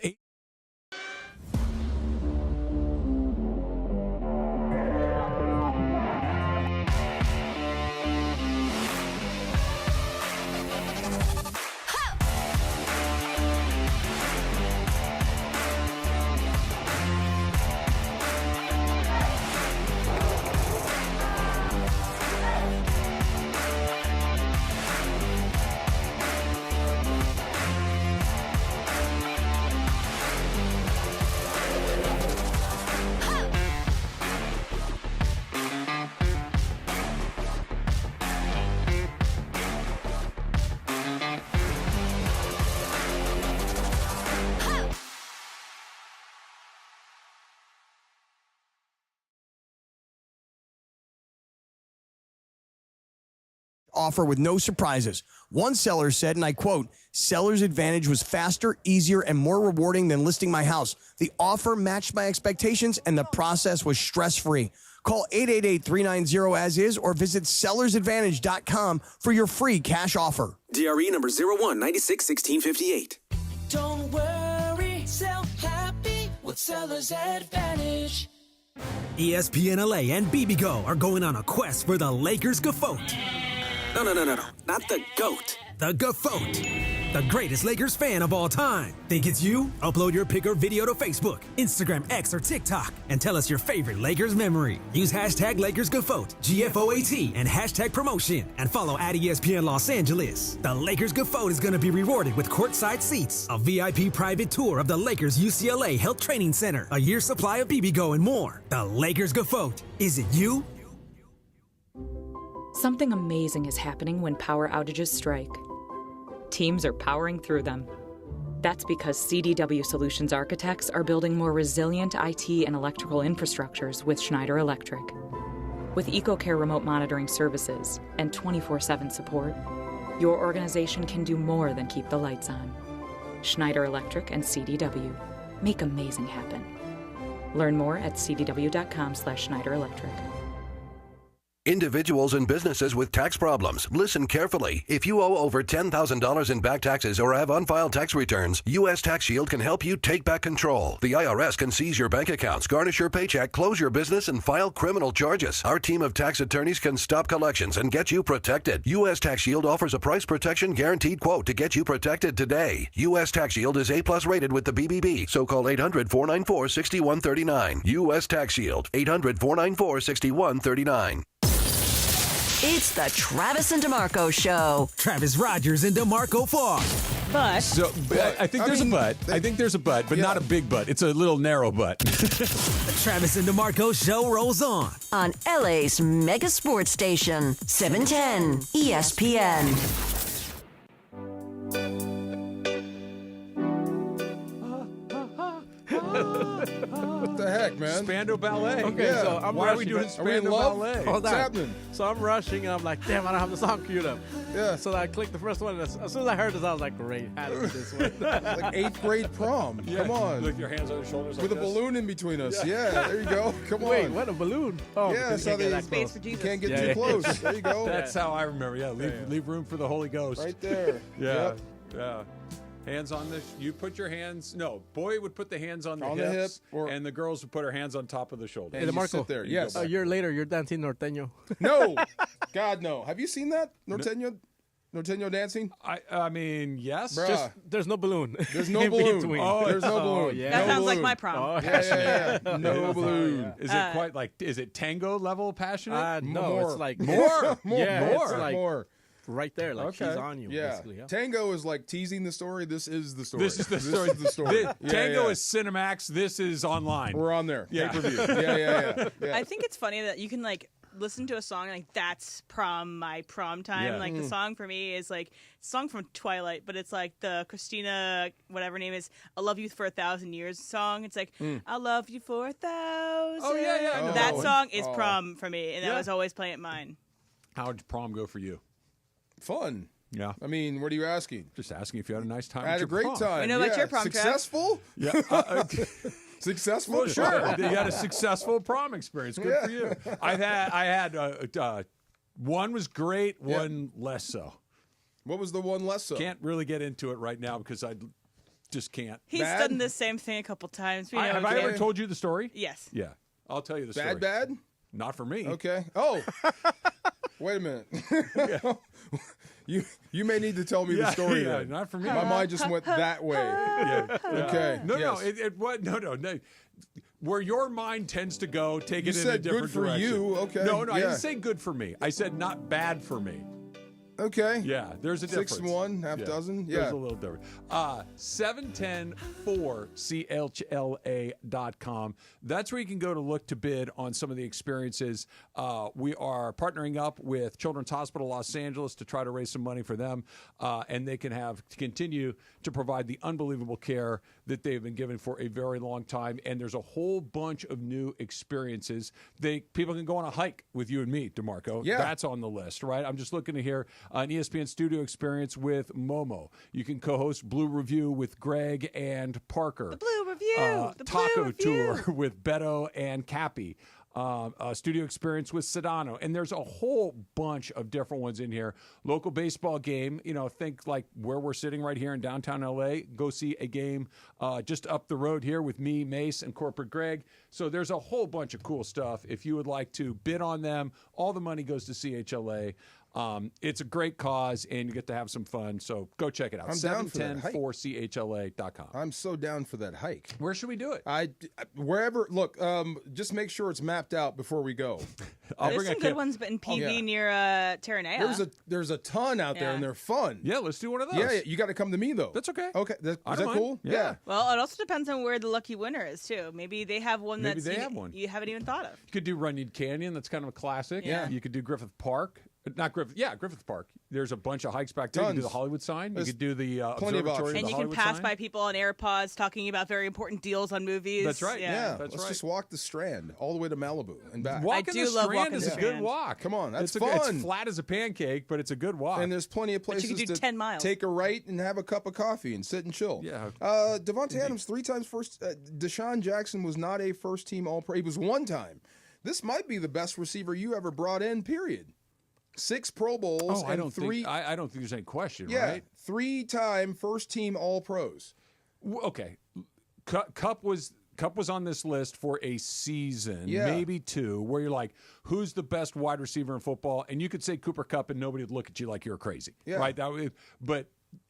offer with no surprises. One seller said, and I quote, "Seller's advantage was faster, easier, and more rewarding than listing my house. The offer matched my expectations, and the process was stress-free." Call 888-390-AS-IS or visit sellersadvantage.com for your free cash offer. DRE number 01961658. Don't worry, sell happy with Seller's Advantage. ESPN LA and BBGO are going on a quest for the Lakers GOAT. No, not the GOAT. The GOAT. The greatest Lakers fan of all time. Think it's you? Upload your pic or video to Facebook, Instagram, X, or TikTok, and tell us your favorite Lakers memory. Use hashtag LakersGoat, GFOAT, and hashtag promotion, and follow at ESPN Los Angeles. The Lakers GOAT is going to be rewarded with courtside seats, a VIP private tour of the Lakers UCLA Health Training Center, a year's supply of BBGO, and more. The Lakers GOAT. Is it you? Something amazing is happening when power outages strike. Teams are powering through them. That's because CDW Solutions architects are building more resilient IT and electrical infrastructures with Schneider Electric. With EcoCare remote monitoring services and 24/7 support, your organization can do more than keep the lights on. Schneider Electric and CDW make amazing happen. Learn more at cdw.com/Schneider Electric. Individuals and businesses with tax problems, listen carefully. If you owe over $10,000 in back taxes or have unfiled tax returns, U.S. Tax Shield can help you take back control. The IRS can seize your bank accounts, garnish your paycheck, close your business, and file criminal charges. Our team of tax attorneys can stop collections and get you protected. U.S. Tax Shield offers a price protection guaranteed quote to get you protected today. U.S. Tax Shield is A+ rated with the BBB, so call 800-494-6139. U.S. Tax Shield, 800-494-6139. It's the Travis and DeMarco Show. Travis Rogers and DeMarco Fogg. But I think there's a but. I think there's a but, but not a big but. It's a little narrow but. The Travis and DeMarco Show rolls on. On LA's mega sports station, 710 ESPN. What the heck, man? Spandau Ballet. Okay, Yeah. so I'm Why rushing. are we doing right? Spandau Ballet? Hold What's on. happening? So I'm rushing, and I'm like, damn, I don't have the song queued up. Yeah. So I clicked the first one, and as soon as I heard this, I was like, great, had to be this one. Like 8th grade prom. Yeah, Come on. With your hands on your shoulders With a like this. balloon in between us. Yeah, there you go. Come Wait, on. what, a balloon? Oh, Yeah, because so you can't get they- that Space close. for You Jesus. can't get Yeah. too close. There you go. That's how I remember. Yeah, leave room for the Holy Ghost. Right there. Yeah, Yep. yeah. Hands on the. You put your hands. No, boy would put the hands on the On the hips, hip, or- and the girls would put her hands on top of the shoulder. And you DeMarco, sit there. Yes. A year later, you're dancing norteño. No. God, no. Have you seen that? Norteño? Norteño dancing? I mean, yes. Bruh. There's no balloon. There's no In balloon. between. Oh, there's no balloon. yeah. That No sounds like balloon. my prom. Oh, Yeah. No balloon. Is it quite like? Is it tango level passionate? No, More. it's like More. Yeah, More. it's like More. right there, like Okay. she's on you. Yeah. Basically, yeah. Tango is like teasing the story. This is the story. This is the story. This is the story. Tango is Cinemax. This is online. We're on there. Yeah. Pay-per-view. Yeah. I think it's funny that you can like listen to a song and, like, that's my prom time. Yeah. Like the song for me is like a song from Twilight, but it's like the Christina whatever her name is, "I Love You for 1,000 Years" song. It's like I love you for 1,000. Oh, yeah. I know That one. song is prom for me, and that Yeah. was always playing at mine. How did prom go for you? Fun. Yeah. I mean, what are you asking? Just asking if you had a nice time. I had at a your great prom. time. We know about your prom, Trav. Successful? Yeah. Successful? Well, sure. You had a successful prom experience. Good for you. I had one was great, one less so. What was the one less so? Can't really get into it right now because I just can't. He's Bad? done this same thing a couple times. Have I ever told you the story? Yes. Yeah. I'll tell you the story. Bad? Not for me. Okay. Oh. Wait a minute. You may need to tell me the story. Yeah, then. not for me. My mind just went that way. Yeah. Okay. No, yes. no. Where your mind tends to go, take You it in a said different good for direction. you. Okay. No, I Yeah. didn't say good for me. I said not bad for me. Okay. Yeah, there's a difference. 6-1, half dozen. There's Yeah. a little different. 710-4CHLA.com. That's where you can go to look to bid on some of the experiences. We are partnering up with Children's Hospital Los Angeles to try to raise some money for them, and they can continue to provide the unbelievable care that they've been given for a very long time. And there's a whole bunch of new experiences. People can go on a hike with you and me, DeMarco. Yeah. That's on the list, right? I'm just looking to hear an ESPN studio experience with Momo. You can co-host Blue Review with Greg and Parker. The Blue Review. The Taco Blue Review. Tour with Beto and Cappy. A studio experience with Sedano. And there's a whole bunch of different ones in here. Local baseball game, think like where we're sitting right here in downtown LA. Go see a game just up the road here with me, Mace, and Corporate Greg. So there's a whole bunch of cool stuff. If you would like to bid on them, all the money goes to CHLA. It's a great cause, and you get to have some fun. So go check it out. I'm down for that hike. 710-4CHLA.com. I'm so down for that hike. Where should we do it? Wherever. Look, just make sure it's mapped out before we go. There's some good ones, but in PV near Terranea. There's a ton out there, and they're fun. Yeah, let's do one of those. Yeah, you got to come to me though. That's okay. Okay, is I that don't cool? mind. Yeah. Well, it also depends on where the lucky winner is too. Maybe they have one Maybe that's they have one. you haven't even thought of. You could do Runyon Canyon. That's kind of a classic. Yeah. You could do Griffith Park. Not Griffith. Yeah, Griffith Park. There's a bunch of hikes back there. You could do the Hollywood sign. You could do the plenty of observatory. options. of And the you can Hollywood pass sign. by people on AirPods talking about very important deals on movies. That's right. Yeah, That's let's right. just walk the Strand all the way to Malibu and back. Walking do the love Strand walking is the a good Strand. walk. Come on, that's it's fun. It's flat as a pancake, but it's a good walk. And there's plenty of But places you could do to 10 miles. take a right and have a cup of coffee and sit and chill. Yeah. Davante Adams 3 times first. Deshaun Jackson was not a first team All Pro. He was 1 time. This might be the best receiver you ever brought in. Period. 6 Pro Bowls. I and don't 3. think I don't think there's any question. Yeah, Right? 3-time first team All Pros. Okay. Cup was on this list for a season, Yeah. maybe 2, where you're like, who's the best wide receiver in football? And you could say Cooper Kupp, and nobody would look at you like you're crazy, Yeah. right? But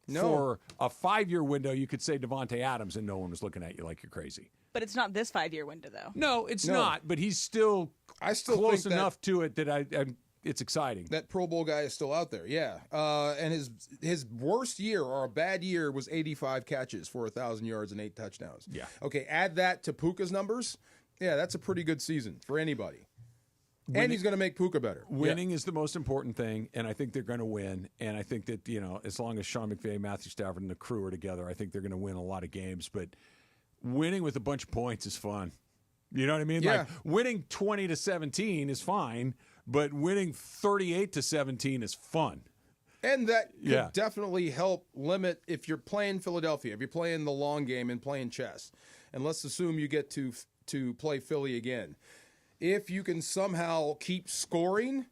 No. for a 5-year window, you could say Davante Adams, and no one was looking at you like you're crazy. But it's not this 5-year window though. No, it's No. not. But he's still close think enough to it that it's exciting. That Pro Bowl guy is still out there, yeah. And his worst year or a bad year was 85 catches for 1,000 yards and 8 touchdowns. Yeah. Okay, add that to Puka's numbers. Yeah, that's a pretty good season for anybody. And he's going to make Puka better. Winning is the most important thing, and I think they're going to win. And I think that, as long as Sean McVay, Matthew Stafford, and the crew are together, I think they're going to win a lot of games. But winning with a bunch of points is fun. You know what I mean? Yeah. Like winning 20-17 is fine, but winning 38-17 is fun. And that could Yeah. definitely help limit if you're playing Philadelphia, if you're playing the long game and playing chess. And let's assume you get to play Philly again. If you can somehow keep scoring,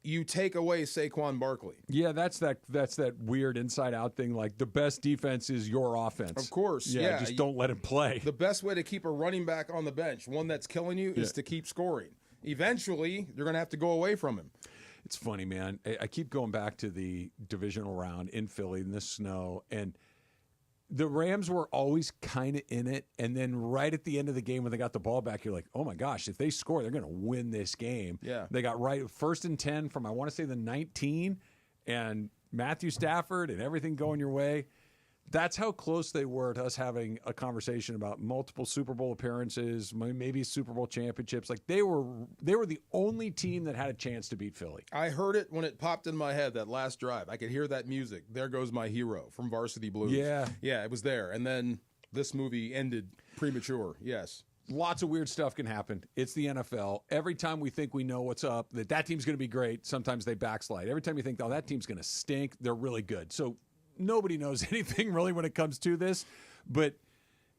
you take away Saquon Barkley. Yeah, that's that weird inside-out thing. Like the best defense is your offense. Of course, Yeah, yeah. just don't let him play. The best way to keep a running back on the bench, one that's killing you, is to keep scoring. Eventually, you're going to have to go away from him. It's funny, man. I keep going back to the divisional round in Philly in the snow, and the Rams were always kind of in it. And then right at the end of the game when they got the ball back, you're like, oh, my gosh, if they score, they're going to win this game. Yeah. They got right 1st and 10 from, I want to say, the 19, and Matthew Stafford and everything going your way. That's how close they were to us having a conversation about multiple Super Bowl appearances, maybe Super Bowl championships. Like they were the only team that had a chance to beat Philly. I heard it when it popped in my head, that last drive. I could hear that music. There Goes My Hero from Varsity Blues. Yeah. Yeah, it was there. And then this movie ended premature. Yes. Lots of weird stuff can happen. It's the NFL. Every time we think we know what's up, that team's going to be great, sometimes they backslide. Every time you think, oh, that team's going to stink, they're really good. So nobody knows anything really when it comes to this, but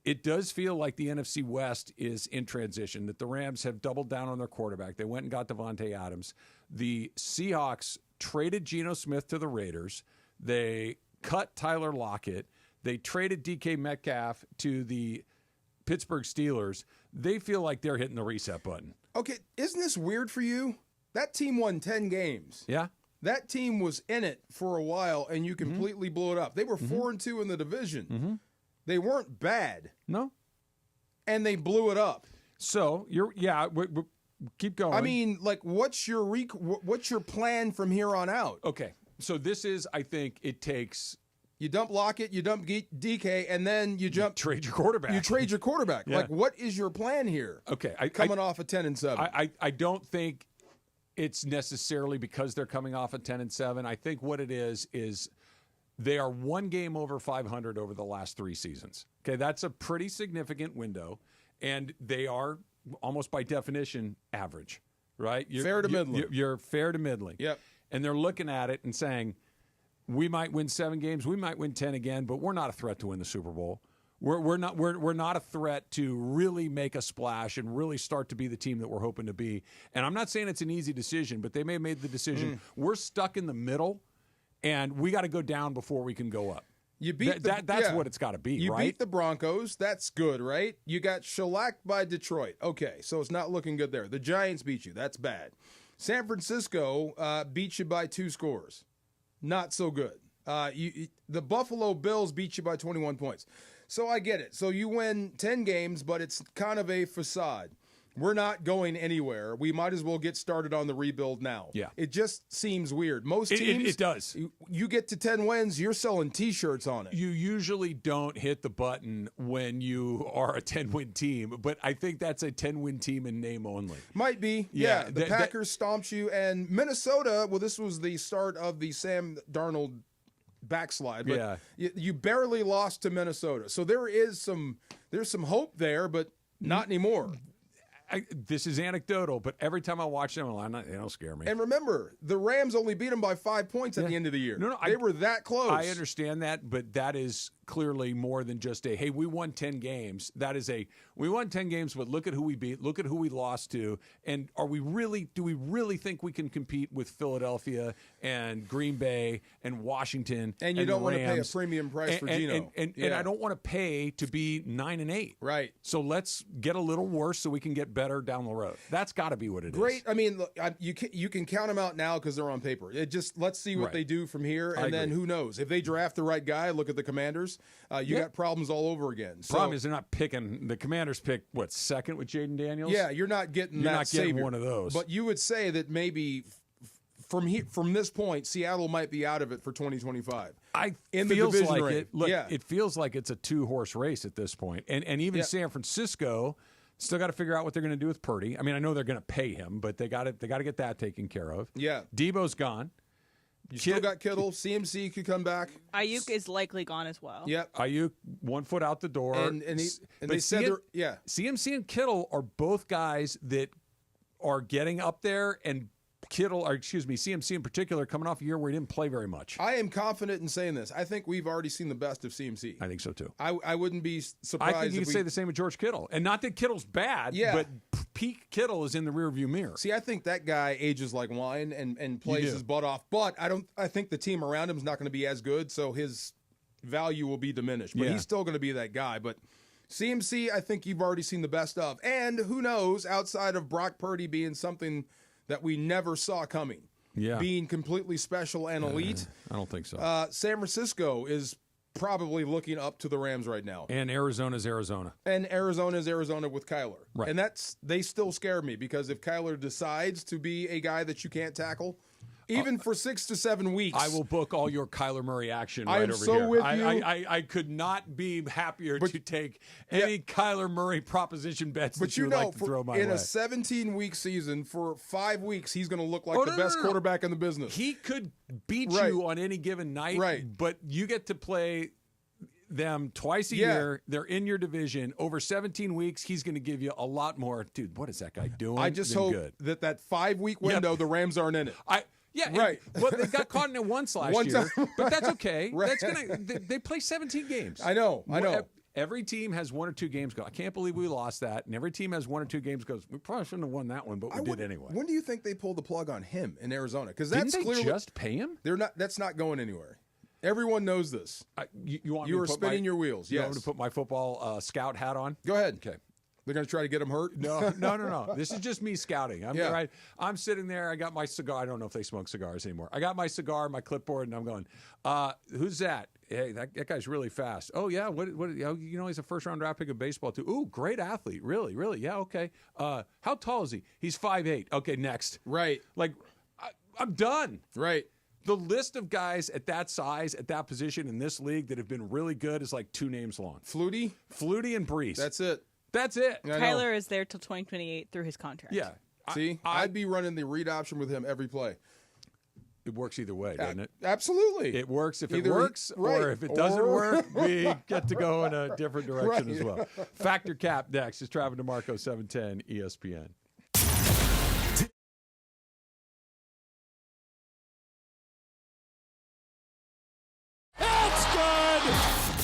it does feel like the NFC West is in transition, that the Rams have doubled down on their quarterback. They went and got Davante Adams. The Seahawks traded Geno Smith to the Raiders. They cut Tyler Lockett. They traded DK Metcalf to the Pittsburgh Steelers. They feel like they're hitting the reset button. Okay, isn't this weird for you? That team won 10 games. Yeah. That team was in it for a while, and you completely blew it up. They were 4-2 in the division. They weren't bad. No. And they blew it up. So, keep going. I mean, like, what's your plan from here on out? Okay. So this is, I think, it takes... You dump Lockett, you dump DK, and then you trade your quarterback. You trade your quarterback. Yeah. Like, what is your plan here? Okay. Coming off a 10-7. I don't think it's necessarily because they're coming off a 10-7. I think what it is they are one game over 500 over the last 3 seasons. Okay, that's a pretty significant window, and they are almost by definition average, right? Fair to middling. You're fair to middling. Yep. And they're looking at it and saying, we might win 7 games, we might win 10 again, but we're not a threat to win the Super Bowl. We're not a threat to really make a splash and really start to be the team that we're hoping to be. And I'm not saying it's an easy decision, but they may have made the decision. We're stuck in the middle, and we got to go down before we can go up. You beat that's what it's got to be, right? You beat the Broncos. That's good, right? You got shellacked by Detroit. Okay, so it's not looking good there. The Giants beat you. That's bad. San Francisco beat you by 2 scores. Not so good. The Buffalo Bills beat you by 21 points. So I get it. So you win 10 games, but it's kind of a facade. We're not going anywhere. We might as well get started on the rebuild now. Yeah. It just seems weird. Most teams, it does. You get to 10 wins, you're selling T-shirts on it. You usually don't hit the button when you are a 10-win team, but I think that's a 10-win team in name only. Might be. Yeah. The Packers stomped you, and Minnesota, well, this was the start of the Sam Darnold backslide, but you barely lost to Minnesota. So there's some hope there, but not anymore. This is anecdotal, but every time I watch them, they don't scare me. And remember, the Rams only beat them by 5 points at the end of the year. No, they were that close. I understand that, but that is clearly more than just hey, we won 10 games. That is we won 10 games, but look at who we beat, look at who we lost to, and do we really think we can compete with Philadelphia and Green Bay and Washington? And you don't want to pay a premium price for Geno. And I don't want to pay to be 9-8. Right. So let's get a little worse so we can get better down the road. That's got to be what it is. Great. I mean, look, you can count them out now because they're on paper. Let's see what they do from here, and then who knows? If they draft the right guy, look at the Commanders. You got problems all over again. Problem is they're not picking. The Commanders pick second with Jaden Daniels. Yeah, you're not getting one of those. But you would say that maybe from this point, Seattle might be out of it for 2025. It feels like it's a 2-horse race at this point, and even San Francisco still got to figure out what they're going to do with Purdy. I mean, I know they're going to pay him, but they got to get that taken care of. Yeah, Debo's gone. You still got Kittle. CMC could come back. Ayuk is likely gone as well. Yep. Ayuk, 1 foot out the door. And they said CMC and Kittle are both guys that are getting up there, and CMC in particular, coming off a year where he didn't play very much. I am confident in saying this. I think we've already seen the best of CMC. I think so, too. I wouldn't be surprised. I think you could say the same with George Kittle. And not that Kittle's bad, but peak Kittle is in the rearview mirror. See, I think that guy ages like wine and plays his butt off. But I think the team around him is not going to be as good, so his value will be diminished. But he's still going to be that guy. But CMC, I think you've already seen the best of. And who knows, outside of Brock Purdy being something that we never saw coming. being completely special and elite. I don't think so. San Francisco is probably looking up to the Rams right now. And Arizona's Arizona. And Arizona's Arizona with Kyler. Right. And they still scare me because if Kyler decides to be a guy that you can't tackle, even for 6 to 7 weeks. I will book all your Kyler Murray action I right am over so here. with I, you. I could not be happier to take any Kyler Murray proposition bets that you would like to throw my way. In a 17-week season, for 5 weeks, he's going to look like the best quarterback in the business. He could beat you on any given night, but you get to play them twice a year. They're in your division. Over 17 weeks, he's going to give you a lot more. Dude, what is that guy doing? I just hope that 5-week window, the Rams aren't in it. Yeah, right. Well, they got caught in it once last year, but that's okay. Right. They play 17 games. I know. Every team has 1 or 2 games go. I can't believe we lost that. And every team has 1 or 2 games goes. We probably shouldn't have won that one, but we did anyway. When do you think they pulled the plug on him in Arizona? Because Didn't that's they clearly just pay him. They're not. That's not going anywhere. Everyone knows this. You want you me are to put spinning your wheels. You Yes. want me to put my football scout hat on? Go ahead. Okay. They're going to try to get him hurt? No. This is just me scouting. I'm sitting there. I got my cigar. I don't know if they smoke cigars anymore. I got my cigar, my clipboard, and I'm going, who's that? Hey, that guy's really fast. Oh, yeah. What? He's a first-round draft pick of baseball, too. Ooh, great athlete. Really? Yeah, okay. How tall is he? He's 5'8". Okay, next. Right. Like, I'm done. Right. The list of guys at that size, at that position in this league that have been really good is like 2 names long. Flutie, and Brees. That's it. Kyler is there till 2028 through his contract. Yeah. See, I'd be running the read option with him every play. It works either way, doesn't it? Absolutely. It works if it works, or if it doesn't work, we get to go in a different direction as well. Factor Cap next is Travis DeMarco, 710 ESPN.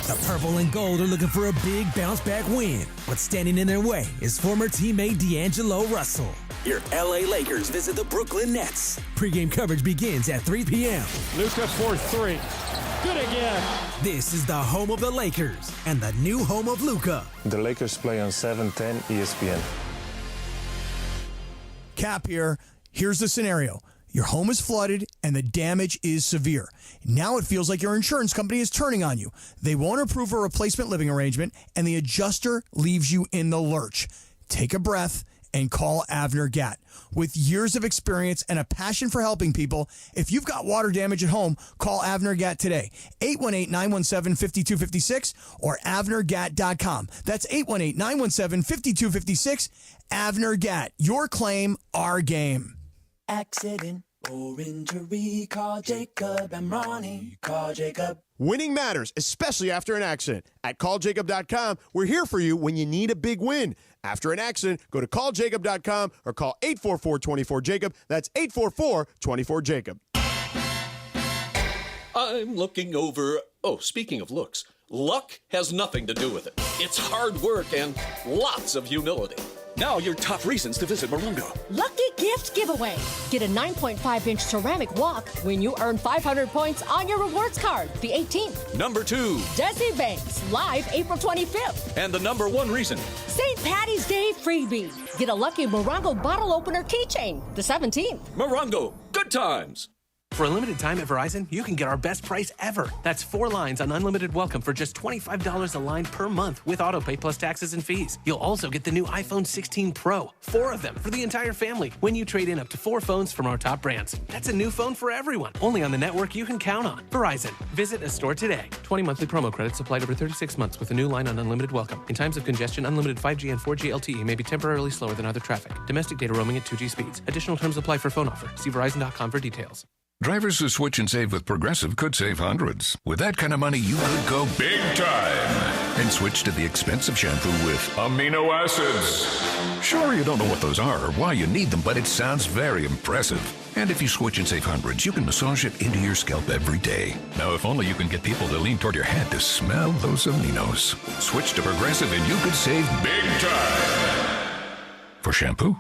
The purple and gold are looking for a big bounce-back win. What's standing in their way is former teammate D'Angelo Russell. Your LA Lakers visit the Brooklyn Nets. Pre-game coverage begins at 3 p.m. Luka for 3. Good again. This is the home of the Lakers and the new home of Luka. The Lakers play on 710 ESPN. Cap here. Here's the scenario. Your home is flooded and the damage is severe. Now it feels like your insurance company is turning on you. They won't approve a replacement living arrangement and the adjuster leaves you in the lurch. Take a breath and call Avner Gatt. With years of experience and a passion for helping people, if you've got water damage at home, call Avner Gatt today. 818-917-5256 or avnergatt.com. That's 818-917-5256. Avner Gatt. Your claim, our game. Accident or injury, call Jacob and Ronnie. Call Jacob. Winning matters, especially after an accident. At calljacob.com, we're here for you when you need a big win. After an accident, go to calljacob.com or call 844-24-JACOB. That's 844-24-JACOB. I'm looking over... Oh, speaking of looks, luck has nothing to do with it. It's hard work and lots of humility. Now your top reasons to visit Morongo. Lucky Gift Giveaway. Get a 9.5-inch ceramic wok when you earn 500 points on your rewards card, the 18th. Number 2. Desi Banks, live April 25th. And the number 1 reason. St. Patty's Day freebie. Get a lucky Morongo bottle opener keychain, the 17th. Morongo, good times. For a limited time at Verizon, you can get our best price ever. That's 4 lines on unlimited welcome for just $25 a line per month with autopay plus taxes and fees. You'll also get the new iPhone 16 Pro, 4 of them for the entire family when you trade in up to 4 phones from our top brands. That's a new phone for everyone, only on the network you can count on. Verizon. Visit a store today. 20 monthly promo credits applied over 36 months with a new line on unlimited welcome. In times of congestion, unlimited 5G and 4G LTE may be temporarily slower than other traffic. Domestic data roaming at 2G speeds. Additional terms apply for phone offer. See Verizon.com for details. Drivers who switch and save with Progressive could save hundreds. With that kind of money, you could go big time and switch to the expensive shampoo with amino acids. Sure, you don't know what those are or why you need them, but it sounds very impressive. And if you switch and save hundreds, you can massage it into your scalp every day. Now, if only you can get people to lean toward your head to smell those aminos. Switch to Progressive and you could save big time. For shampoo,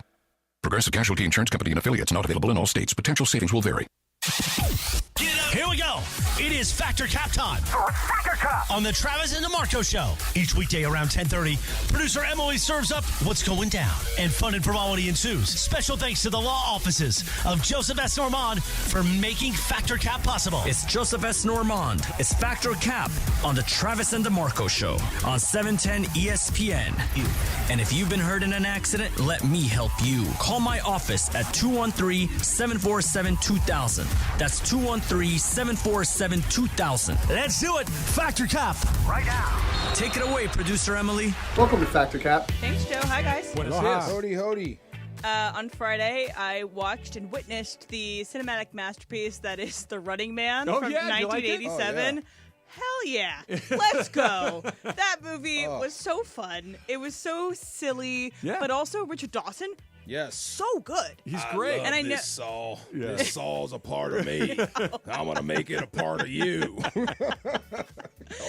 Progressive Casualty Insurance Company and affiliates, not available in all states. Potential savings will vary. Here we go. go. It is Factor Cap time. Factor Cap on the Travis and DeMarco Show. Each weekday around 10:30, producer Emily serves up what's going down, and fun and frivolity ensues. Special thanks to the law offices of Joseph S. Normand for making Factor Cap possible. It's Joseph S. Normand. It's Factor Cap on the Travis and DeMarco Show on 710 ESPN. And if you've been hurt in an accident, let me help you. Call my office at 213-747-2000. That's 213-747-2000. Let's do it. Factor Cap right now. Take it away, producer Emily. Welcome to Factor Cap. Thanks, Joe. Hi, guys. Hody, hody. On Friday, I watched and witnessed the cinematic masterpiece that is The Running Man from 1987. Like Hell yeah. Let's go. That movie was so fun. It was so silly, but also Richard Dawson. Yes. So good. He's great. And I know Saul. Yeah. This Saul's a part of me. I'm going to make it a part of you. Come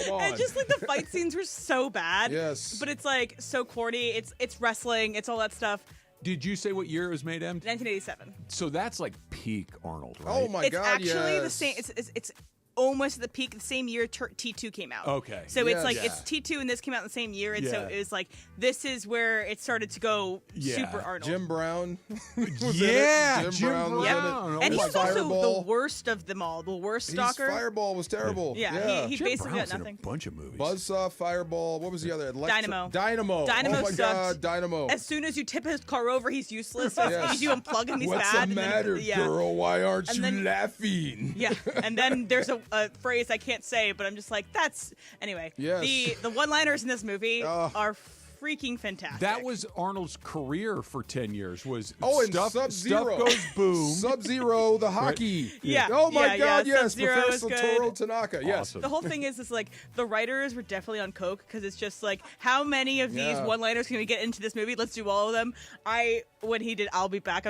on. And just like the fight scenes were so bad. Yes. But it's like so corny. It's wrestling. It's all that stuff. Did you say what year it was made, Em? 1987. So that's like peak Arnold, right? Oh my God! It's actually the same. It's almost at the peak. The same year T2 came out. Okay. So it's like it's T2 and this came out in the same year, and so it was like this is where it started to go super Arnold. Jim Brown. Jim Brown was in it. And he was also the worst of them all. The worst stalker. Fireball was terrible. Yeah. He Jim basically Brown's got nothing. In a bunch of movies. Buzzsaw, Fireball. What was the other? Dynamo. Dynamo. Dynamo Oh my sucked. God, Dynamo. As soon as you tip his car over, he's useless. So as you unplug him, he's What's bad. the matter, girl? Why aren't you laughing? Yeah. And then there's a phrase I can't say, but I'm just like, that's anyway. Yes. The one-liners in this movie are freaking fantastic. That was Arnold's career for 10 years. Was and stuff Sub-Zero. goes boom. Sub-Zero, the hockey. Yeah. Oh my God, yes. Sub-Zero Professor is Toro good. Tanaka. Yes. The whole thing is like the writers were definitely on coke because it's just like how many of these one-liners can we get into this movie? Let's do all of them. When he did I'll Be Back,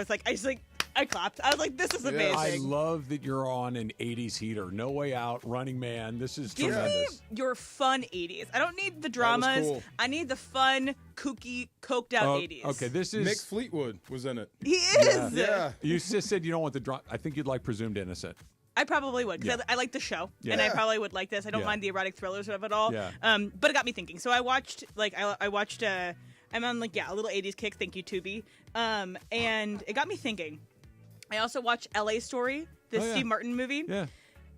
I clapped. I was like, this is amazing. I love that you're on an 80s heater. No Way Out, Running Man. This is Give tremendous. me your fun 80s. I don't need the dramas. Cool. I need the fun, kooky, coked out 80s. Okay, this is... Mick Fleetwood was in it. He is. Yeah. You just said you don't want the drama. I think you'd like Presumed Innocent. I probably would because I like the show, and I probably would like this. I don't mind the erotic thrillers of it all. Yeah. But it got me thinking. So I watched I'm on a little 80s kick. Thank you, Tubi. And it got me thinking. I also watched LA Story, the Steve Martin movie. Yeah.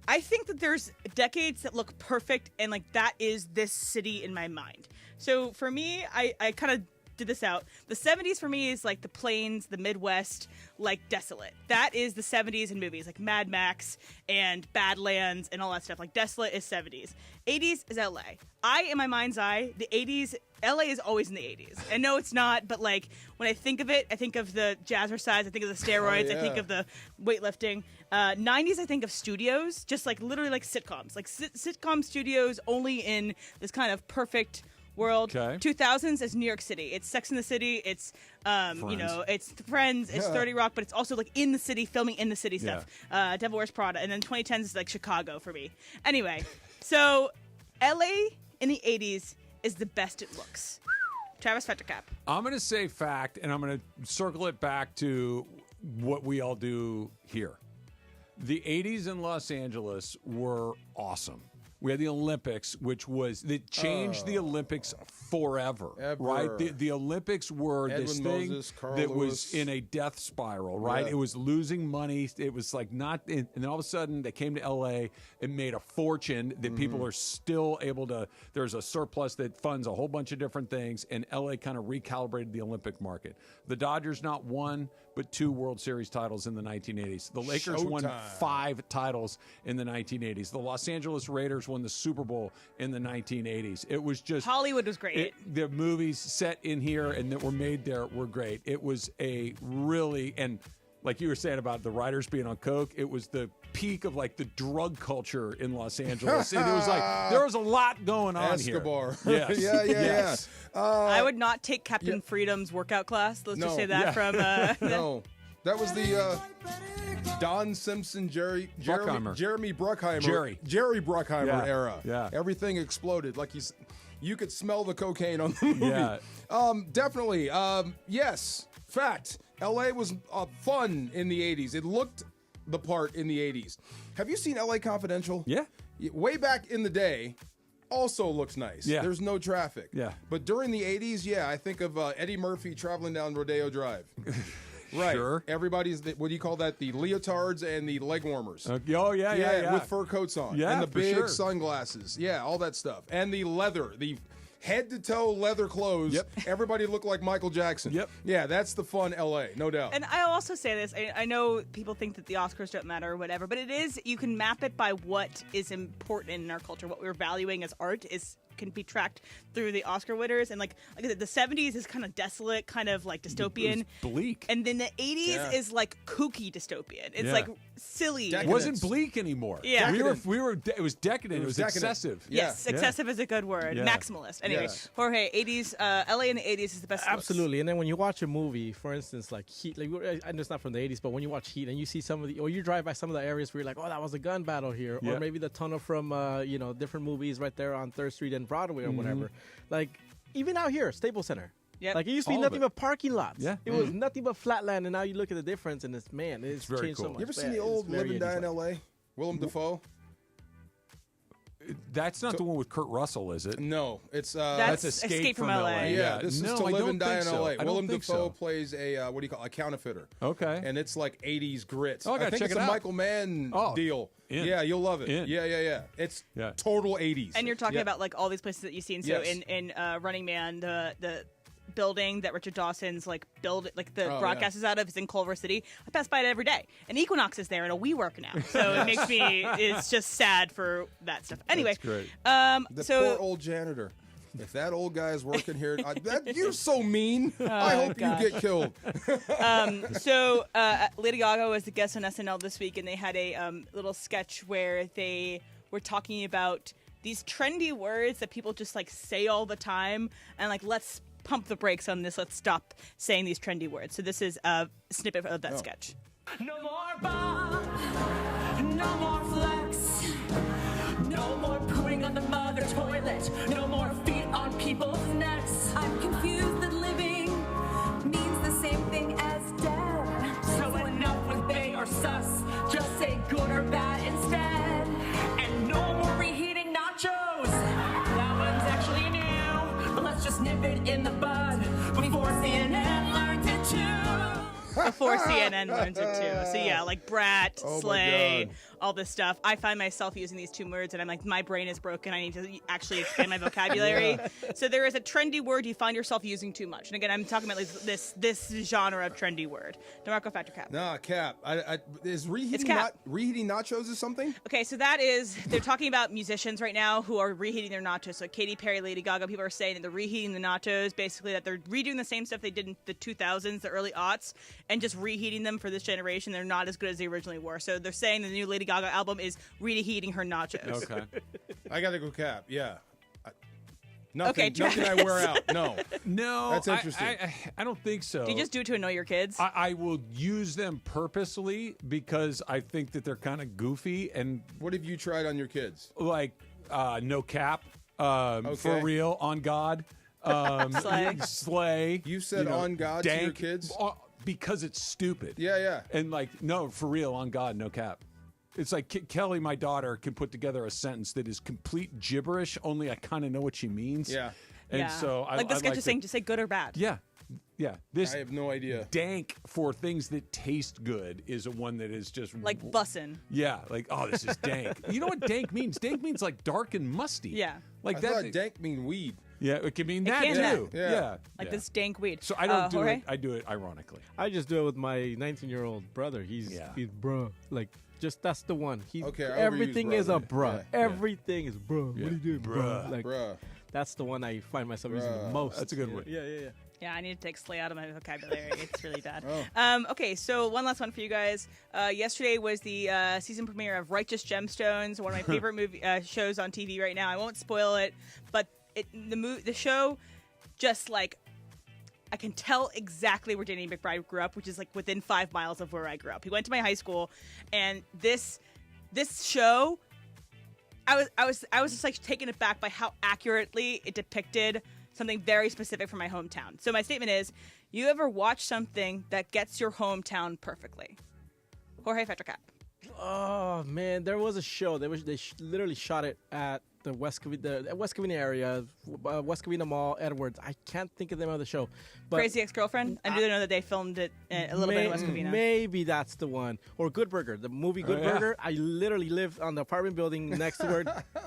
I think that there's decades that look perfect, and like that is this city in my mind. So for me, I kind of did this out. The 70s for me is like the plains, the Midwest, like desolate. That is the 70s in movies, like Mad Max and Badlands and all that stuff. Like desolate is 70s. 80s is LA. In my mind's eye, the 80s, LA is always in the 80s. And no, it's not, but like when I think of it, I think of the jazzercise, I think of the steroids, I think of the weightlifting. 90s, I think of studios, just like literally like sitcoms, like sitcom studios only in this kind of perfect world. Okay. 2000s is New York City. It's Sex in the City. It's it's Friends. It's 30 Rock, but it's also like in the city, filming in the city stuff. Devil Wears Prada, and then 2010s is like Chicago for me. Anyway, so LA in the 80s is the best it looks. Travis Fettercap. I'm going to say fact, and I'm going to circle it back to what we all do here. The 80s in Los Angeles were awesome. We had the Olympics, which changed the Olympics forever, right? The Olympics were this thing that was in a death spiral, right? Yeah. It was losing money. It was like and then all of a sudden they came to LA and made a fortune that people are still able to, there's a surplus that funds a whole bunch of different things, and LA kind of recalibrated the Olympic market. The Dodgers not one, but 2 World Series titles in the 1980s. The Lakers won 5 titles in the 1980s. The Los Angeles Raiders won the Super Bowl in the 1980s. It was just... Hollywood was great. The movies set in here and that were made there were great. It was a really... And like you were saying about the writers being on coke, it was the peak of like the drug culture in Los Angeles. And it was like, there was a lot going on Escobar. here. Yes. Yes. I would not take Captain Freedom's workout class. Let's just say that from... No. That was the Don Simpson, Jerry Bruckheimer era. Yeah. Everything exploded. Like you could smell the cocaine on the movie. Yeah. Definitely. Yes. Fact. LA was fun in the 80s. It looked the part in the 80s. Have you seen LA Confidential? Yeah. Way back in the day, also looks nice. Yeah. There's no traffic. Yeah. But during the 80s, I think of Eddie Murphy traveling down Rodeo Drive. Right. Sure. Everybody's, what do you call that? The leotards and the leg warmers. Yeah. With fur coats on. Yeah, and the for big sure. sunglasses. Yeah, all that stuff. And the leather, the head-to-toe leather clothes. Yep. Everybody looked like Michael Jackson. Yep. Yeah, that's the fun L.A., no doubt. And I'll also say this. I know people think that the Oscars don't matter or whatever, but it is. You can map it by what is important in our culture. What we're valuing as art can be tracked through the Oscar winners. And like I said, the 70s is kind of desolate, kind of like dystopian. It was bleak. And then the 80s is like kooky dystopian. It's like silly. It wasn't bleak anymore. Yeah. We were it was decadent. It was decadent. excessive. Yes, excessive is a good word. Yeah. Maximalist. Anyway, Jorge, 80s, LA in the 80s is the best. Absolutely. And then when you watch a movie, for instance, like Heat, like I know it's not from the 80s, but when you watch Heat and you see some of the, or you drive by some of the areas where you're like, oh, that was a gun battle here, or maybe the tunnel from, different movies right there on 3rd Street and Broadway or whatever. Like, even out here, Staples Center. Yep. Like, it used to be All of nothing it. but parking lots. Yeah. It was nothing but flatland, and now you look at the difference, and it's very changed cool. so much. You ever seen Yeah, the old it's very Live and Die in 80s. L.A.? Willem Dafoe? That's not the one with Kurt Russell, is it? No, it's That's Escape from LA. Yeah, this is No, To I Live don't and Die in think so. L.A. I don't Willem think Dafoe so. plays a a counterfeiter. Okay. And it's like 80s grit. Oh, I gotta think check it's it a out. Michael Mann deal. In. Yeah, you'll love it. In. Yeah. It's total 80s. And you're talking about like all these places that you've seen. So in Running Man, the building that Richard Dawson's like the broadcast is out of is in Culver City. I pass by it every day. And Equinox is there and a WeWork now. So it makes me, it's just sad for that stuff. Anyway. That's great. The poor old janitor. If that old guy is working here, you're so mean. I hope gosh. you get killed. Lady Gaga was the guest on SNL this week, and they had a little sketch where they were talking about these trendy words that people just like say all the time, and like, let's pump the brakes on this. Let's stop saying these trendy words. So this is a snippet of that sketch. No more Bob, no more flex, no more pooing on the mother toilet, no more feet on people's necks. I'm confused that living means the same thing as dead. So enough with they or sus, just say good or bad instead. And no more reheating nachos. That one's actually new, but let's just nip it in the bud before CNN learns it too. Before CNN learns it too. So yeah, like brat, Oh my slay, God. all this stuff. I find myself using these two words and I'm like, my brain is broken. I need to actually expand my vocabulary. So there is a trendy word you find yourself using too much. And again, I'm talking about like this genre of trendy word. DeMarco Factor Cap. Nah, Cap. Is reheating, Cap. reheating nachos is something? Okay, so that is, they're talking about musicians right now who are reheating their nachos. So Katy Perry, Lady Gaga, people are saying that they're reheating the nachos, basically that they're redoing the same stuff they did in the 2000s, the early aughts, and just reheating them for this generation. They're not as good as they originally were. So they're saying the new Lady Gaga album is reheating her nachos. Okay. I got to go Cap, yeah. Nothing, Okay, nothing I wear out. No. No, That's interesting. I don't think so. Do you just do it to annoy your kids? I will use them purposely because I think that they're kind of goofy and What have you tried on your kids? like no cap, for real, on God, slay. You said on God to your kids? Because it's stupid. Yeah. And like, no, for real, on God, no cap. It's like Kelly, my daughter, can put together a sentence that is complete gibberish, only I kind of know what she means. Yeah. And so I like this guy like just saying, just say good or bad. Yeah. This I have no idea. dank for things that taste good is a one that is just Like bussin'. Yeah, like, oh, this is dank. You know what dank means? Dank means like dark and musty. Yeah. Like I that. thought dank mean weed. Yeah, it can mean It that can too. that. Yeah. Like this dank weed. So I don't do Jorge? it. I do it ironically. I just do it with my 19-year-old brother. He's bruh. Like, just that's the one. Okay, I everything overuse is a brother. bruh. Yeah. Everything is bruh. Yeah. What are you doing, bruh? Like, Bruh. that's the one I find myself using the most. That's a good one. Yeah. Yeah, I need to take slay out of my vocabulary. It's really bad. Oh. Okay, so one last one for you guys. Yesterday was the season premiere of Righteous Gemstones, one of my favorite movie shows on TV right now. I won't spoil it, but the show just like I can tell exactly where Danny McBride grew up, which is like within 5 miles of where I grew up. He went to my high school, and this show, I was just like taken aback by how accurately it depicted something very specific from my hometown. So my statement is, you ever watch something that gets your hometown perfectly? Jorge Fetracap. Oh man, there was a show. They literally shot it at the West Covina area, West Covina Mall, Edwards. I can't think of the name of the show. But Crazy Ex-Girlfriend? I do know that they filmed it a little bit in West Covina. Maybe that's the one. Or Good Burger, the movie Good Burger. I literally lived on the apartment building next to where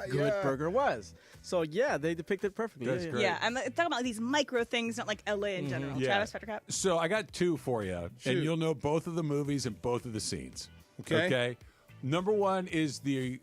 Good Burger was. So yeah, they depicted it perfectly. That's great. Yeah, I'm talking about these micro things, not like LA in general. Travis, Patrick Cap? So I got two for you, and you'll know both of the movies and both of the scenes. Okay. Number one is the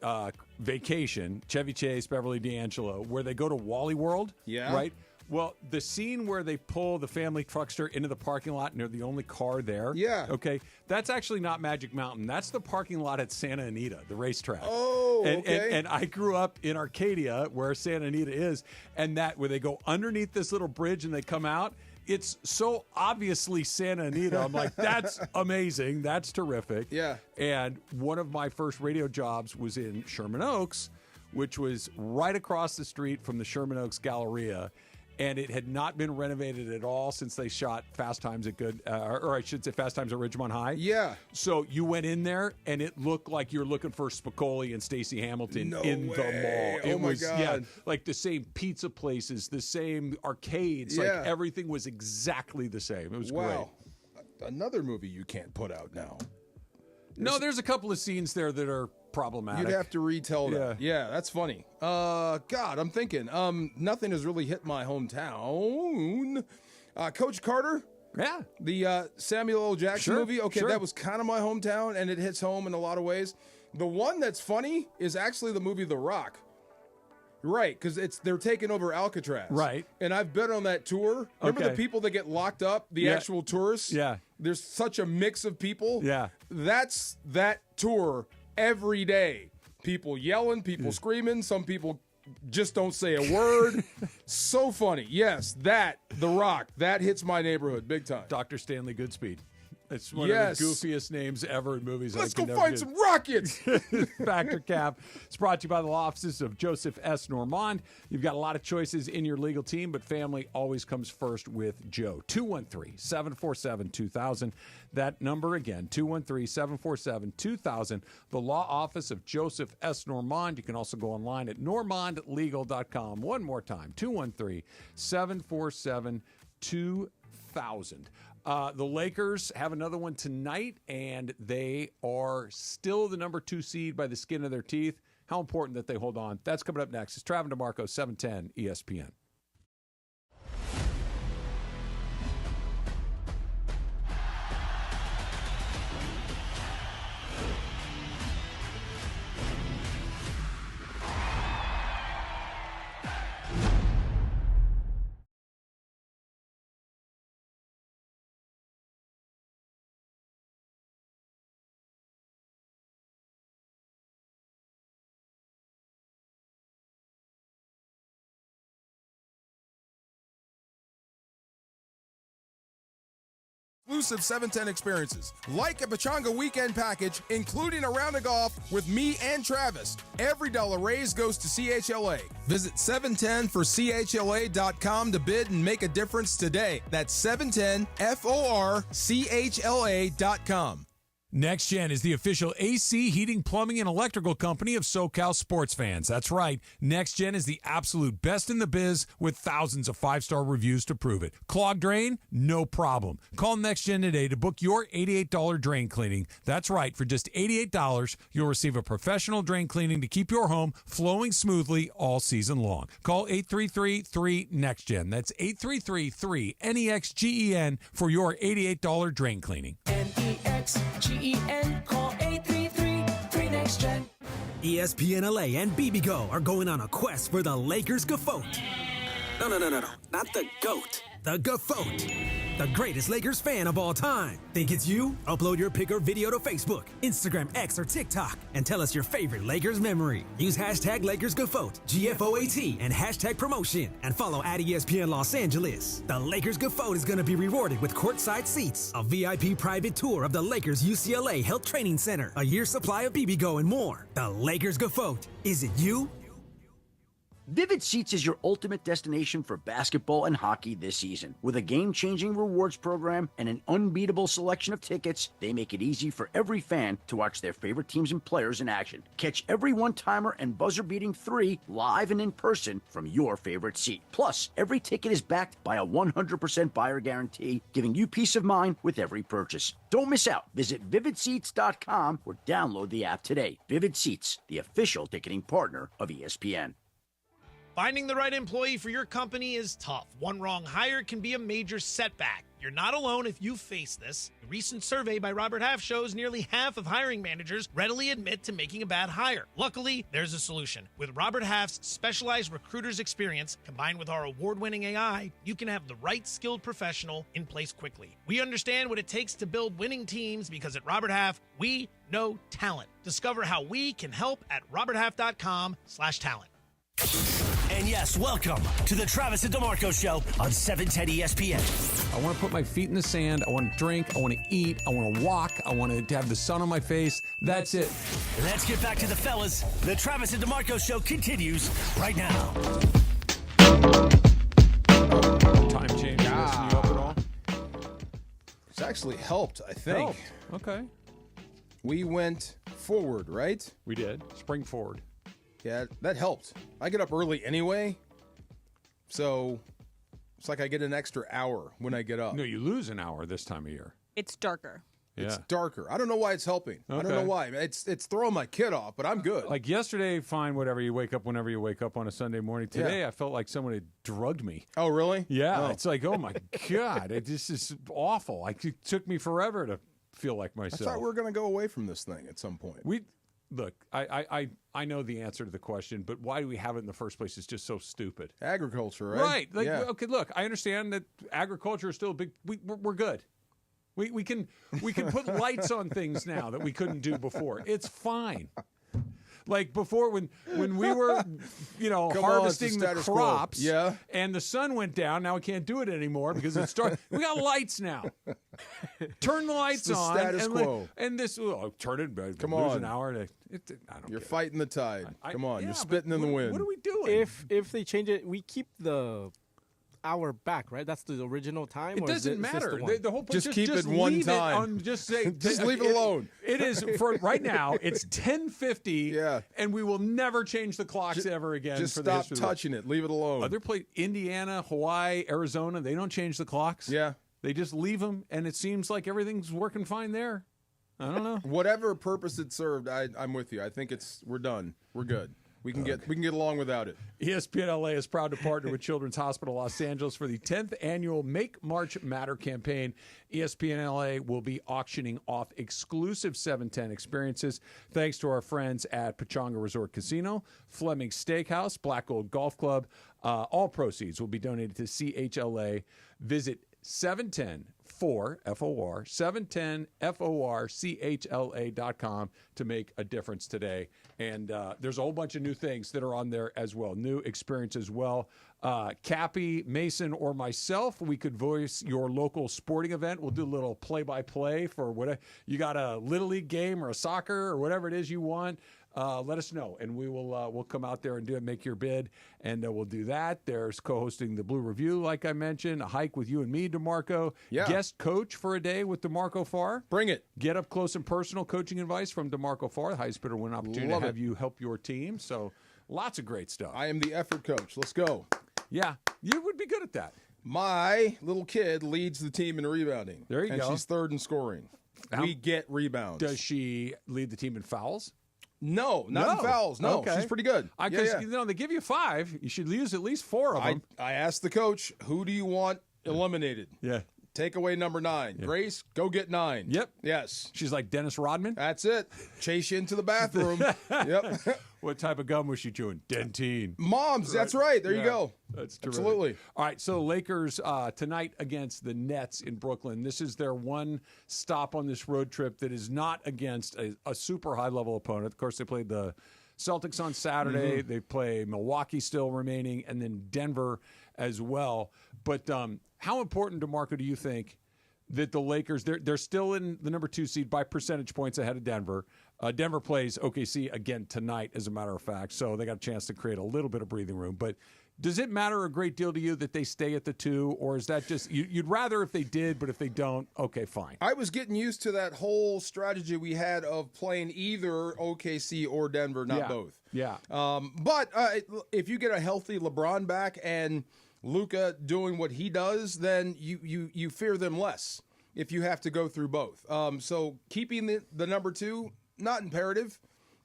Vacation, Chevy Chase, Beverly D'Angelo, where they go to Wally World. Yeah. Right? Well, the scene where they pull the family truckster into the parking lot and they're the only car there. Yeah. Okay. That's actually not Magic Mountain. That's the parking lot at Santa Anita, the racetrack. Oh, okay. And I grew up in Arcadia, where Santa Anita is, and that where they go underneath this little bridge and they come out. It's so obviously Santa Anita. I'm like, that's amazing. That's terrific. Yeah. And one of my first radio jobs was in Sherman Oaks, which was right across the street from the Sherman Oaks Galleria. And it had not been renovated at all since they shot Fast Times at Fast Times at Ridgemont High. Yeah. So you went in there, and it looked like you're looking for Spicoli and Stacey Hamilton in the mall. It my was, God. yeah, like the same pizza places, the same arcades. Yeah. Like everything was exactly the same. It was Wow. Another movie you can't put out now. No, there's a couple of scenes there that are problematic. You'd have to retell that. Yeah, that's funny. God, I'm thinking. Nothing has really hit my hometown. Coach Carter. Yeah. The Samuel L. Jackson movie. Okay, that was kind of my hometown, and it hits home in a lot of ways. The one that's funny is actually the movie The Rock. Right, because they're taking over Alcatraz. Right. And I've been on that tour. Remember the people that get locked up, the actual tourists? Yeah. There's such a mix of people. Yeah. That's that tour every day. People yelling, people screaming, some people just don't say a word. So funny. Yes, The Rock, that hits my neighborhood big time. Dr. Stanley Goodspeed. It's one of the goofiest names ever in movies. Let's go find some rockets. Factor Cap. It's brought to you by the law offices of Joseph S. Normand. You've got a lot of choices in your legal team, but family always comes first with Joe. 213-747-2000. That number again, 213-747-2000. The law office of Joseph S. Normand. You can also go online at normandlegal.com. One more time, 213-747-2000. The Lakers have another one tonight, and they are still the number 2 seed by the skin of their teeth. How important that they hold on. That's coming up next. It's Travis DeMarco, 710 ESPN. Exclusive 710 experiences, like a Pachanga weekend package, including a round of golf with me and Travis. Every dollar raised goes to CHLA. Visit 710forchla.com to bid and make a difference today. That's 710forchla.com. Next Gen is the official AC, heating, plumbing, and electrical company of SoCal sports fans. That's right. Next Gen is the absolute best in the biz with thousands of 5-star reviews to prove it. Clogged drain? No problem. Call Next Gen today to book your $88 drain cleaning. That's right. For just $88, you'll receive a professional drain cleaning to keep your home flowing smoothly all season long. Call 833-3-NEXT-GEN. That's 833-3-NEXGEN for your $88 drain cleaning. NEXGEN, call 833-3-NEXT-GEN. ESPN LA and BBGO are going on a quest for the Lakers GOAT. No, not the GOAT. The GOAT. The greatest Lakers fan of all time. Think it's you? Upload your pic or video to Facebook, Instagram, X, or TikTok, and tell us your favorite Lakers memory. Use hashtag LakersGoat, GFOAT, and hashtag promotion, and follow at ESPN Los Angeles. The Lakers GOAT is going to be rewarded with courtside seats, a VIP private tour of the Lakers UCLA Health Training Center, a year's supply of BBGO, and more. The Lakers GOAT. Is it you? Vivid Seats is your ultimate destination for basketball and hockey this season. With a game-changing rewards program and an unbeatable selection of tickets, they make it easy for every fan to watch their favorite teams and players in action. Catch every one-timer and buzzer-beating 3 live and in person from your favorite seat. Plus, every ticket is backed by a 100% buyer guarantee, giving you peace of mind with every purchase. Don't miss out. Visit VividSeats.com or download the app today. Vivid Seats, the official ticketing partner of ESPN. Finding the right employee for your company is tough. One wrong hire can be a major setback. You're not alone if you face this. A recent survey by Robert Half shows nearly half of hiring managers readily admit to making a bad hire. Luckily, there's a solution. With Robert Half's specialized recruiter's experience, combined with our award-winning AI, you can have the right skilled professional in place quickly. We understand what it takes to build winning teams because at Robert Half, we know talent. Discover how we can help at roberthalf.com/talent. And yes, welcome to the Travis and DeMarco Show on 710 ESPN. I want to put my feet in the sand. I want to drink. I want to eat. I want to walk. I want to have the sun on my face. That's it. Let's get back to the fellas. The Travis and DeMarco Show continues right now. Time change messing you up at all? It's actually helped, I think. Okay. We went forward, right? We did. Spring forward. Yeah, that helped. I get up early anyway, so it's like I get an extra hour when I get up. No, you lose an hour this time of year. It's darker. It's darker. I don't know why it's helping. I don't know why. It's throwing my kid off, but I'm good. Like yesterday, fine, whatever. You wake up whenever you wake up on a Sunday morning. Today, I felt like someone had drugged me. Oh, really? Yeah. It's like, oh, my God. This is awful. Like, it took me forever to feel like myself. I thought we were going to go away from this thing at some point. Look, I know the answer to the question, but why do we have it in the first place? It's just so stupid. Agriculture, right? Right. Okay, look, I understand that agriculture is still a big. We're good. We can put lights on things now that we couldn't do before. It's fine. Like before, when we were, harvesting the crops, and the sun went down. Now we can't do it anymore because it's dark. We got lights now. Turn the lights on. Status quo. And this, turn it. Come lose on, an hour. You're fighting the tide. Come on, you're spitting in the wind. What are we doing? If they change it, we keep the hour back, right? That's the original time. It doesn't matter. The whole point, just keep it one time. Just say, just leave it alone. It is for right now. It's 10:50. And we will never change the clocks ever again. Just for stop touching it. Leave it alone. Other places, Indiana, Hawaii, Arizona, they don't change the clocks. Yeah, they just leave them, and it seems like everything's working fine there. I don't know. Whatever purpose it served, I'm with you. I think we're done. We're good. We can get along without it. ESPN LA is proud to partner with Children's Hospital Los Angeles for the 10th annual Make March Matter campaign. ESPN LA will be auctioning off exclusive 710 experiences thanks to our friends at Pechanga Resort Casino, Fleming Steakhouse, Black Gold Golf Club. All proceeds will be donated to CHLA. Visit 710FOR710FORCHLA.com to make a difference today. And there's a whole bunch of new things that are on there as well. New experience as well. Cappy, Mason, or myself, we could voice your local sporting event. We'll do a little play-by-play for whatever. You got a Little League game or a soccer or whatever it is you want. Let us know, and we will we'll come out there and do it, make your bid, and we'll do that. There's co-hosting the Blue Review, like I mentioned, a hike with you and me, DeMarco. Yeah. Guest coach for a day with DeMarco Farr. Bring it. Get up close and personal coaching advice from DeMarco Farr. The highest bidder win opportunity to have you help your team. So lots of great stuff. I am the effort coach. Let's go. Yeah, you would be good at that. My little kid leads the team in rebounding. There you go. And she's third in scoring. We get rebounds. Does she lead the team in fouls? No, not in fouls. No, okay. She's pretty good. Because they give you 5. You should use at least 4 of them. I asked the coach, who do you want eliminated? Yeah. Take away number 9. Yeah. Grace, go get 9. Yep. Yes. She's like Dennis Rodman. That's it. Chase you into the bathroom. Yep. What type of gum was she chewing? Dentine. Mom's. That's right. There you go. That's terrific. Absolutely. All right. So Lakers tonight against the Nets in Brooklyn. This is their one stop on this road trip that is not against a super high level opponent. Of course, they played the Celtics on Saturday. They play Milwaukee still remaining, and then Denver as well. But how important, DeMarco, do you think that the Lakers, they're still in the number 2 seed by percentage points ahead of Denver. Denver plays OKC again tonight, as a matter of fact, so they got a chance to create a little bit of breathing room. But does it matter a great deal to you that they stay at the 2, or is that just you'd rather if they did, but if they don't, okay, fine. I was getting used to that whole strategy we had of playing either OKC or Denver, not both. Yeah. But if you get a healthy LeBron back and Luka doing what he does, then you fear them less if you have to go through both. So keeping the number 2, not imperative.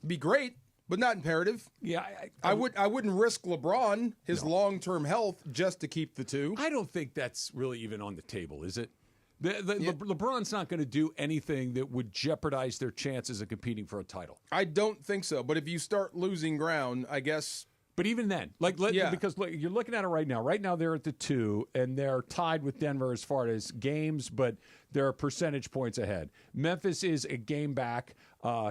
Be great, but not imperative. Yeah, I wouldn't risk LeBron, his long-term health, just to keep the 2. I don't think that's really even on the table, is it? LeBron's not going to do anything that would jeopardize their chances of competing for a title. I don't think so. But if you start losing ground, I guess. But even then, because you're looking at it right now. Right now they're at the 2, and they're tied with Denver as far as games, but they're percentage points ahead. Memphis is a game back.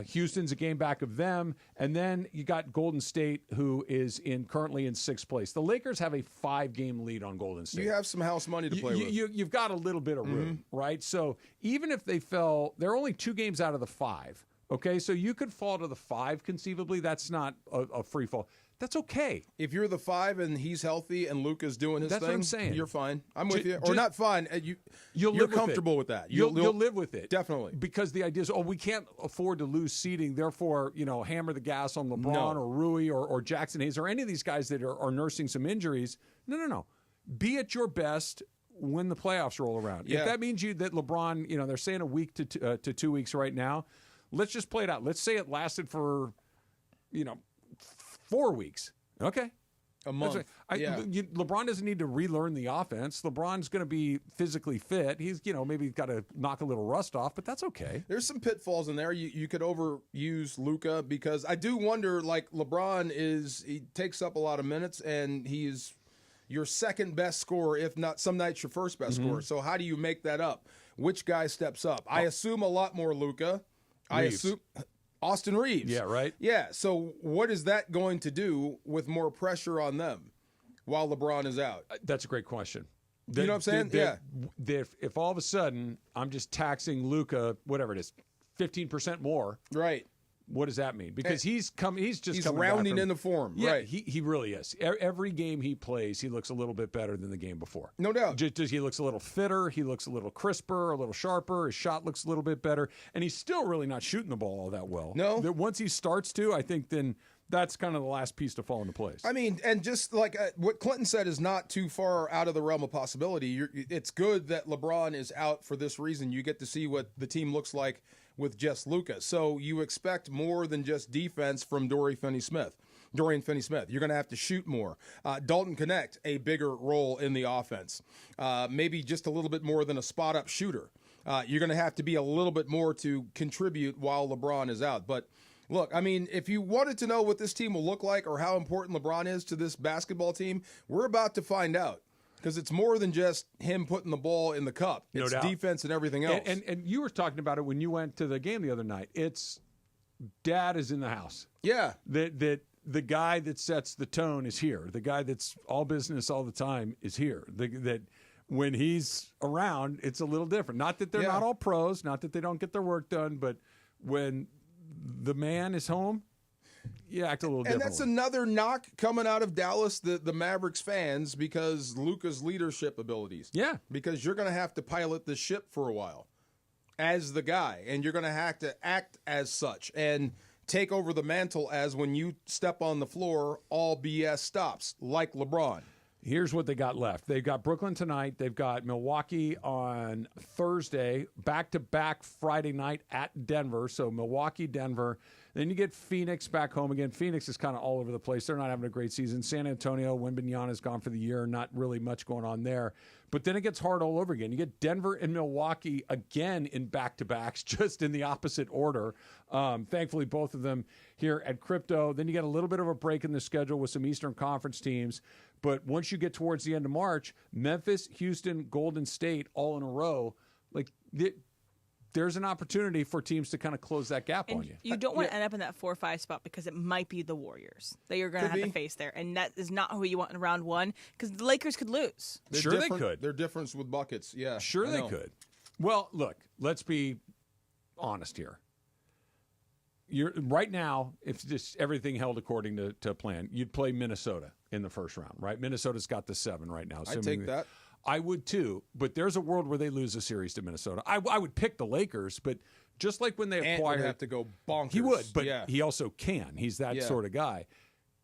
Houston's a game back of them, and then you got Golden State, who is currently in 6th place. The Lakers have a 5-game lead on Golden State. You have some house money to play with. You've got a little bit of room, right? So even if they fell, they're only 2 games out of the 5. Okay, so you could fall to the 5 conceivably. That's not a free fall. That's okay. If you're the 5 and he's healthy and Luka's doing his thing, what I'm saying. You're fine. I'm with you. Or not fine. You're comfortable with that. You'll live with it. Definitely. Because the idea is, we can't afford to lose seeding, therefore, hammer the gas on LeBron or Rui or Jackson Hayes or any of these guys that are nursing some injuries. No. Be at your best when the playoffs roll around. Yeah. If that means that LeBron, they're saying a week to 2 weeks right now, let's just play it out. Let's say it lasted for, 4 weeks. Okay. A month. LeBron doesn't need to relearn the offense. LeBron's going to be physically fit. He's, maybe got to knock a little rust off, but that's okay. There's some pitfalls in there. You could overuse Luka because I do wonder, LeBron he takes up a lot of minutes and he's your second best scorer, if not some nights your first best scorer. So how do you make that up? Which guy steps up? I assume a lot more Luka. I assume Austin Reeves. Yeah, right? Yeah, so what is that going to do with more pressure on them while LeBron is out? That's a great question. You know what I'm saying? If all of a sudden I'm just taxing Luka, whatever it is, 15% more. Right. What does that mean? Because he's rounding into form. Yeah, right. He really is. Every game he plays, he looks a little bit better than the game before. No doubt. Just he looks a little fitter. He looks a little crisper, a little sharper. His shot looks a little bit better. And he's still really not shooting the ball all that well. No. Once he starts to, I think then that's kind of the last piece to fall into place. I mean, and just like what Clinton said is not too far out of the realm of possibility. It's good that LeBron is out for this reason. You get to see what the team looks like with just Luka. So you expect more than just defense from Dorian Finney-Smith. You're going to have to shoot more. Dalton Connect, a bigger role in the offense. Maybe just a little bit more than a spot-up shooter. You're going to have to be a little bit more to contribute while LeBron is out. But look, I mean, if you wanted to know what this team will look like or how important LeBron is to this basketball team, we're about to find out. Because it's more than just him putting the ball in the cup. It's defense and everything else. And you were talking about it when you went to the game the other night. It's dad is in the house. Yeah. That the guy that sets the tone is here. The guy that's all business all the time is here. That when he's around, it's a little different. Not that they're not all pros, not that they don't get their work done, but when the man is home, you act a little differently. And that's another knock coming out of Dallas, the Mavericks fans, because Luka's leadership abilities. Yeah. Because you're going to have to pilot the ship for a while as the guy, and you're going to have to act as such and take over the mantle as when you step on the floor, all BS stops, like LeBron. Here's what they got left. They've got Brooklyn tonight. They've got Milwaukee on Thursday, back-to-back Friday night at Denver. So Milwaukee, Denver. Then you get Phoenix back home again. Phoenix is kind of all over the place. They're not having a great season. San Antonio, Wembanyama is gone for the year. Not really much going on there. But then it gets hard all over again. You get Denver and Milwaukee again in back-to-backs, just in the opposite order. Thankfully, both of them here at Crypto. Then you get a little bit of a break in the schedule with some Eastern Conference teams. But once you get towards the end of March, Memphis, Houston, Golden State all in a row, there's an opportunity for teams to kind of close that gap on you. You don't want to end up in that 4-5 spot because it might be the Warriors that you're going to have to face there. And that is not who you want in round one because the Lakers could lose. They could. They're different with buckets, yeah. Sure they could. Well, look, let's be honest here. right now, if just everything held according to plan, you'd play Minnesota in the first round, right? Minnesota's got the 7 right now. I'd take that. I would too, but there's a world where they lose a series to Minnesota. I would pick the Lakers, but just like when they acquired, would have to go bonkers. He would, but he also can. He's that sort of guy.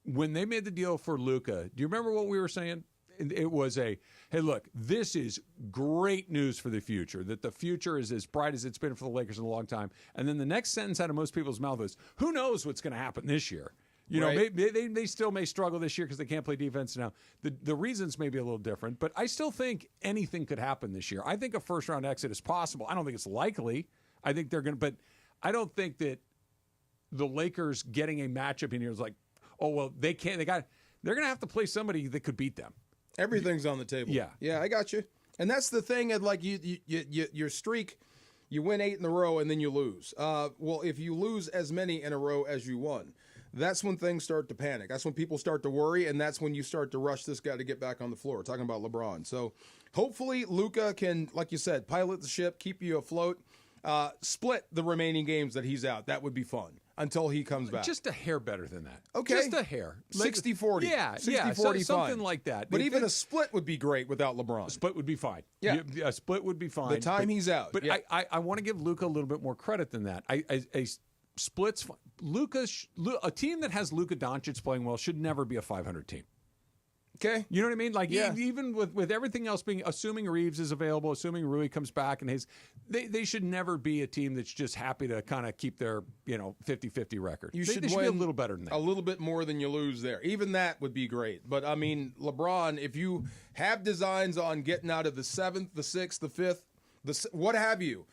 When they made the deal for Luka, do you remember what we were saying? It was hey, look, this is great news for the future, that the future is as bright as it's been for the Lakers in a long time. And then the next sentence out of most people's mouth is, who knows what's going to happen this year? You know, they still may struggle this year because they can't play defense now. The reasons may be a little different, but I still think anything could happen this year. I think a first-round exit is possible. I don't think it's likely. I think they're going to, but I don't think that the Lakers getting a matchup in here is like, oh, well, they can't. They're going to have to play somebody that could beat them. Everything's on the table. Yeah, I got you. And that's the thing. Like your streak, you win 8 in a row and then you lose. Well, if you lose as many in a row as you won, that's when things start to panic. That's when people start to worry, and that's when you start to rush this guy to get back on the floor. Talking about LeBron. So hopefully Luka can, like you said, pilot the ship, keep you afloat, split the remaining games that he's out. That would be fun until he comes back. Just a hair better than that. Okay. Just a hair. 60-40. Yeah, 60-40 something like that. But even a split would be great without LeBron. A split would be fine. Yeah. A split would be fine. The time he's out. But I want to give Luka a little bit more credit than that. A splits. A team that has Luka Doncic playing well should never be a 500 team. Okay. You know what I mean? Like, even with everything else being, assuming Reeves is available, assuming Rui comes back, and they should never be a team that's just happy to kind of keep their 50-50 record. They should win be a little better than that. A little bit more than you lose there. Even that would be great. But, I mean, LeBron, if you have designs on getting out of the 7th, the 6th, the 5th, what have you,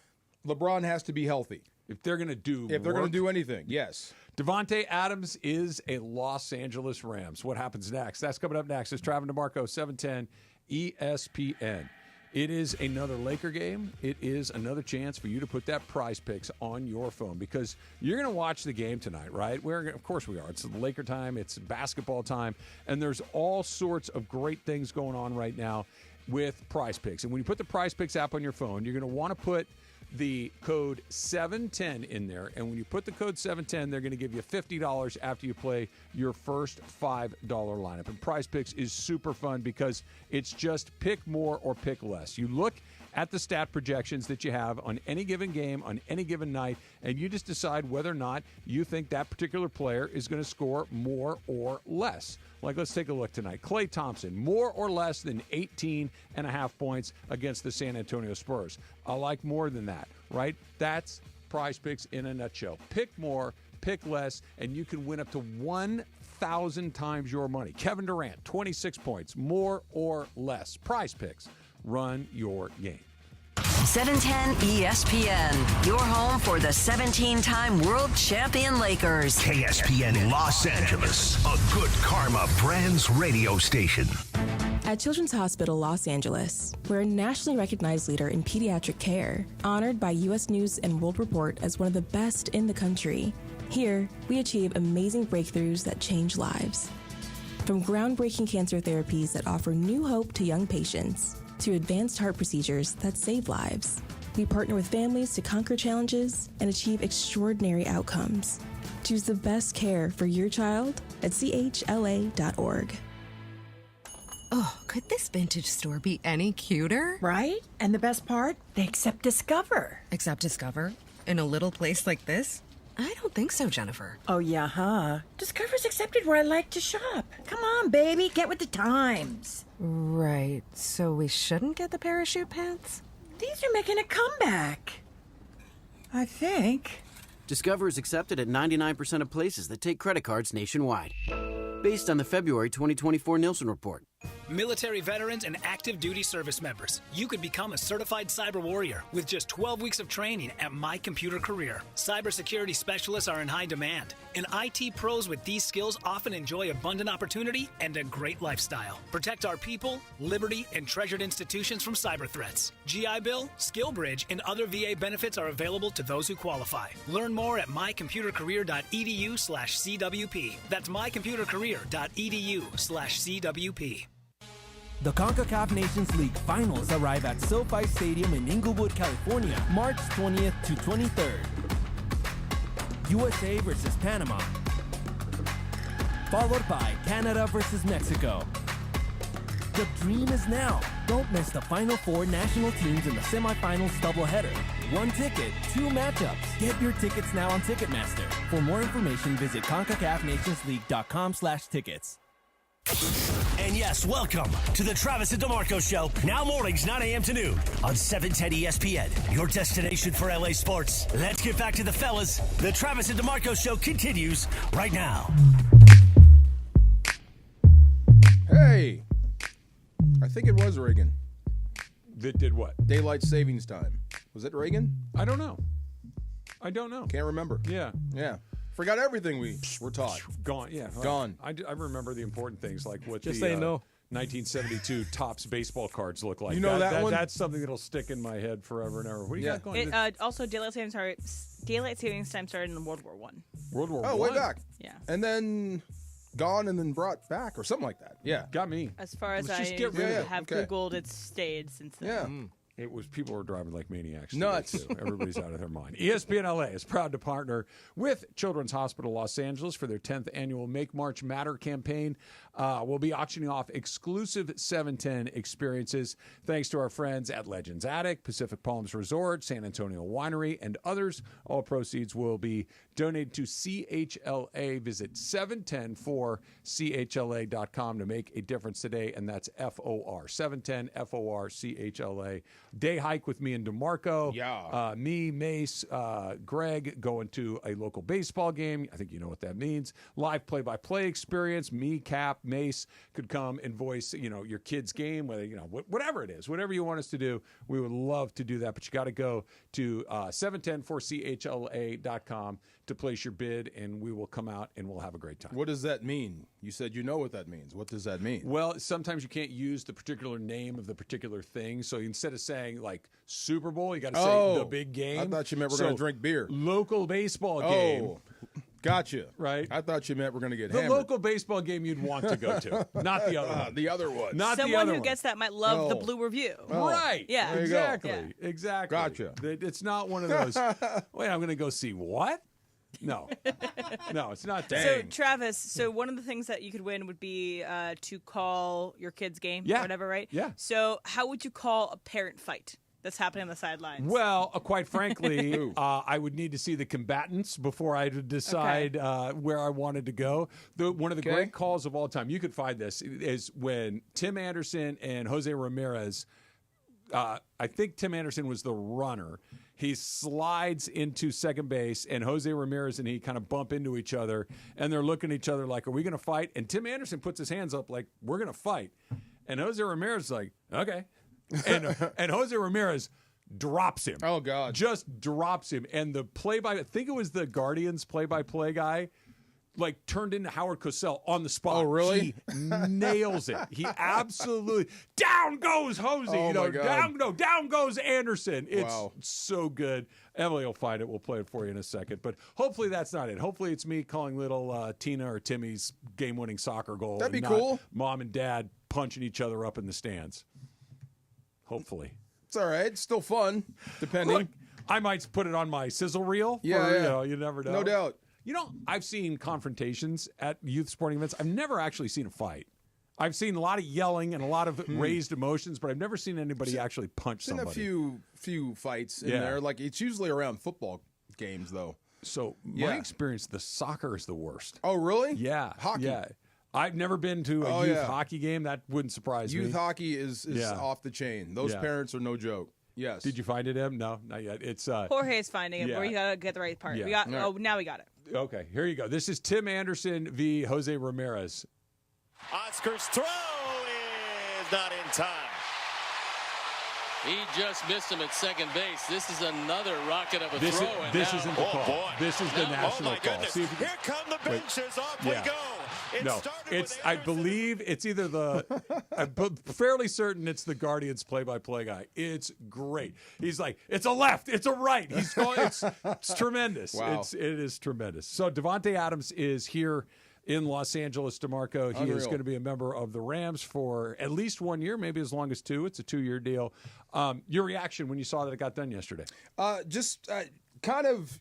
LeBron has to be healthy. If they're going to do anything, yes. Davante Adams is a Los Angeles Rams. What happens next? That's coming up next. It's Travis DeMarco, 710 ESPN. It is another Laker game. It is another chance for you to put that Prize Picks on your phone because you're going to watch the game tonight, right? Of course we are. It's the Laker time. It's basketball time. And there's all sorts of great things going on right now with Prize Picks. And when you put the Prize Picks app on your phone, you're going to want to put the code 710 in there, and when you put the code 710, they're going to give you $50 after you play your first $5 lineup. And Prize Picks is super fun because it's just pick more or pick less. You look at the stat projections that you have on any given game, on any given night, and you just decide whether or not you think that particular player is going to score more or less. Like, let's take a look tonight. Klay Thompson, more or less than 18.5 points against the San Antonio Spurs. I like more than that, right? That's Prize Picks in a nutshell. Pick more, pick less, and you can win up to 1,000 times your money. Kevin Durant, 26 points, more or less. Prize Picks. Run your game. 710 ESPN, your home for the 17-time world champion Lakers. KSPN Los Angeles, a good karma brands radio station. At Children's Hospital Los Angeles, we're a nationally recognized leader in pediatric care, honored by U.S. News and World Report as one of the best in the country. Here, we achieve amazing breakthroughs that change lives. From groundbreaking cancer therapies that offer new hope to young patients, to advanced heart procedures that save lives. We partner with families to conquer challenges and achieve extraordinary outcomes. Choose the best care for your child at chla.org. Oh, could this vintage store be any cuter? Right? And the best part? They accept Discover. Accept Discover? In a little place like this? I don't think so, Jennifer. Oh, yeah, huh? Discover's accepted where I like to shop. Come on, baby, get with the times. Right, so we shouldn't get the parachute pants? These are making a comeback. I think. Discover is accepted at 99% of places that take credit cards nationwide. Based on the February 2024 Nielsen report. Military veterans and active duty service members, you could become a certified cyber warrior with just 12 weeks of training at My Computer Career. Cybersecurity specialists are in high demand, and IT pros with these skills often enjoy abundant opportunity and a great lifestyle. Protect our people, liberty, and treasured institutions from cyber threats. GI Bill, SkillBridge, and other VA benefits are available to those who qualify. Learn more at mycomputercareer.edu/CWP. That's mycomputercareer.edu/CWP. The CONCACAF Nations League Finals arrive at SoFi Stadium in Inglewood, California, March 20th to 23rd. USA versus Panama, followed by Canada versus Mexico. The dream is now. Don't miss the Final Four national teams in the semifinals doubleheader. One ticket, two matchups. Get your tickets now on Ticketmaster. For more information, visit CONCACAFNationsLeague.com/tickets. And yes, welcome to the Travis and DeMarco Show. Now mornings, 9 a.m. to noon on 710 ESPN, your destination for LA sports. Let's get back to the fellas. The Travis and DeMarco Show continues right now. Hey, I think it was Reagan. That did what? Daylight savings time. Was it Reagan? I don't know. Can't remember. Yeah. Forgot everything we were taught. Gone. Yeah. Gone. I remember the important things like what Just the say no. 1972 Topps baseball cards look like. You know that one? That's something that'll stick in my head forever and ever. What do you got going? Also, daylight savings time started in World War I. World War Oh, I? way back. Yeah. And then gone and then brought back or something like that. Yeah. Got me. As far as Let's I just get rid of it. have Okay. Googled, it's stayed since then. Yeah. It was people were driving like maniacs. Nuts. today, too. Everybody's out of their mind. ESPN LA is proud to partner with Children's Hospital Los Angeles for their 10th annual Make March Matter campaign. We'll be auctioning off exclusive 710 experiences thanks to our friends at Legends Attic, Pacific Palms Resort, San Antonio Winery, and others. All proceeds will be donated to CHLA. Visit 710forchla.com to make a difference today, and that's FOR. 710FORCHLA. Day hike with me and DeMarco. Yeah. Me, Mace, Greg going to a local baseball game. I think you know what that means. Live play-by-play experience. Me, Cap, Mace could come and voice, your kid's game, whether, whatever it is, whatever you want us to do. We would love to do that, but you got to go to 710forchla.com to place your bid, and we will come out and we'll have a great time. What does that mean? You said you know what that means. What does that mean? Well, sometimes you can't use the particular name of the particular thing. So instead of saying like Super Bowl, you got to say the big game. I thought you meant we're going to drink beer. Local baseball game. Oh, gotcha. Right. I thought you meant we're going to get the hammered. local baseball game you'd want to go to, not the other one. The other one. Not the Someone other who one. gets that might love the Blue Review. Oh. Right. Yeah. There you go. Exactly. Yeah. Exactly. Gotcha. It's not one of those. Wait, I'm going to go see what? No. No, it's not that. So, Travis, one of the things that you could win would be to call your kid's game or whatever, right? Yeah. So how would you call a parent fight that's happening on the sidelines? Well, quite frankly, I would need to see the combatants before I would decide where I wanted to go. One of the great calls of all time, you could find this, is when Tim Anderson and Jose Ramirez, I think Tim Anderson was the runner. He slides into second base, and Jose Ramirez and he kind of bump into each other, and they're looking at each other like, are we going to fight? And Tim Anderson puts his hands up like, we're going to fight. And Jose Ramirez is like, okay. And Jose Ramirez drops him. Oh, God. Just drops him. And the I think it was the Guardians play-by-play guy, like turned into Howard Cosell on the spot. Oh, really? He nails it. He absolutely down goes Jose. Oh, my God. Down goes Anderson. It's Wow. so good. Emily will find it. We'll play it for you in a second. But hopefully that's not it. Hopefully it's me calling little Tina or Timmy's game-winning soccer goal. That'd be and not cool. Mom and Dad punching each other up in the stands. Hopefully. It's all right. It's still fun, depending. Look, I might put it on my sizzle reel. Yeah, You never know. No doubt. I've seen confrontations at youth sporting events. I've never actually seen a fight. I've seen a lot of yelling and a lot of raised emotions, but I've never seen anybody actually punch somebody. I've seen a few fights in there. Like, it's usually around football games, though. So my experience, the soccer is the worst. Oh, really? Yeah. Hockey. Yeah. I've never been to a youth hockey game. That wouldn't surprise me. Youth hockey is off the chain. Those parents are no joke. Yes. Did you find it, Em? No, not yet. It's Jorge's finding it, where you gotta get the right part. Yeah. We got. Oh, now we got it. Okay, here you go. This is Tim Anderson v. Jose Ramirez. Oscar's throw is not in time. He just missed him at second base. This is another rocket of a throw. This isn't the call. Boy. This is the national call. See if Here come the benches. Off we go. I believe it's either I'm fairly certain it's the Guardians play-by-play guy. It's great. He's like, it's a left, it's a right. He's going. It's tremendous. Wow. It is tremendous. So Davante Adams is here in Los Angeles, DeMarco. He is going to be a member of the Rams for at least 1 year, maybe as long as 2. It's a 2-year deal. Your reaction when you saw that it got done yesterday? kind of,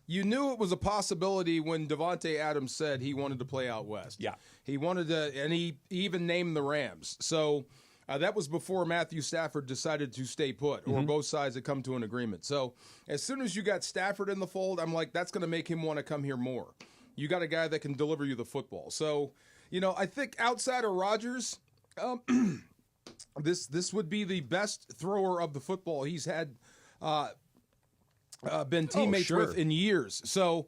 you knew it was a possibility when Davante Adams said he wanted to play out west. Yeah. He wanted to, and he even named the Rams. So that was before Matthew Stafford decided to stay put, or both sides had come to an agreement. So as soon as you got Stafford in the fold, I'm like, that's going to make him want to come here more. You got a guy that can deliver you the football. So, I think outside of Rodgers, this would be the best thrower of the football he's had been teammates with in years. So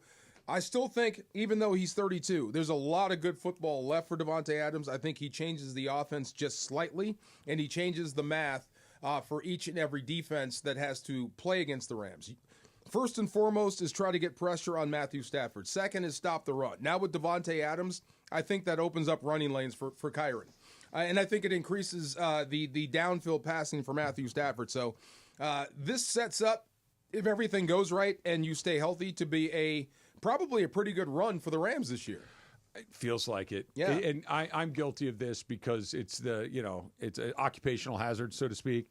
I still think, even though he's 32, there's a lot of good football left for Davante Adams. I think he changes the offense just slightly, and he changes the math for each and every defense that has to play against the Rams. First and foremost is try to get pressure on Matthew Stafford. Second is stop the run. Now with Davante Adams, I think that opens up running lanes for Kyron. And I think it increases the downfield passing for Matthew Stafford. So this sets up, if everything goes right and you stay healthy, to be probably a pretty good run for the Rams this year. It feels like it. Yeah. And I'm guilty of this because it's it's an occupational hazard, so to speak.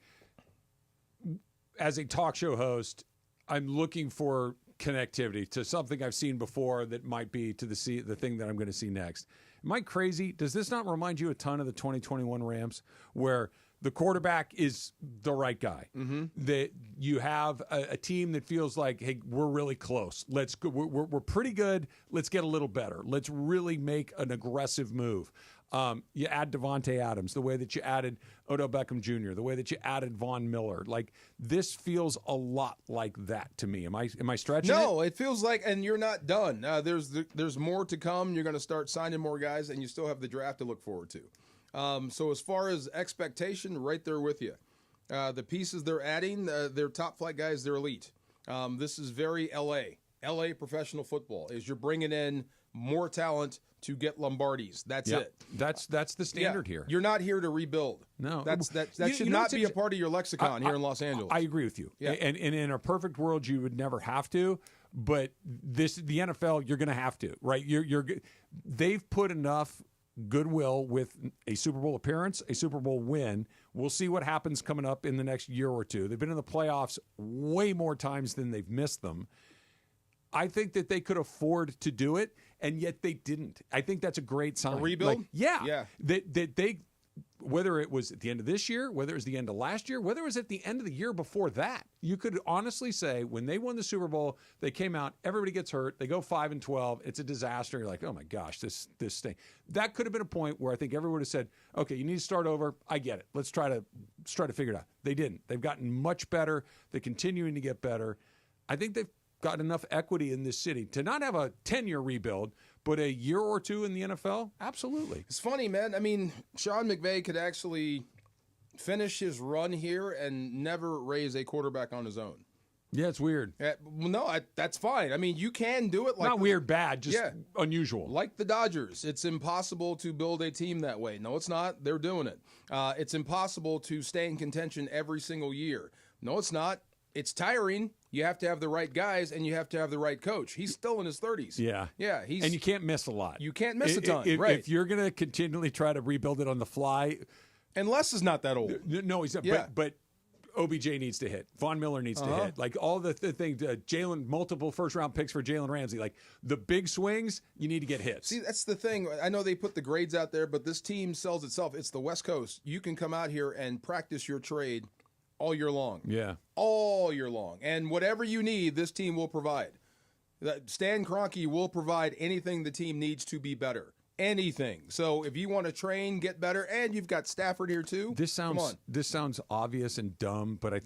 As a talk show host, I'm looking for connectivity to something I've seen before that might be to the thing that I'm going to see next. Am I crazy? Does this not remind you a ton of the 2021 Rams, where the quarterback is the right guy? That you have a team that feels like, hey, we're really close. Let's go. We're pretty good. Let's get a little better. Let's really make an aggressive move. You add Davante Adams, the way that you added Odell Beckham Jr., the way that you added Von Miller. Like, this feels a lot like that to me. Am I stretching it? No, it feels like, and you're not done. There's more to come. You're going to start signing more guys, and you still have the draft to look forward to. So as far as expectation, right there with you. The pieces they're adding, they're top flight guys, they're elite. This is very LA professional football, is you're bringing in more talent to get Lombardis. That's it. That's the standard here. You're not here to rebuild. No. That should not be a part of your lexicon here in Los Angeles. I agree with you. Yeah. And in a perfect world, you would never have to. But the NFL, you're going to have to, right? They've put enough goodwill with a Super Bowl appearance, a Super Bowl win. We'll see what happens coming up in the next year or two. They've been in the playoffs way more times than they've missed them. I think that they could afford to do it, and yet they didn't. I think that's a great sign. A rebuild? Yeah. They whether it was at the end of this year, whether it was the end of last year, whether it was at the end of the year before that, you could honestly say when they won the Super Bowl, they came out, everybody gets hurt, they go 5-12, it's a disaster. You're like, oh my gosh, this thing. That could have been a point where I think everyone would have said, okay, you need to start over. I get it. Let's try to figure it out. They didn't. They've gotten much better. They're continuing to get better. I think they've got enough equity in this city to not have a 10-year rebuild, but a year or two in the NFL? Absolutely. It's funny, man. I mean, Sean McVay could actually finish his run here and never raise a quarterback on his own. Yeah, it's weird. That's fine. I mean, you can do it. Not weird, bad, just unusual. Like the Dodgers. It's impossible to build a team that way. No, it's not. They're doing it. It's impossible to stay in contention every single year. No, it's not. It's tiring. You have to have the right guys, and you have to have the right coach. He's still in his 30s. Yeah. And you can't miss a lot. You can't miss a ton, right. If you're going to continually try to rebuild it on the fly. And Les is not that old. No, he's not. Yeah. But OBJ needs to hit. Von Miller needs to hit. Like all the things, multiple first-round picks for Jalen Ramsey. Like the big swings, you need to get hits. See, that's the thing. I know they put the grades out there, but this team sells itself. It's the West Coast. You can come out here and practice your trade all year long. Yeah. All year long. And whatever you need, this team will provide. Stan Kroenke will provide anything the team needs to be better. Anything. So if you want to train, get better, and you've got Stafford here too. This sounds obvious and dumb, but I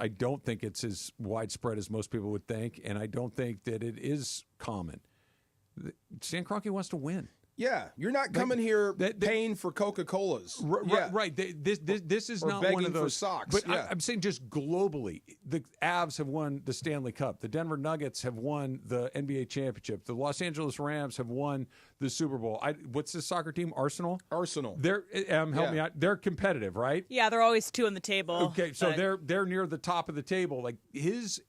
don't think it's as widespread as most people would think, and I don't think that it is common. Stan Kroenke wants to win. Yeah, you're not coming here paying for Coca-Colas. Right. This is not one of those. For socks. But I'm saying just globally, the Avs have won the Stanley Cup. The Denver Nuggets have won the NBA championship. The Los Angeles Rams have won the Super Bowl. What's the soccer team? Arsenal. They're help me out. They're competitive, right? Yeah, they're always two on the table. Okay, so they're near the top of the table. Like his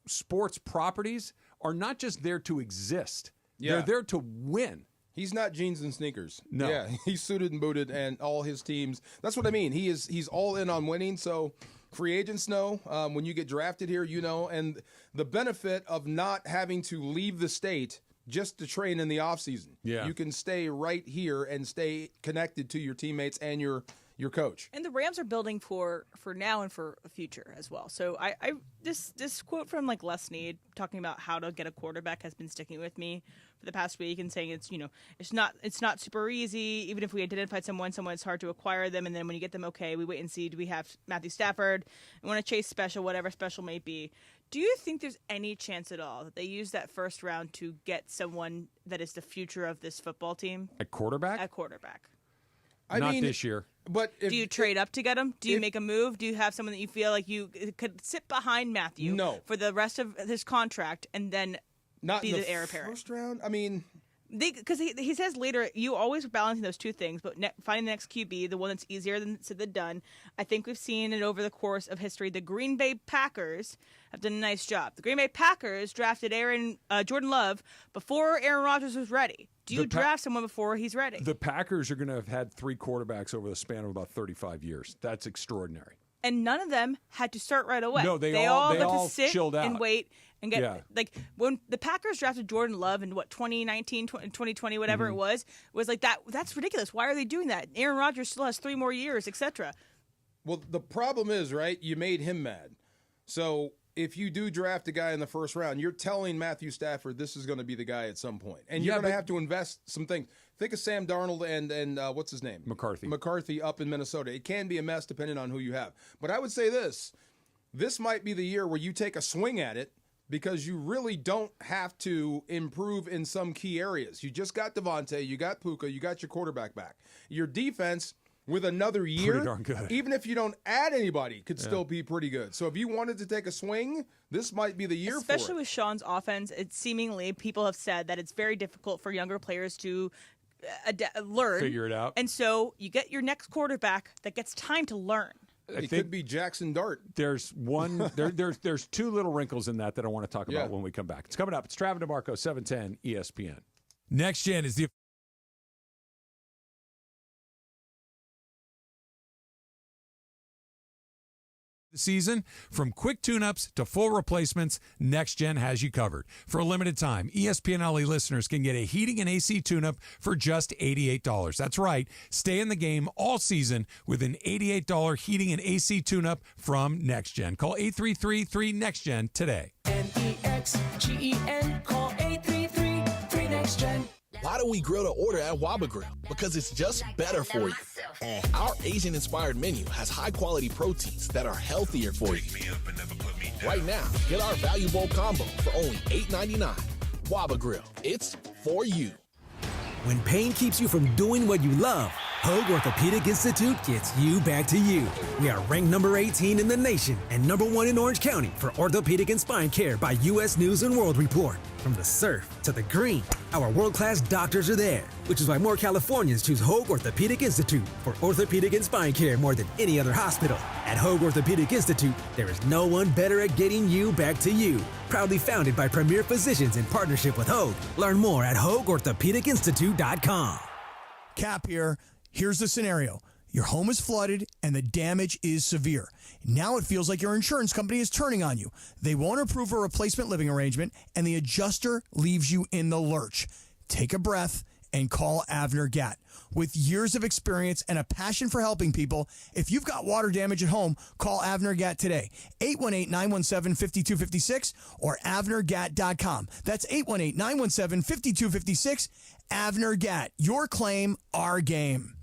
sports properties are not just there to exist. Yeah. They're there to win. He's not jeans and sneakers. No. Yeah, he's suited and booted, and all his teams. That's what I mean. He's all in on winning. So Free agents know. When you get drafted here, you know. And the benefit of not having to leave the state just to train in the offseason. Yeah. You can stay right here and stay connected to your teammates and your coach. And the Rams are building for now and for the future as well. So this quote from like Les Snead talking about how to get a quarterback has been sticking with me for the past week, and saying it's not super easy. Even if we identified someone, it's hard to acquire them. And then when you get them, okay, we wait and see. Do we have Matthew Stafford? We want to chase special, whatever special may be. Do you think there's any chance at all that they use that first round to get someone that is the future of this football team? At quarterback? At quarterback. Not this year. But do you trade up to get him? Do you make a move? Do you have someone that you feel like you could sit behind Matthew for the rest of his contract and then be the heir apparent? First round? I mean, because he says later, you always balancing those two things, but finding the next QB, the one that's easier than said than done. I think we've seen it over the course of history. The Green Bay Packers have done a nice job. The Green Bay Packers drafted Jordan Love before Aaron Rodgers was ready. Do you draft someone before he's ready? The Packers are going to have had 3 quarterbacks over the span of about 35 years. That's extraordinary. And none of them had to start right away. No, they all got to sit chilled out and wait and get like when the Packers drafted Jordan Love in 2019, 2020, whatever it was like that's ridiculous. Why are they doing that? Aaron Rodgers still has 3 more years, etc. Well, the problem is, right, you made him mad. So if you do draft a guy in the first round, you're telling Matthew Stafford this is going to be the guy at some point. And you're going to have to invest some things. Think of Sam Darnold and what's his name? McCarthy up in Minnesota. It can be a mess depending on who you have. But I would say this might be the year where you take a swing at it because you really don't have to improve in some key areas. You just got Davante, you got Puka, you got your quarterback back. Your defense, with another year, pretty darn good. Even if you don't add anybody, could still be pretty good. So if you wanted to take a swing, this might be the year for it. Especially with Sean's offense, it's seemingly people have said that it's very difficult for younger players to learn. Figure it out. And so you get your next quarterback that gets time to learn. It could be Jackson Dart. There's one. There's 2 little wrinkles in that I want to talk about when we come back. It's coming up. It's Travis DeMarco, 710 ESPN. Next Gen is the season. From quick tune-ups to full replacements, Next Gen has you covered. For a limited time, ESPN LA listeners can get a heating and AC tune-up for just $88. That's right. Stay in the game all season with an $88 heating and AC tune-up from Next Gen. Call 833-3-NEXT-GEN today. NEXGEN. Call 833-3-NEXT-GEN. Why do we grill to order at Waba Grill? Because it's just better for you. Our Asian-inspired menu has high-quality proteins that are healthier for you. Right now, get our Value Bowl combo for only $8.99. Waba Grill, it's for you. When pain keeps you from doing what you love, Hoag Orthopedic Institute gets you back to you. We are ranked number 18 in the nation and number 1 in Orange County for orthopedic and spine care by U.S. News & World Report. From the surf to the green, our world-class doctors are there, which is why more Californians choose Hoag Orthopedic Institute for orthopedic and spine care more than any other hospital. At Hoag Orthopedic Institute, there is no one better at getting you back to you. Proudly founded by premier physicians in partnership with Hoag. Learn more at HoagOrthopedicInstitute.com. Cap here. Here's the scenario. Your home is flooded and the damage is severe. Now it feels like your insurance company is turning on you. They won't approve a replacement living arrangement and the adjuster leaves you in the lurch. Take a breath and call Avner Gatt. With years of experience and a passion for helping people, if you've got water damage at home, call Avner Gatt today. 818-917-5256 or avnergatt.com. That's 818-917-5256. Avner Gatt. Your claim, our game.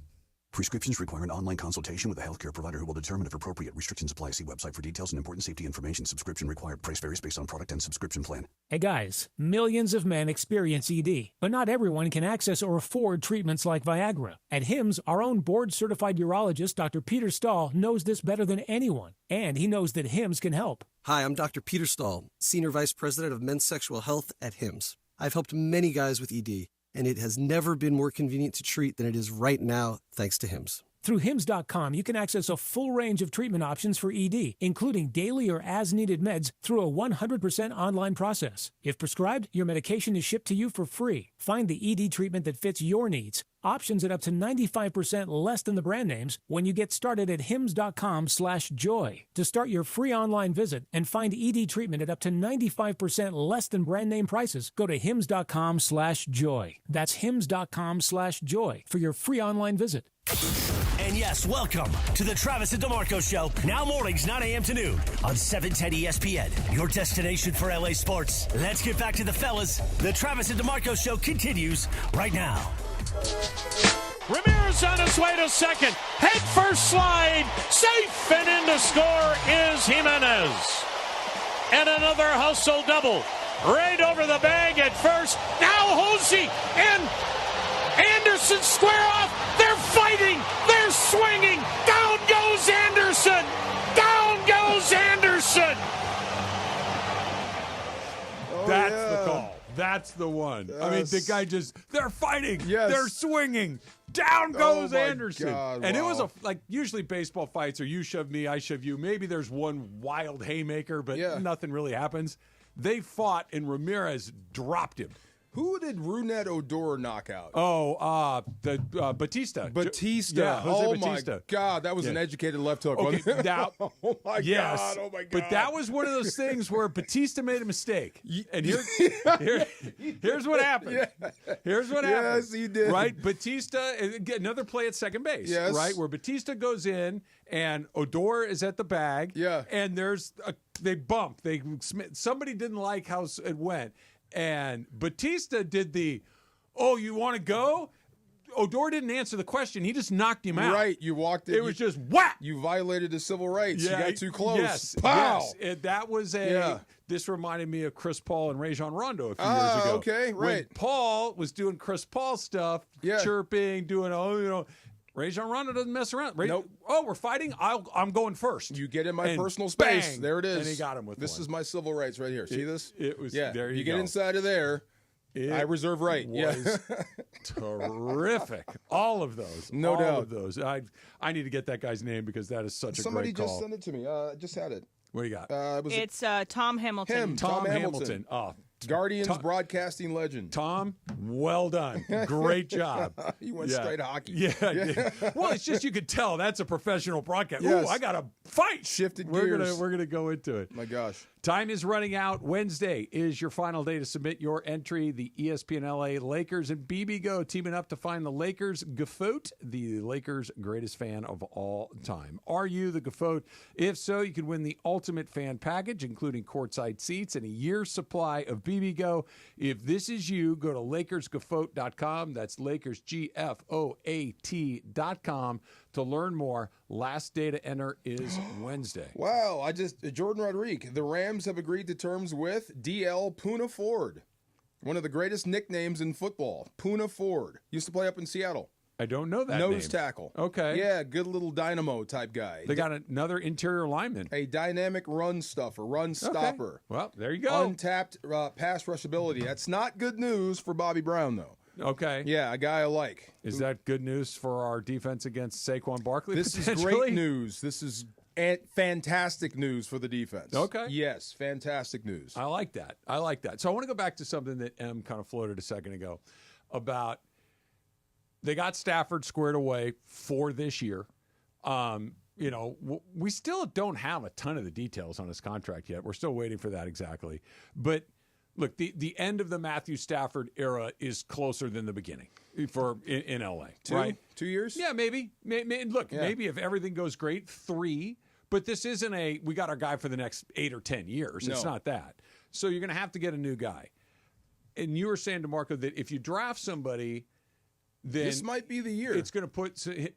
Prescriptions require an online consultation with a healthcare provider who will determine if appropriate. Restrictions apply. See website for details and important safety information. Subscription required. Price varies based on product and subscription plan. Hey guys, millions of men experience ED, but not everyone can access or afford treatments like Viagra. At Hims, our own board-certified urologist, Dr. Peter Stahl, knows this better than anyone, and he knows that Hims can help. Hi, I'm Dr. Peter Stahl, Senior Vice President of Men's Sexual Health at Hims. I've helped many guys with ED, and it has never been more convenient to treat than it is right now, thanks to Hims. Through Hims.com, you can access a full range of treatment options for ED, including daily or as-needed meds through a 100% online process. If prescribed, your medication is shipped to you for free. Find the ED treatment that fits your needs. Options at up to 95% less than the brand names when you get started at hims.com/joy. To start your free online visit and find ED treatment at up to 95% less than brand name prices, go to hims.com/joy. That's hims.com/joy for your free online visit. And yes, welcome to the Travis and DeMarco Show. Now mornings, 9 a.m. to noon on 710 ESPN, your destination for LA sports. Let's get back to the fellas. The Travis and DeMarco Show continues right now. Ramirez on his way to second. Head first slide. Safe and in to score is Jimenez. And another hustle double. Right over the bag at first. Now Hosey and Anderson square off. They're fighting. They're swinging. Down goes Anderson. Down goes Anderson. That's the call. That's the one. I mean, the guy they're fighting. Yes. They're swinging. Down goes my Anderson. God, and it wow. was like usually baseball fights are you shove me, I shove you. Maybe there's one wild haymaker, but nothing really happens. They fought and Ramirez dropped him. Who did Rougned Odor knock out? Oh, Batista. Batista. Yeah, Jose Batista. My God, that was an educated left hook. Okay, Wasn't it? now, oh my God! Oh my God! But that was one of those things where Batista made a mistake, and here's what happened. Yeah. Here's what happened. Yes, he did. Right, Batista. Another play at second base. Yes. Right, where Batista goes in and Odor is at the bag. Yeah. And they bump. Somebody didn't like how it went. And Batista did you want to go? Odor didn't answer the question. He just knocked him out. Right. You walked in. It was just whack. You violated his civil rights. Yeah, you got too close. Yes. Pow. Yes. That was this reminded me of Chris Paul and Rajon Rondo a few years ago. Okay, right. When Paul was doing Chris Paul stuff, chirping, doing, Rajon Rondo doesn't mess around. Nope. Oh, we're fighting? I'm going first. You get in my And personal space. bang, There it is. and he got him with This one. is my civil rights right here. See this? It was there. you get go. inside of there. I reserve right. Was terrific. All of those. No all doubt. of those. I need to get that guy's name because that is such Somebody a great call. just sent it to me. I just had it. What do you got? It's Tom Hamilton. Tom Hamilton. Oh, Guardians broadcasting legend. Tom, well done. Great job. He went straight hockey. Yeah. Well, it's just you could tell that's a professional broadcast. Yes. Ooh, I got to fight. Shifted We're gears. gonna go into it. My gosh. Time is running out. Wednesday is your final day to submit your entry. The ESPN LA Lakers and BBGO teaming up to find the Lakers Gafote, the Lakers' greatest fan of all time. Are you the Gafote? If so, you can win the ultimate fan package, including courtside seats and a year's supply of BBGO. If this is you, go to LakersGafote.com. That's LakersGafote.com to learn more. Last day to enter is Wednesday. Wow. Jordan Rodriguez. The Rams have agreed to terms with DL Poona Ford, one of the greatest nicknames in football. Poona Ford. Used to play up in Seattle. I don't know that Nose name. tackle. Okay. Yeah, good little dynamo type guy. They got another interior lineman. A dynamic run stuffer, run stopper. Okay. Well, there you go. Untapped pass rush ability. That's not good news for Bobby Brown, though. Okay. Yeah, a guy I like. Is that good news for our defense against Saquon Barkley? This is great news. This is fantastic news for the defense. Okay. Yes, fantastic news. I like that. So I want to go back to something that M kind of floated a second ago about they got Stafford squared away for this year. We still don't have a ton of the details on his contract yet. We're still waiting for that exactly. But look, the end of the Matthew Stafford era is closer than the beginning in LA. Right? 2 years? Yeah, maybe. Maybe if everything goes great, 3. But this isn't we got our guy for the next 8 or 10 years. No. It's not that. So you're going to have to get a new guy. And you were saying to Marco that if you draft somebody, then this might be the year. It's going to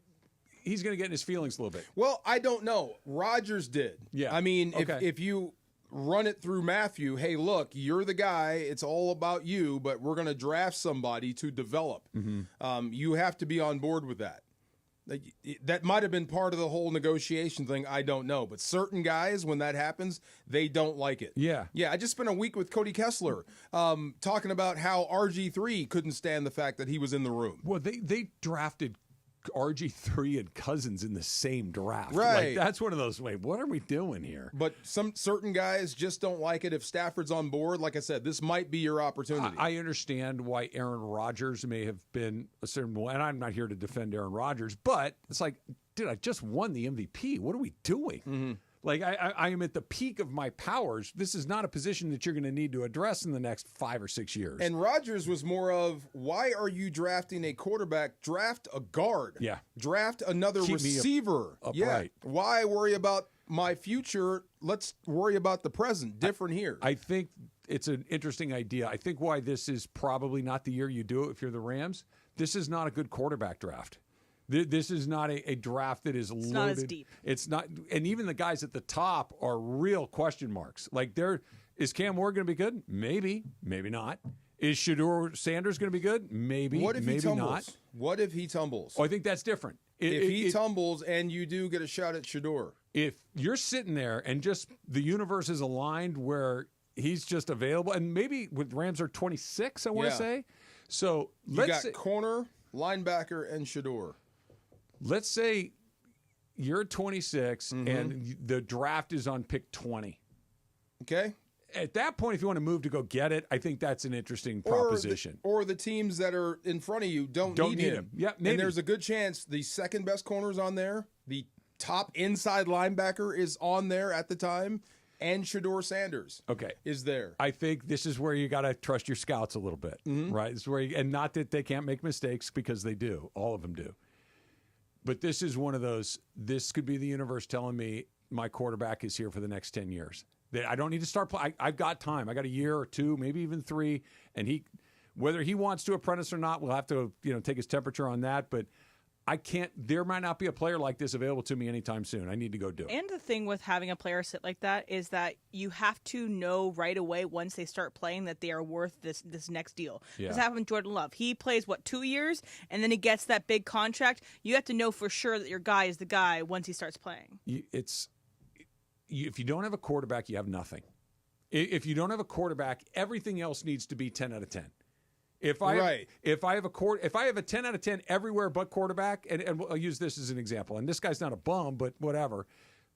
he's going to get in his feelings a little bit. Well, I don't know. Rodgers did. Yeah. I mean, Okay. if you run it through Matthew, hey, look, you're the guy. It's all about you, but we're going to draft somebody to develop. Mm-hmm. You have to be on board with that. That might have been part of the whole negotiation thing. I don't know. But certain guys, when that happens, they don't like it. Yeah. Yeah, I just spent a week with Cody Kessler talking about how RG3 couldn't stand the fact that he was in the room. Well, they drafted RG3 and Cousins in the same draft. Right. Like, that's one of those, wait, what are we doing here? But some certain guys just don't like it if Stafford's on board. Like I said, this might be your opportunity. I understand why Aaron Rodgers may have been a certain way, and I'm not here to defend Aaron Rodgers, but it's like, dude, I just won the MVP. What are we doing? Mm-hmm. Like, I am at the peak of my powers. This is not a position that you're going to need to address in the next 5 or 6 years. And Rodgers was more of, why are you drafting a quarterback? Draft a guard. Yeah. Draft another Keep me receiver. upright. Why worry about my future? Let's worry about the present. Different here. I think it's an interesting idea. I think why this is probably not the year you do it if you're the Rams. This is not a good quarterback draft. This is not a draft that is loaded. Not as deep. It's not, and even the guys at the top are real question marks. Like, is Cam Ward going to be good? Maybe, maybe not. Is Shedeur Sanders going to be good? Maybe, what if maybe he tumbles? not. What if he tumbles? Oh, I think that's different. If he tumbles and you do get a shot at Shedeur. If you're sitting there and just the universe is aligned where he's just available, and maybe with Rams are 26, I want to say. So you got corner, linebacker, and Shedeur. Let's say you're 26 and the draft is on pick 20. Okay. At that point, if you want to move to go get it, I think that's an interesting proposition. Or the teams that are in front of you don't need him. Yeah, maybe. And there's a good chance the second best corner's on there, the top inside linebacker is on there at the time, and Shedeur Sanders is there. I think this is where you got to trust your scouts a little bit, right? This is where and not that they can't make mistakes, because they do. All of them do. But this is one of those, this could be the universe telling me my quarterback is here for the next 10 years. That I don't need to start playing. I've got time. I got a year or 2, maybe even 3. And whether he wants to apprentice or not, we'll have to, take his temperature on that. But there might not be a player like this available to me anytime soon. I need to go do it. And the thing with having a player sit like that is that you have to know right away once they start playing that they are worth this next deal. Yeah. This happened with Jordan Love. He plays, 2 years, and then he gets that big contract. You have to know for sure that your guy is the guy once he starts playing. If you don't have a quarterback, you have nothing. If you don't have a quarterback, everything else needs to be 10 out of 10. If I have a 10 out of 10 everywhere but quarterback, and I'll use this as an example, and this guy's not a bum, but whatever.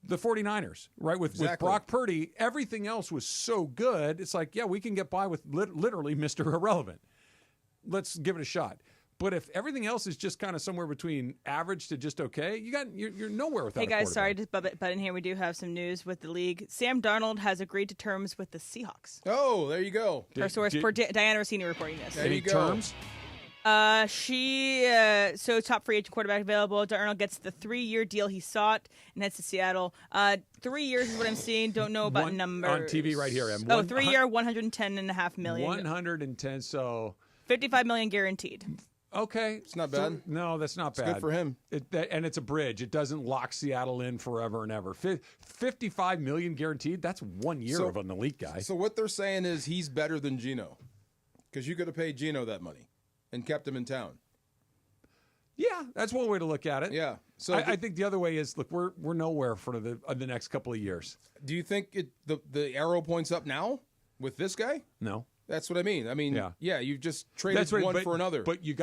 The 49ers, right? With Brock Purdy, everything else was so good. It's like, yeah, we can get by with literally Mr. Irrelevant. Let's give it a shot. But if everything else is just kind of somewhere between average to just okay, you're nowhere without. Hey guys, sorry to butt in here. We do have some news with the league. Sam Darnold has agreed to terms with the Seahawks. Oh, there you go. Per source, Diana Rossini reporting this. There you go. Terms? So top free agent quarterback available. Darnold gets the 3-year deal he sought and heads to Seattle. 3 years is what I'm seeing. Don't know about numbers. On TV right here. 3-year, $110.5 million. 110, so $55 million guaranteed. Okay. It's not bad. No, that's not bad. It's good for him. And it's a bridge. It doesn't lock Seattle in forever and ever. $55 million guaranteed, that's 1 year of an elite guy. So what they're saying is he's better than Geno, because you could have paid Geno that money and kept him in town. Yeah, that's one way to look at it. Yeah. So I think the other way is, look, we're nowhere for the next couple of years. Do you think the arrow points up now with this guy? No. That's what I mean. Yeah, you've just traded one for another. But you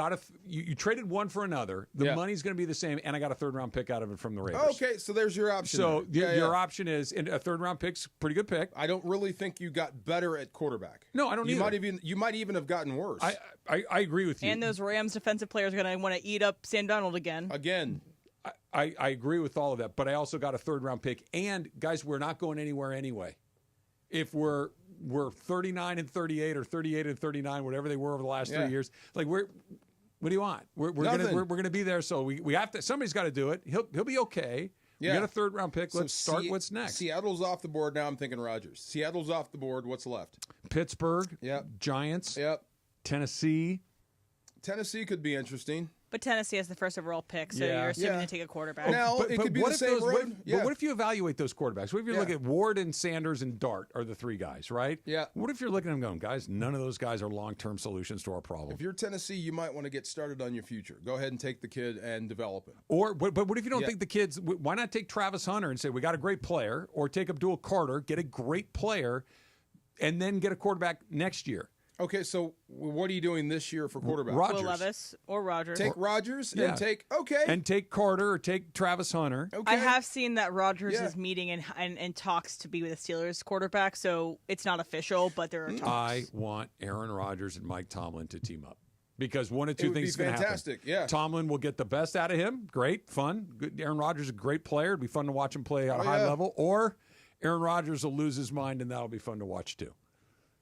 traded one for another. The money's going to be the same, and I got a 3rd-round pick out of it from the Raiders. Okay, so there's your option. So your option is, and a 3rd-round pick's a pretty good pick. I don't really think you got better at quarterback. No, I don't either. You might even have gotten worse. I agree with you. And those Rams defensive players are going to want to eat up Sam Darnold again. I agree with all of that, but I also got a 3rd-round pick. And, guys, we're not going anywhere anyway. If we're 39-38 or 38-39, whatever they were over the last 3 years, like what do you want? We're gonna be there, so we have to. Somebody's got to do it. He'll be okay. Yeah. We got a 3rd-round pick. Let's start. What's next? Seattle's off the board now. I'm thinking Rodgers. Seattle's off the board. What's left? Pittsburgh. Yep. Giants. Yep. Tennessee. Tennessee could be interesting. But Tennessee has the 1st overall pick, so you're assuming to take a quarterback. Now, it could be the same road. But what if you evaluate those quarterbacks? What if you look at Ward and Sanders and Dart are the 3 guys, right? Yeah. What if you're looking at them going, guys, none of those guys are long-term solutions to our problem? If you're Tennessee, you might want to get started on your future. Go ahead and take the kid and develop him. But what if you don't think the kids, why not take Travis Hunter and say, we got a great player, or take Abdul Carter, get a great player, and then get a quarterback next year? Okay, so what are you doing this year for quarterback? Will Levis or Rodgers. Take Rodgers and take Carter or take Travis Hunter. I have seen that Rodgers is meeting and talks to be with the Steelers quarterback, so it's not official, but there are talks. I want Aaron Rodgers and Mike Tomlin to team up. Because one of two things is going to happen. Fantastic, yeah. Tomlin will get the best out of him. Great, fun. Good. Aaron Rodgers is a great player. It'd be fun to watch him play at a high level. Or Aaron Rodgers will lose his mind, and that'll be fun to watch too.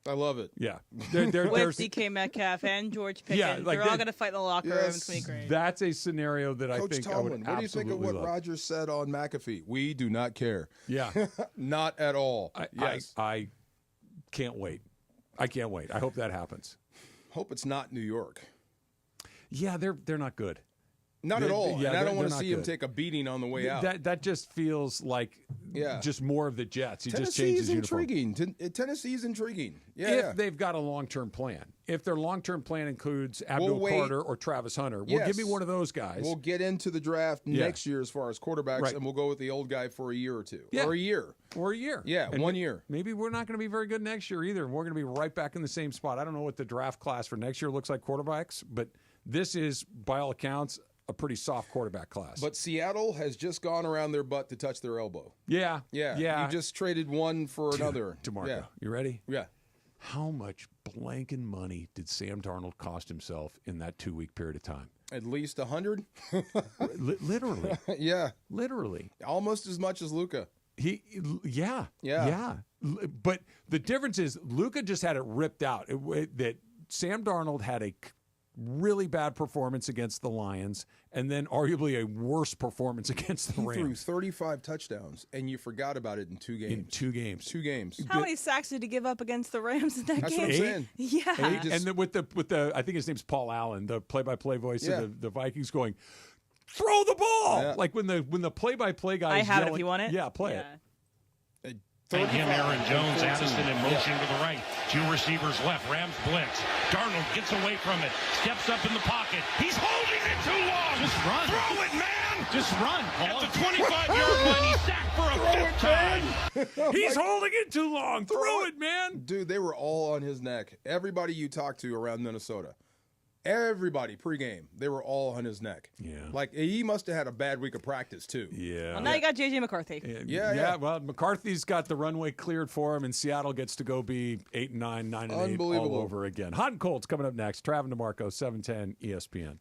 I love it. Yeah. With DK Metcalf and George Pickens. They're all going to fight in the locker room. It's going to be great. That's a scenario that Coach I think Tomlin, I would what do you think of what Rodgers said on McAfee? We do not care. Yeah. Not at all. I can't wait. I can't wait. I hope that happens. Hope it's not New York. Yeah, they're not good. Not at all. And I don't want to see him take a beating on the way out. That just feels like just more of the Jets. He just Tennessee's changes uniform. intriguing. Tennessee's intriguing. If they've got a long-term plan. If their long-term plan includes Abdul Carter or Travis Hunter, give me one of those guys. We'll get into the draft next year as far as quarterbacks, and we'll go with the old guy for a year or two. Yeah. Or a year. Or a year. Yeah, and 1 year. Maybe we're not going to be very good next year either. We're going to be right back in the same spot. I don't know what the draft class for next year looks like quarterbacks, but this is, by all accounts, a pretty soft quarterback class. But Seattle has just gone around their butt to touch their elbow. Yeah. You just traded one for another. DeMarco, you ready? Yeah. How much blanking money did Sam Darnold cost himself in that 2-week period of time? At least 100? Literally. Yeah. Literally. Almost as much as Luka. Yeah. But the difference is Luka just had it ripped out. That Sam Darnold had a really bad performance against the Lions, and then arguably a worse performance against the Rams. He threw 35 touchdowns, and you forgot about it in 2 games. 2 games. How many sacks did he give up against the Rams in that That's game? what I'm saying. Yeah. And then with the I think his name's Paul Allen, the play-by-play voice of the Vikings, going, "Throw the ball!" Yeah. Like when the play-by-play guy I is have yelling, it if you want it. Yeah, play it. Thank him, Aaron Jones. Addison in motion to the right. 2 receivers left. Rams blitz. Darnold gets away from it. Steps up in the pocket. He's holding it too long. Just run. Throw it, man. Just run, Paul. At the 25-yard line, he's sacked for a 5th time. He's holding it too long. Throw it, man. Dude, they were all on his neck. Everybody you talked to around Minnesota. Everybody pregame, they were all on his neck. Yeah. Like, he must have had a bad week of practice, too. Yeah. Well, now you got J.J. McCarthy. Yeah. Well, McCarthy's got the runway cleared for him, and Seattle gets to go be 8-9, 9-8 all over again. Hot and Cold's coming up next. Trav and DeMarco, 710 ESPN.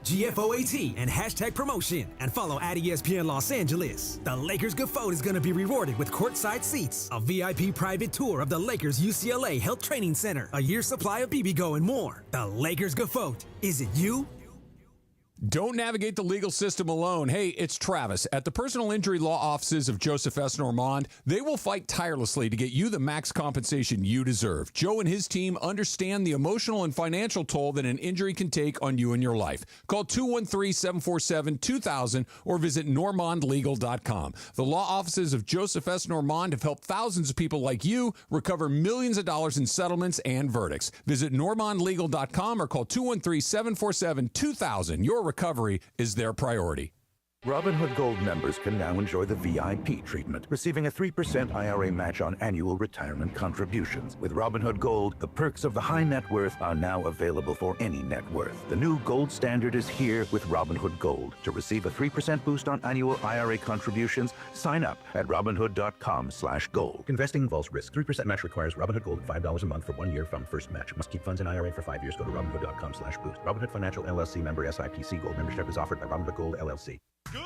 GFOAT and hashtag promotion and follow at ESPN Los Angeles. The Lakers Good Food is going to be rewarded with courtside seats, a VIP private tour of the Lakers UCLA Health Training Center, a year's supply of BB Go and more. The Lakers Good Food. Is it you? Don't navigate the legal system alone. Hey, it's Travis. At the personal injury law offices of Joseph S. Normand, they will fight tirelessly to get you the max compensation you deserve. Joe and his team understand the emotional and financial toll that an injury can take on you and your life. Call 213-747-2000 or visit normandlegal.com. The law offices of Joseph S. Normand have helped thousands of people like you recover millions of dollars in settlements and verdicts. Visit normandlegal.com or call 213-747-2000. Your recovery is their priority. Robinhood Gold members can now enjoy the VIP treatment, receiving a 3% IRA match on annual retirement contributions. With Robinhood Gold, the perks of the high net worth are now available for any net worth. The new gold standard is here with Robinhood Gold. To receive a 3% boost on annual IRA contributions, sign up at Robinhood.com/gold. Investing involves risk. 3% match requires Robinhood Gold at $5 a month for 1 year from first match. Must keep funds in IRA for 5 years. Go to Robinhood.com/boost. Robinhood Financial LLC member SIPC. Gold membership is offered by Robinhood Gold LLC. Good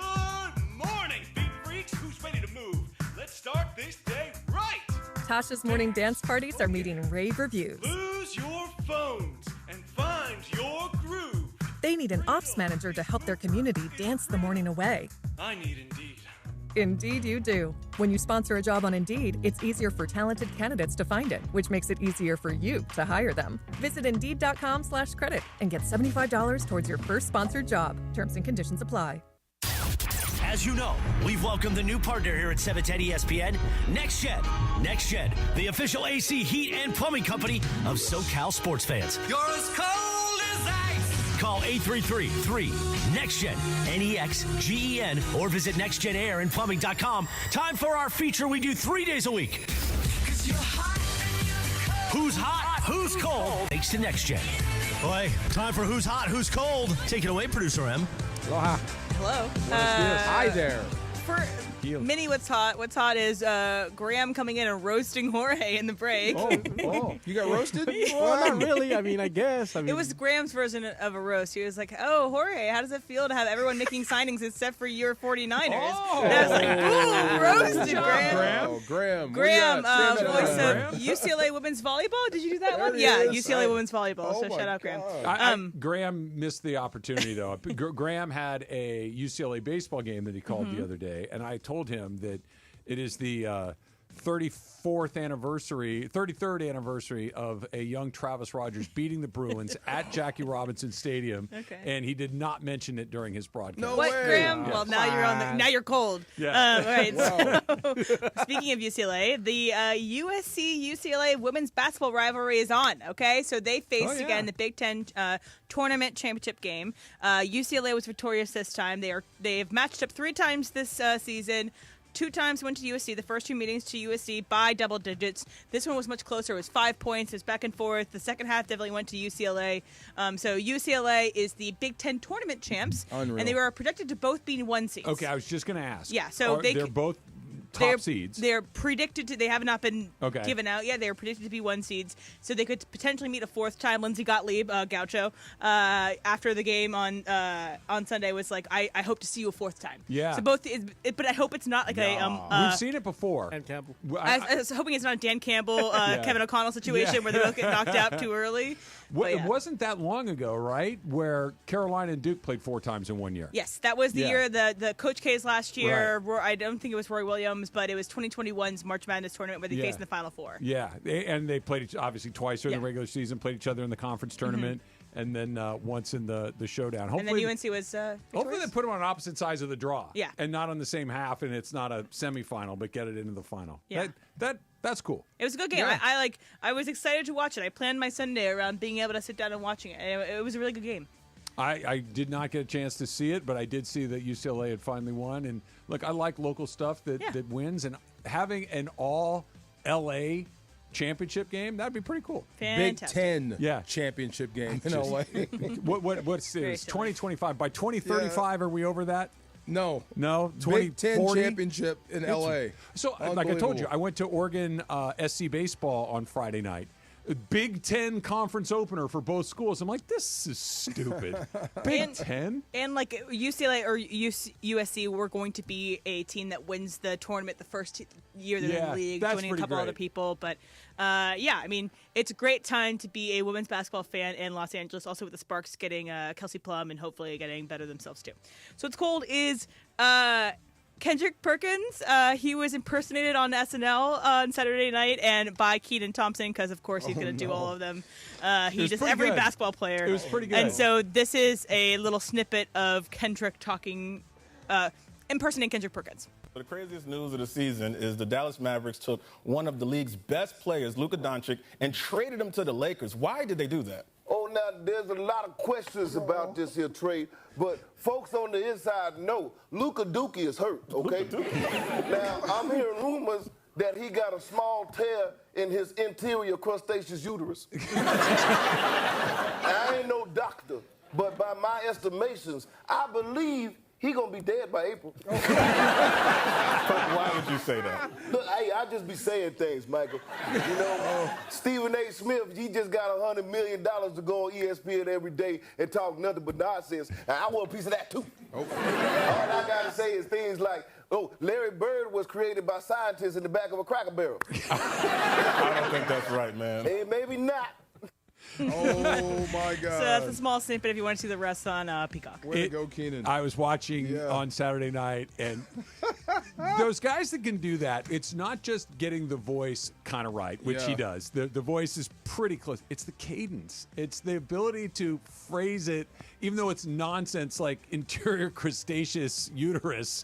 morning, beat freaks. Who's ready to move? Let's start this day right. Tasha's morning dance parties are meeting rave reviews. Lose your phones and find your groove. They need an ops manager to help their community dance the morning away. I need Indeed. Indeed you do. When you sponsor a job on Indeed, it's easier for talented candidates to find it, which makes it easier for you to hire them. Visit Indeed.com/credit and get $75 towards your first sponsored job. Terms and conditions apply. As you know, we've welcomed the new partner here at 710 ESPN, Next Gen. Next Gen, the official AC, heat, and plumbing company of SoCal sports fans. You're as cold as ice. Call 833-3-NEXT-GEN, NEXGEN, or visit nextgenairandplumbing.com. Time for our feature we do 3 days a week. Who's hot? Who's cold? Thanks to Next Gen. Boy, time for Who's Hot? Who's Cold? Take it away, Producer M. Aloha. Hello. Hi there. For Mini, what's hot? What's hot is Graham coming in and roasting Jorge in the break. Oh, you got roasted? Well, not really. I mean, I guess. It was Graham's version of a roast. He was like, "Oh, Jorge, how does it feel to have everyone making signings except for your 49ers?" And I was like, "Ooh, roasted, Graham." Graham, voice of UCLA women's volleyball. Did you do that one? Yeah, UCLA women's volleyball. So shout out, Graham. Graham missed the opportunity, though. Graham had a UCLA baseball game that he called the other day, and I told him that it is the 33rd anniversary of a young Travis Rogers beating the Bruins at Jackie Robinson Stadium, and he did not mention it during his broadcast. No what, way. Graham? Well, now you're cold. Yeah. Right. So, speaking of UCLA, the USC-UCLA women's basketball rivalry is on. Okay, so they faced again the Big Ten tournament championship game. UCLA was victorious this time. They have matched up 3 times this season. 2 times went to USC. The first 2 meetings to USC by double digits. This one was much closer. It was 5 points. It was back and forth. The second half definitely went to UCLA. So UCLA is the Big Ten tournament champs. Unreal. And they were predicted to both be 1 seeds. Okay, I was just going to ask. Yeah, so they're both top seeds. They're predicted to. They have not been Okay. given out yet. They are predicted to be 1 seeds, so they could potentially meet a 4th time. Lindsey Gottlieb, Gaucho, after the game on Sunday was like, "I hope to see you a 4th time." Yeah. So both, but I hope it's not like We've seen it before. And Campbell. I was hoping it's not a Dan Campbell, Kevin O'Connell situation where they both get knocked out too early. It wasn't that long ago, right, where Carolina and Duke played 4 times in 1 year. Yes, that was the year the Coach K's last year. Right. I don't think it was Roy Williams, but it was 2021's March Madness tournament where they faced in the Final Four. Yeah, and they played obviously twice during the regular season, played each other in the conference tournament, and then once in the showdown. Hopefully, and then UNC was hopefully they put them on opposite sides of the draw. Yeah. And not on the same half, and it's not a semifinal, but get it into the final. Yeah. That's cool. It was a good game. Yeah. I was excited to watch it. I planned my Sunday around being able to sit down and watching it. It was a really good game. I did not get a chance to see it, but I did see that UCLA had finally won. And look, I like local stuff that wins, and having an all LA championship game, that'd be pretty cool. Fantastic. Big Ten championship game in LA. What's this? 2025. By 2035, are we over that? No. 2040? Big Ten championship in LA. So, like I told you, I went to Oregon SC baseball on Friday night. Big Ten conference opener for both schools. I'm like, this is stupid. Big Ten? And like UCLA or USC, we're going to be a team that wins the tournament the first year they're in the league, joining a couple other people. But yeah, I mean, it's a great time to be a women's basketball fan in Los Angeles, also with the Sparks getting Kelsey Plum and hopefully getting better themselves too. So what's cold is Kendrick Perkins. He was impersonated on SNL on Saturday night and by Keaton Thompson because, of course, he's going to do all of them. He does every basketball player. It was pretty good. And so this is a little snippet of Kendrick impersonating Kendrick Perkins. The craziest news of the season is the Dallas Mavericks took one of the league's best players, Luka Doncic, and traded him to the Lakers. Why did they do that? Oh, now, there's a lot of questions about this here trade, but folks on the inside know Luka Dookie is hurt, okay? Now, I'm hearing rumors that he got a small tear in his interior crustaceous uterus. I ain't no doctor, but by my estimations, I believe he gonna be dead by April. Why would you say that? Look, hey, I just be saying things, Michael. You know, Stephen A. Smith, he just got $100 million to go on ESPN every day and talk nothing but nonsense. And I want a piece of that too. Okay. All I gotta say is things like, oh, Larry Bird was created by scientists in the back of a Cracker Barrel. I don't think that's right, man. Hey, maybe not. Oh, my God. So that's a small snippet if you want to see the rest on Peacock. Way to go, Keenan. I was watching on Saturday night, and those guys that can do that, it's not just getting the voice kind of right, which he does. The voice is pretty close. It's the cadence. It's the ability to phrase it, even though it's nonsense like interior crustaceous uterus.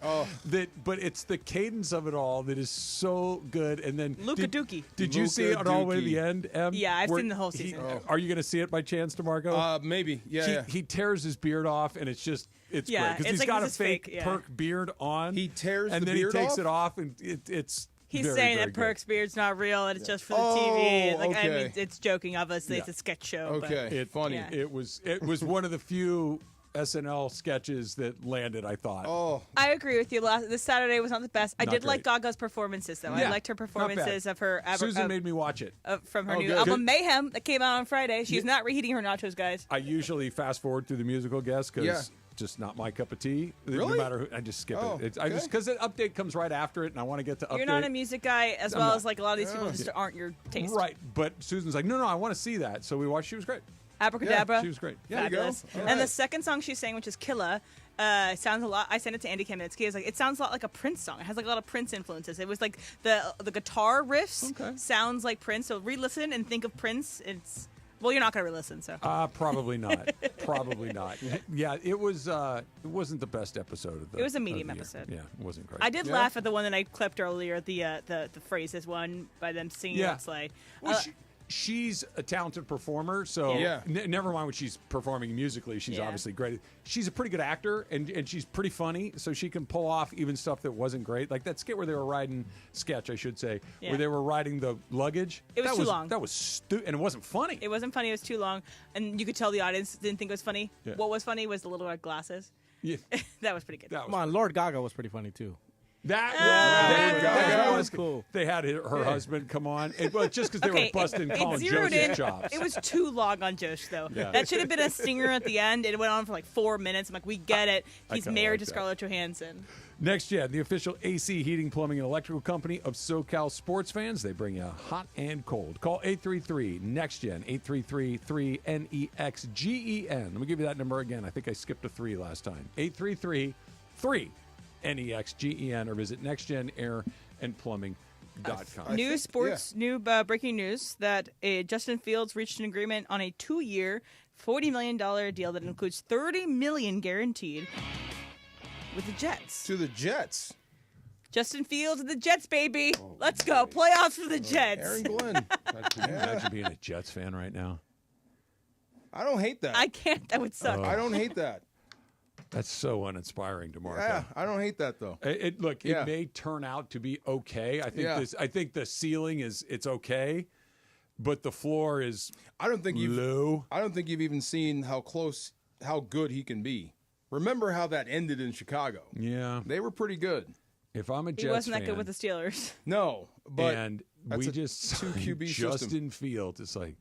But it's the cadence of it all that is so good. And then Luka Dookie. Did you see it all the way to the end, Em? Yeah, I've seen the whole season. Are you going to see it by chance, DeMarco? Maybe. Yeah. He tears his beard off, and it's great because he's like got a this fake Perk beard on. He tears and the then beard he takes off? it off, and it's. He's very, saying very that good. Perk's beard's not real and it's just for the TV. Like, I okay. mean, it's joking, obviously. It's a sketch show. Okay, funny. Yeah. It was one of the few SNL sketches that landed, I thought. Oh, I agree with you. This Saturday was not the best. I Not did like great. Gaga's performances, though. Yeah, I liked her performances not of her. Susan made me watch it. From her Oh, new good. album, Mayhem, that came out on Friday. She's not reheating her nachos, guys. I usually fast forward through the musical guests because just not my cup of tea. Really? No matter who, I just skip it. I okay. just because the update comes right after it, and I want to get to update. You're not a music guy, as I'm well not. as like a lot of these people just aren't your taste. Right, but Susan's like, no, I want to see that. So we watched. She was great. Abracadabra. Yeah, she was great. Yeah, Fabulous. All And the right. second song she sang, which is Killa, sounds a lot. I sent it to Andy Kamenetsky. It sounds a lot like a Prince song. It has like a lot of Prince influences. It was like the guitar riffs sounds like Prince. So re-listen and think of Prince. Well, you're not gonna re-listen, so. Probably not. Probably not. Yeah, it was. It wasn't the best episode of the. It was a medium of the year. episode. Yeah, it wasn't great. I did laugh at the one that I clipped earlier. The phrases one by them singing about Slay. Well, she's a talented performer, so never mind when she's performing musically. She's obviously great. She's a pretty good actor, and she's pretty funny, so she can pull off even stuff that wasn't great. Like that skit where they were riding, I should say, where they were riding the luggage. It was too long. That was and it wasn't funny. It wasn't funny. It was too long, and you could tell the audience didn't think it was funny. Yeah. What was funny was the little red glasses. Yeah. That was pretty good. Come on, Lord Gaga was pretty funny too. That was cool. They had her husband come on, just because they were busting Colin zeroed Joseph's in. chops. It was too long on Josh, though. Yeah. That should have been a stinger at the end. It went on for like 4 minutes. I'm like, we get it. I He's kinda married like to Scarlett Johansson. Next Gen, the official AC heating, plumbing, and electrical company of SoCal sports fans. They bring you hot and cold. Call 833-NEXT-GEN, 833-3-NEXGEN. Let me give you that number again. I think I skipped a 3 last time. 833-3-NEXGEN, or visit nextgenairandplumbing.com. New sports, new breaking news that Justin Fields reached an agreement on a 2-year, $40 million deal that includes $30 million guaranteed with the Jets. To the Jets. Justin Fields and the Jets, baby. Let's go. Playoffs for the Jets. Aaron Glenn. Can you imagine being a Jets fan right now? I don't hate that. I can't. That would suck. I don't hate that. That's so uninspiring, DeMarco. Yeah, I don't hate that though. It may turn out to be okay. I think the ceiling it's okay, but the floor is I don't think low. I don't think you've even seen how good he can be. Remember how that ended in Chicago? Yeah, they were pretty good. If I'm a Jets he wasn't fan, that good with the Steelers. No, but and that's we a just 2 QB Justin system. Fields. It's like,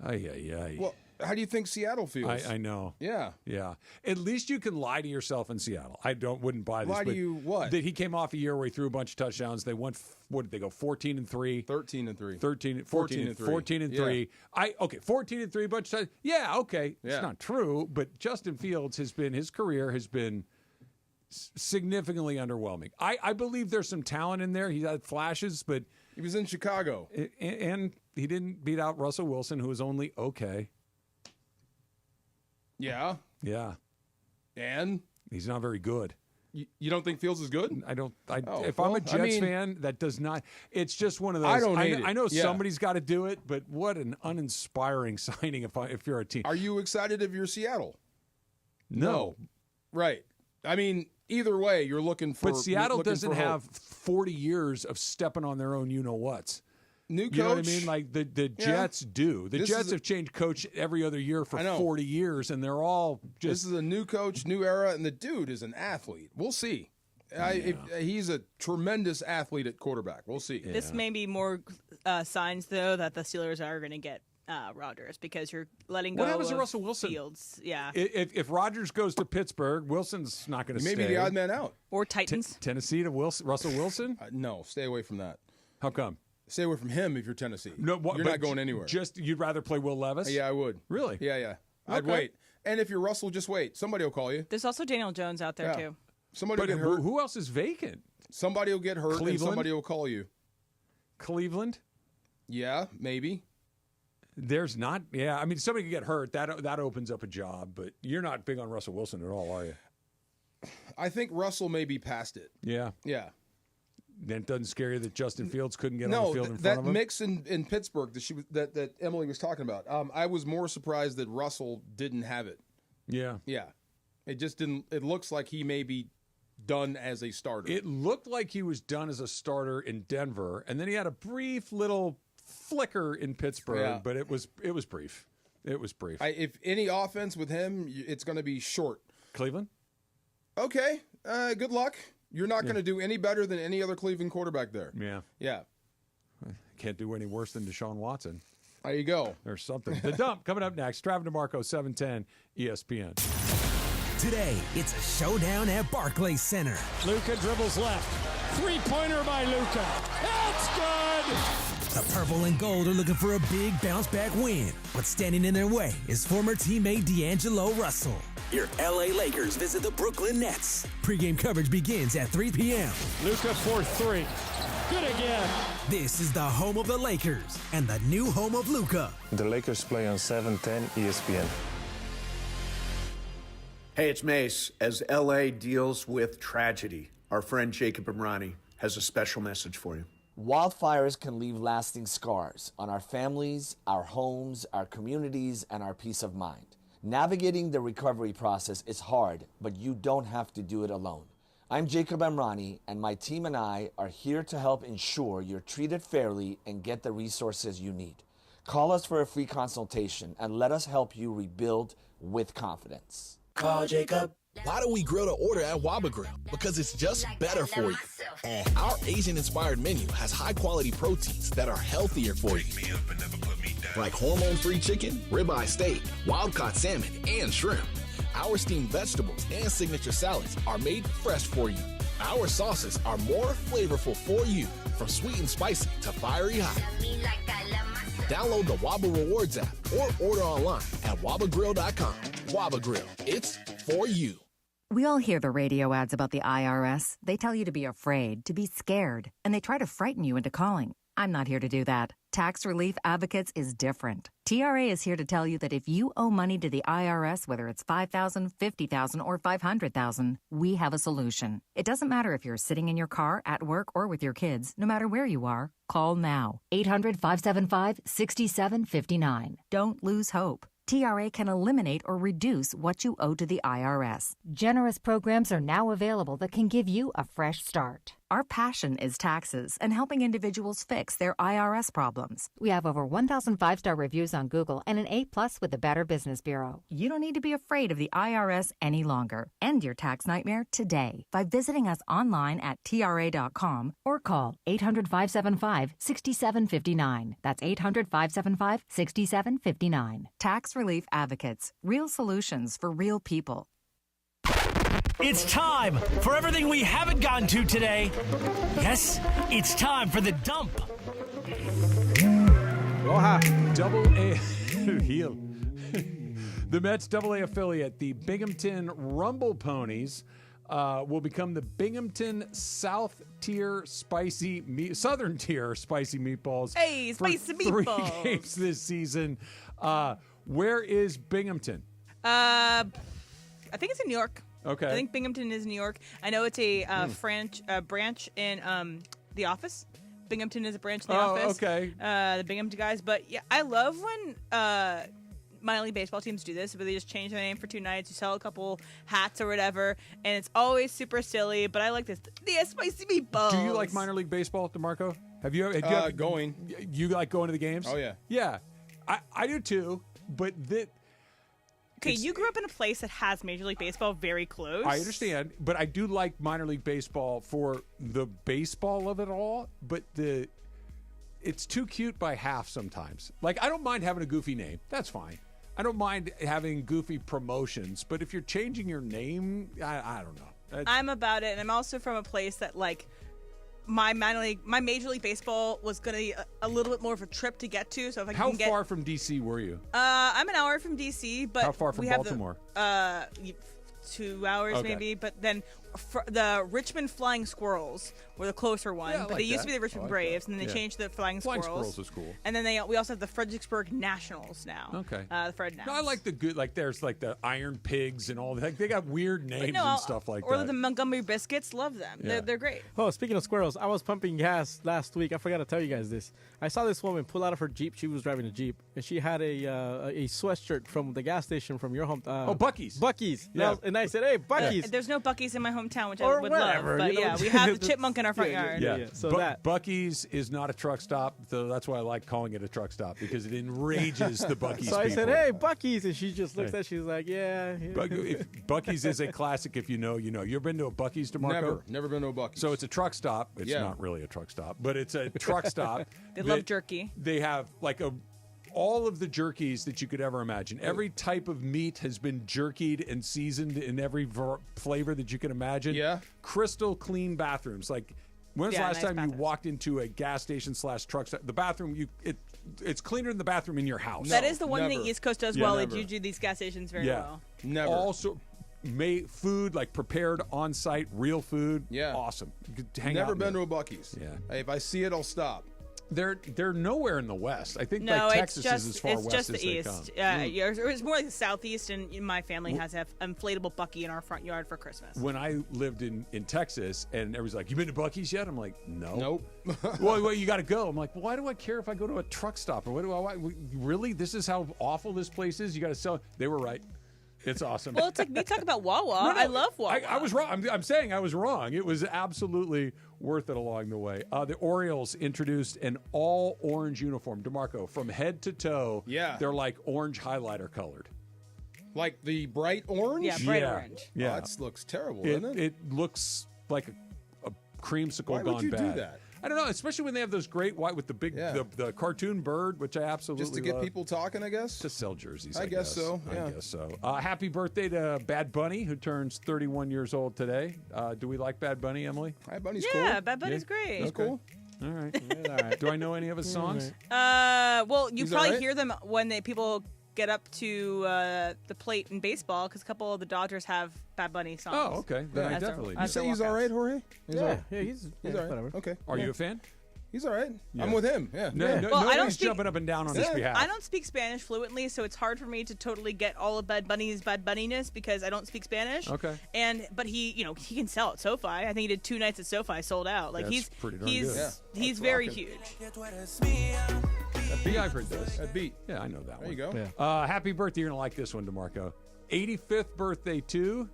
ay. Well, how do you think Seattle feels? I know. Yeah. Yeah. At least you can lie to yourself in Seattle. I wouldn't buy this. Lie to but you what? That he came off a year where he threw a bunch of touchdowns. They went, what did they go, 14-3? 13-3. 14 and 3. 14 and 3, bunch of touchdowns. Yeah, okay. Yeah. It's not true, but Justin Fields his career has been significantly underwhelming. I believe there's some talent in there. He had flashes, but he was in Chicago. And he didn't beat out Russell Wilson, who was only okay. Yeah. Yeah. And he's not very good. You don't think Fields is good? I don't. If I'm a Jets fan, that does not. It's just one of those. I don't hate it. I know Yeah. somebody's got to do it, but what an uninspiring signing if you're a team. Are you excited if you're Seattle? No. Right. I mean, either way, you're looking for. But Seattle looking doesn't for hope. have 40 years of stepping on their own. You know what's. New coach. You know what I mean? Like the Jets do. The This Jets is have changed coach every other year for I know. 40 years, and they're all just. This is a new coach, new era, and the dude is an athlete. We'll see. He's a tremendous athlete at quarterback. We'll see. This may be more signs, though, that the Steelers are going to get Rodgers because you're letting go What happens to of Russell Wilson? Fields. Yeah. If Rodgers goes to Pittsburgh, Wilson's not going to stay. Maybe the odd man out. Or Titans. Tennessee to Russell Wilson? No, stay away from that. How come? Stay away from him if you're Tennessee. No, you're not going anywhere. Just you'd rather play Will Levis? Yeah, I would. Really? Yeah. I'd Okay. wait. And if you're Russell, just wait. Somebody will call you. There's also Daniel Jones out there, too. Somebody will But get hurt. who else is vacant? Somebody will get hurt, and Cleveland? somebody will call you. Cleveland? Yeah, maybe. There's not. Yeah, I mean, somebody could get hurt. That opens up a job, but you're not big on Russell Wilson at all, are you? I think Russell may be past it. Yeah. Yeah. Then it doesn't scare you that Justin Fields couldn't get on No, the field in that front of him? mix in Pittsburgh that Emily was talking about. I was more surprised that Russell didn't have it. Yeah. Yeah. It just didn't. It looks like he may be done as a starter. It looked like he was done as a starter in Denver, and then he had a brief little flicker in Pittsburgh, but it was brief. It was brief. If any offense with him, it's going to be short. Cleveland? Okay. Good luck. You're not going to do any better than any other Cleveland quarterback there. Yeah. Yeah. Can't do any worse than Deshaun Watson. There you go. There's something. The Dump coming up next. Travis DeMarco, 710 ESPN. Today, it's a showdown at Barclays Center. Luka dribbles left. Three-pointer by Luka. That's good! The purple and gold are looking for a big bounce-back win. But standing in their way is former teammate D'Angelo Russell. Your LA Lakers visit the Brooklyn Nets. Pre-game coverage begins at 3 p.m. Luka for three. Good again. This is the home of the Lakers and the new home of Luka. The Lakers play on 710 ESPN. Hey, it's Mace. As LA deals with tragedy, our friend Jacob Imrani has a special message for you. Wildfires can leave lasting scars on our families, our homes, our communities, and our peace of mind. Navigating the recovery process is hard, but you don't have to do it alone. I'm Jacob Imrani, and my team and I are here to help ensure you're treated fairly and get the resources you need. Call us for a free consultation and let us help you rebuild with confidence. Call Jacob. Why do we grill to order at Waba Grill? Because it's just better for you. And our Asian-inspired menu has high-quality proteins that are healthier for you. Like hormone-free chicken, ribeye steak, wild-caught salmon, and shrimp. Our steamed vegetables and signature salads are made fresh for you. Our sauces are more flavorful for you, from sweet and spicy to fiery hot. Download the Waba Rewards app or order online at wabagrill.com. Waba Grill, it's for you. We all hear the radio ads about the IRS. They tell you to be afraid, to be scared, and they try to frighten you into calling. I'm not here to do that. Tax Relief Advocates is different. TRA is here to tell you that if you owe money to the IRS, whether it's $5,000, $50,000, or $500,000, we have a solution. It doesn't matter if you're sitting in your car, at work, or with your kids. No matter where you are, call now. 800-575-6759. Don't lose hope. TRA can eliminate or reduce what you owe to the IRS. Generous programs are now available that can give you a fresh start. Our passion is taxes and helping individuals fix their IRS problems. We have over 1,000 5-star reviews on Google and an A+ with the Better Business Bureau. You don't need to be afraid of the IRS any longer. End your tax nightmare today by visiting us online at TRA.com or call 800-575-6759. That's 800-575-6759. Tax Relief Advocates. Real solutions for real people. It's time for everything we haven't gotten to today. Yes, it's time for the dump. Double-A heel. The Mets Double-A affiliate, the Binghamton Rumble Ponies, will become the Binghamton Southern Tier Spicy Meatballs. Hey, spicy meatballs. 3 games this season. Where is Binghamton? I think it's in New York. Okay. I think Binghamton is New York. I know it's a branch in The Office. Binghamton is a branch in The Office. Okay. The Binghamton guys. But yeah, I love when minor league baseball teams do this, but they just change their name for 2 nights. You sell a couple hats or whatever, and it's always super silly. But I like this. The spicy meatballs. Do you like minor league baseball, DeMarco? Have you going? You like going to the games? Oh yeah. Yeah, I do too. But okay, you grew up in a place that has Major League Baseball very close. I understand, but I do like minor league baseball for the baseball of it all, but it's too cute by half sometimes. Like, I don't mind having a goofy name. That's fine. I don't mind having goofy promotions, but if you're changing your name, I don't know. I'm about it, and I'm also from a place that, like, my Major League Baseball was going to be a little bit more of a trip to get to. So if I How can get, far from D.C. were you? I'm an hour from D.C., but how far from we have Baltimore? 2 hours Okay. maybe. But then the Richmond Flying Squirrels were the closer one. Yeah, I but like they used that. to be the Richmond I like Braves, that. and then they Yeah. changed to the Flying Flying Squirrels. Squirrels is cool. And then we also have the Fredericksburg Nationals now. Okay. The Fred Nationals. No, I like the good. Like, there's like the Iron Pigs and all that. Like, they got weird names No, and stuff like or that. the Montgomery Biscuits. Love them. Yeah. They're great. Oh, speaking of squirrels, I was pumping gas last week. I forgot to tell you guys this. I saw this woman pull out of her Jeep. She was driving a Jeep, and she had a sweatshirt from the gas station from your home. Buc-ee's. Buc-ee's. Yeah. And I said, hey, Buc-ee's. There's no Buc-ee's in my hometown, which I Or would whatever, love. But you know? yeah, we have the chipmunk in our front yard. Yeah. So Buc-ee's is not a truck stop, so that's why I like calling it a truck stop, because it enrages the Buc-e's So I said, people. hey, Buc-ee's, and she just looks at she's like, yeah. Buc-ee's is a classic if you know, you know. You ever been to a Buc-ee's, DeMarco? Never been to a Buc-ee's. So it's a truck stop. It's Yeah. not really a truck stop, but it's a truck stop. They love jerky. They have like all of the jerkies that you could ever imagine. Every type of meat has been jerkied and seasoned in every flavor that you can imagine. Yeah. Crystal clean bathrooms. Like, when was the last nice time bathrooms. you walked into a gas station / truck stop? The bathroom, it's cleaner than the bathroom in your house. That is the one never. thing East Coast does Yeah, well. never. They do these gas stations very Yeah. well. Never. Also, food, like prepared on site, real food. Yeah. Awesome. You could hang Never out been in to there. a Buc-ee's. Yeah. Hey, if I see it, I'll stop. They're nowhere in the West. I think No, like it's Texas just is as far it's west just as the they east. come. Yeah, it's more like the southeast, and my family has an inflatable Buc-ee in our front yard for Christmas. When I lived in Texas, and everybody's like, "You been to Buc-ee's yet?" I'm like, "No." Nope. well, you got to go. I'm like, "Why do I care if I go to a truck stop? Or what do I? Really? This is how awful this place is. You got to sell." They were right. It's awesome. Well, it's like me talk about Wawa. No, I love Wawa. I was wrong. I'm saying I was wrong. It was absolutely worth it along the way. The Orioles introduced an all-orange uniform. DeMarco, from head to toe, Yeah. they're like orange highlighter colored. Like the bright orange? Yeah, bright orange. Yeah. Oh, that looks terrible, doesn't it? It looks like a creamsicle Why gone would you bad. do that? I don't know, especially when they have those great white with the big the cartoon bird, which I absolutely Just to get love. people talking, I guess? To sell jerseys, I guess so, yeah. I guess so. Happy birthday to Bad Bunny, who turns 31 years old today. Do we like Bad Bunny, Emily? Hi, Bunny's cool. Yeah, Bad Bunny's great. He's cool. All right. Do I know any of his songs? Well, you He's probably alright? hear them when people get up to the plate in baseball, because a couple of the Dodgers have Bad Bunny songs. Oh, okay. Then I As their- definitely as You their say he's walkouts. all right, Jorge? He's all right. Yeah, he's He's all right. whatever. Okay. Are you a fan? He's all right. Yeah. I'm with him. Yeah. No, Yeah. no, Well, I don't nobody's speak- jumping up and down on his behalf. I don't speak Spanish fluently, so it's hard for me to totally get all of Bad Bunny's Bad Bunniness because I don't speak Spanish. Okay. But he can sell at SoFi. I think he did 2 nights at SoFi, sold out. Like That's pretty darn good. Yeah. he's very huge. That beat, I've heard this. That beat. Yeah, I know that There one. you go. Yeah. Happy birthday. You're going to like this one, DeMarco. 85th birthday to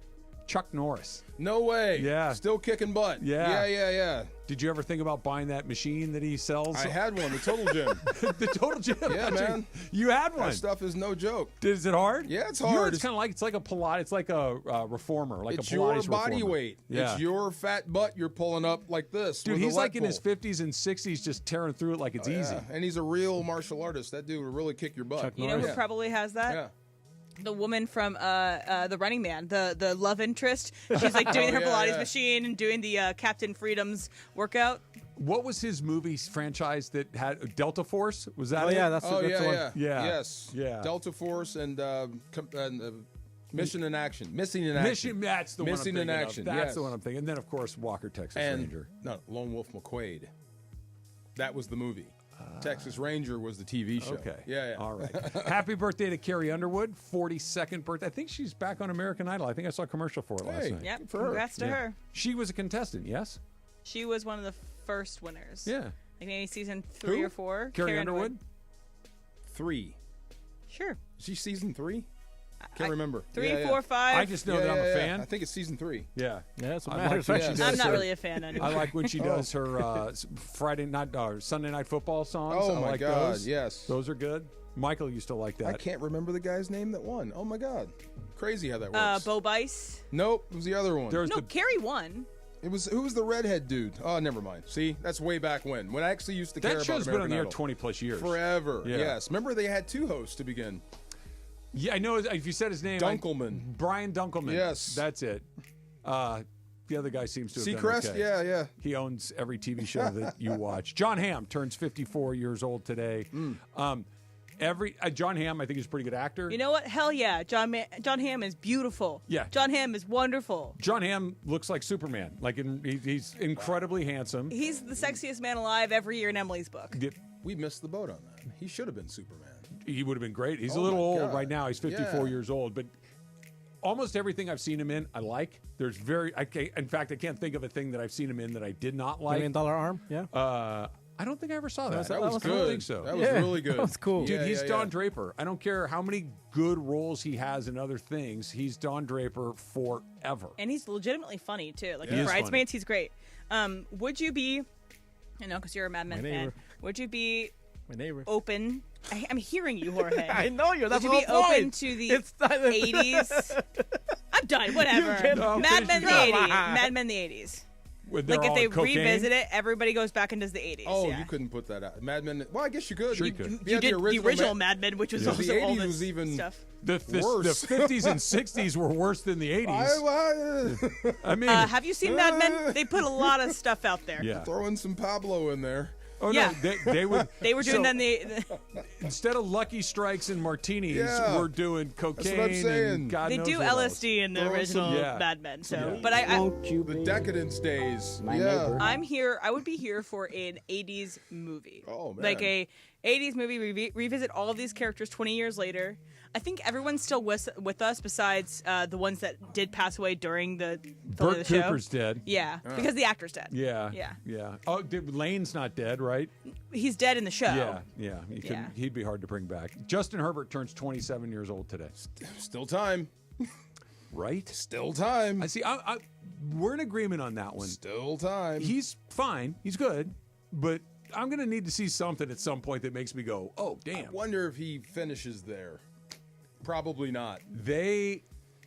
Chuck Norris. No way. Yeah. Still kicking butt. Yeah. Did you ever think about buying that machine that he sells? I had one, the Total Gym. The Total Gym? Yeah, man. You had one? That stuff is no joke. Is it hard? Yeah, it's You know, hard. it's kind of like, it's like a Pilates, it's like a reformer, like it's a Pilates your body reformer. weight. Yeah. It's your fat butt you're pulling up like this. Dude, with a he's leg like in his pull. 50s and 60s just tearing through it like it's easy. And he's a real martial artist. That dude will really kick your butt. You know who probably has that? Yeah. The woman from The Running Man, the love interest. She's like doing her Pilates machine and doing the Captain Freedom's workout. What was his movie franchise that had Delta Force? Was that Oh, it? yeah, that's the one. Yeah. Yes. Yeah. Delta Force and Mission in Action. Missing in Action. That's the one Missing I'm in thinking Action. of. That's yes. the one I'm thinking. And then, of course, Walker, Texas Ranger. No, Lone Wolf McQuaid. That was the movie. Texas Ranger was the TV show. Okay. Yeah. All right. Happy birthday to Carrie Underwood, 42nd birthday. I think she's back on American Idol. I think I saw a commercial for it last night. Yep. Congrats to her. She was a contestant, yes? She was one of the first winners. Yeah. Like maybe season 3 or 4. Carrie Underwood? 3. Sure. Is she season 3? Can't remember. 3, 4, 5. I just know that I'm a fan. I think it's season 3. Yeah. That's what I matters. like when she does I'm not her- really a fan anymore. I like when she does her Sunday night football songs. Oh, I my like God, those. yes. Those are good. Michael used to like that. I can't remember the guy's name that won. Oh, my God. Crazy how that works. Bo Bice. Nope, it was the other one. No, Carrie won. Who was the redhead dude? Oh, never mind. See, that's way back when I actually used to care That about show's been on American the air Idol. 20 plus years. Forever. Yeah. Yes. Remember they had 2 hosts to begin. Yeah, I know. If you said his name, Dunkelman. Brian Dunkelman. Yes. That's it. The other guy seems to have Seacrest? done okay. Yeah. He owns every TV show that you watch. John Hamm turns 54 years old today. John Hamm, I think, is a pretty good actor. You know what? Hell yeah. John Hamm is beautiful. Yeah. John Hamm is wonderful. John Hamm looks like Superman. He's incredibly handsome. He's the sexiest man alive every year in Emily's book. We missed the boat on that. He should have been Superman. He would have been great. He's a Oh little my old God. right now. He's 54 years old, but almost everything I've seen him in, I like. There's in fact, I can't think of a thing that I've seen him in that I did not like. $1 Million Arm? Yeah. I don't think I ever saw that. That was I good. don't think so. That was really good. That was cool. Dude, Yeah, he's yeah, Don yeah. Draper. I don't care how many good roles he has in other things. He's Don Draper forever. And he's legitimately funny, too. Like, He in is Bridesmaids, he's great. Would you be, because you're a Mad Men My fan, neighbor. would you be My neighbor. open? I'm hearing you, Jorge. I know you. That's Would you be the whole open point. to the It's not- 80s? I'm done. Whatever. No, Mad Men the finish 80s. your- Mad Men the 80s. When they're Like if all they on cocaine? revisit it, everybody goes back and does the 80s. Oh, yeah. you couldn't put that out. Mad Men. Well, I guess you could. Sure you could. You did the original Mad Men, which was Yeah. also The 80s all this was even stuff. The worse. 50s and 60s were worse than the 80s. I mean, Have you seen Mad Men? They put a lot of stuff out there. yeah. Throwing some Pablo in there. Oh Yeah. no, they would. They were doing so, the instead of Lucky Strikes and martinis, Yeah. we're doing cocaine. what I'm saying. And God they knows do what else. LSD in the Throwing original some- Yeah. Mad Men. So, Yeah. but The Decadence days. My yeah. neighbor. I'm here. I would be here for an 80s movie. Oh, man. Like a 80s movie, revisit all of these characters 20 years later. I think everyone's still with us besides the ones that did pass away during the filming Burt of the show. Cooper's dead. Yeah, because the actor's dead. Yeah. Yeah. Yeah. Oh, Lane's not dead, right? He's dead in the show. Yeah. Yeah. Yeah. He'd be hard to bring back. Justin Herbert turns 27 years old today. Still time. Right? Still time. I see. We're in agreement on that one. Still time. He's fine. He's good. But I'm going to need to see something at some point that makes me go, oh, damn. I wonder if he finishes there. Probably not. They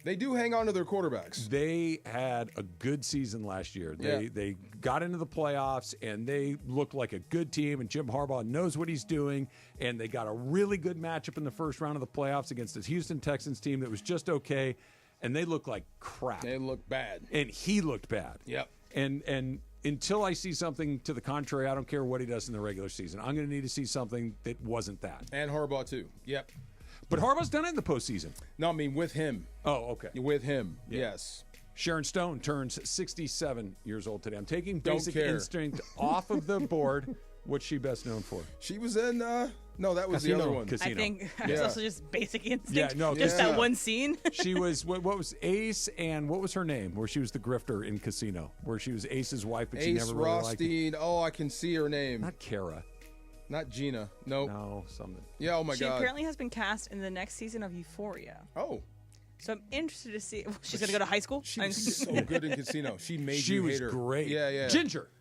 do hang on to their quarterbacks. They had a good season last year. They got into the playoffs, and they looked like a good team, and Jim Harbaugh knows what he's doing, and they got a really good matchup in the first round of the playoffs against this Houston Texans team that was just okay, and they looked like crap. They looked bad. And he looked bad. Yep. And until I see something to the contrary, I don't care what he does in the regular season. I'm going to need to see something that wasn't that. And Harbaugh, too. Yep. But Harbaugh's done it in the postseason. No, I mean with him. Oh, okay. With him, Yeah. yes. Sharon Stone turns 67 years old today. I'm taking Don't Basic care. Instinct off of the board. What's she best known for? She was in, no, that was Casino. the other one. Casino. I think it was also just Basic Instinct. Yeah, no, just Casino. that one scene. She was, what was Ace, and what was her name? Where she was the grifter in Casino. Where she was Ace's wife, but she Ace never really liked it. Rothstein. Oh, I can see her name. Not Kara. Not Gina. Nope. No, something. Yeah, oh my She God. apparently has been cast in the next season of Euphoria. Oh. So I'm interested to see. She's going to go to high school? She was so good in Casino. She made you hate her. She was great. Yeah.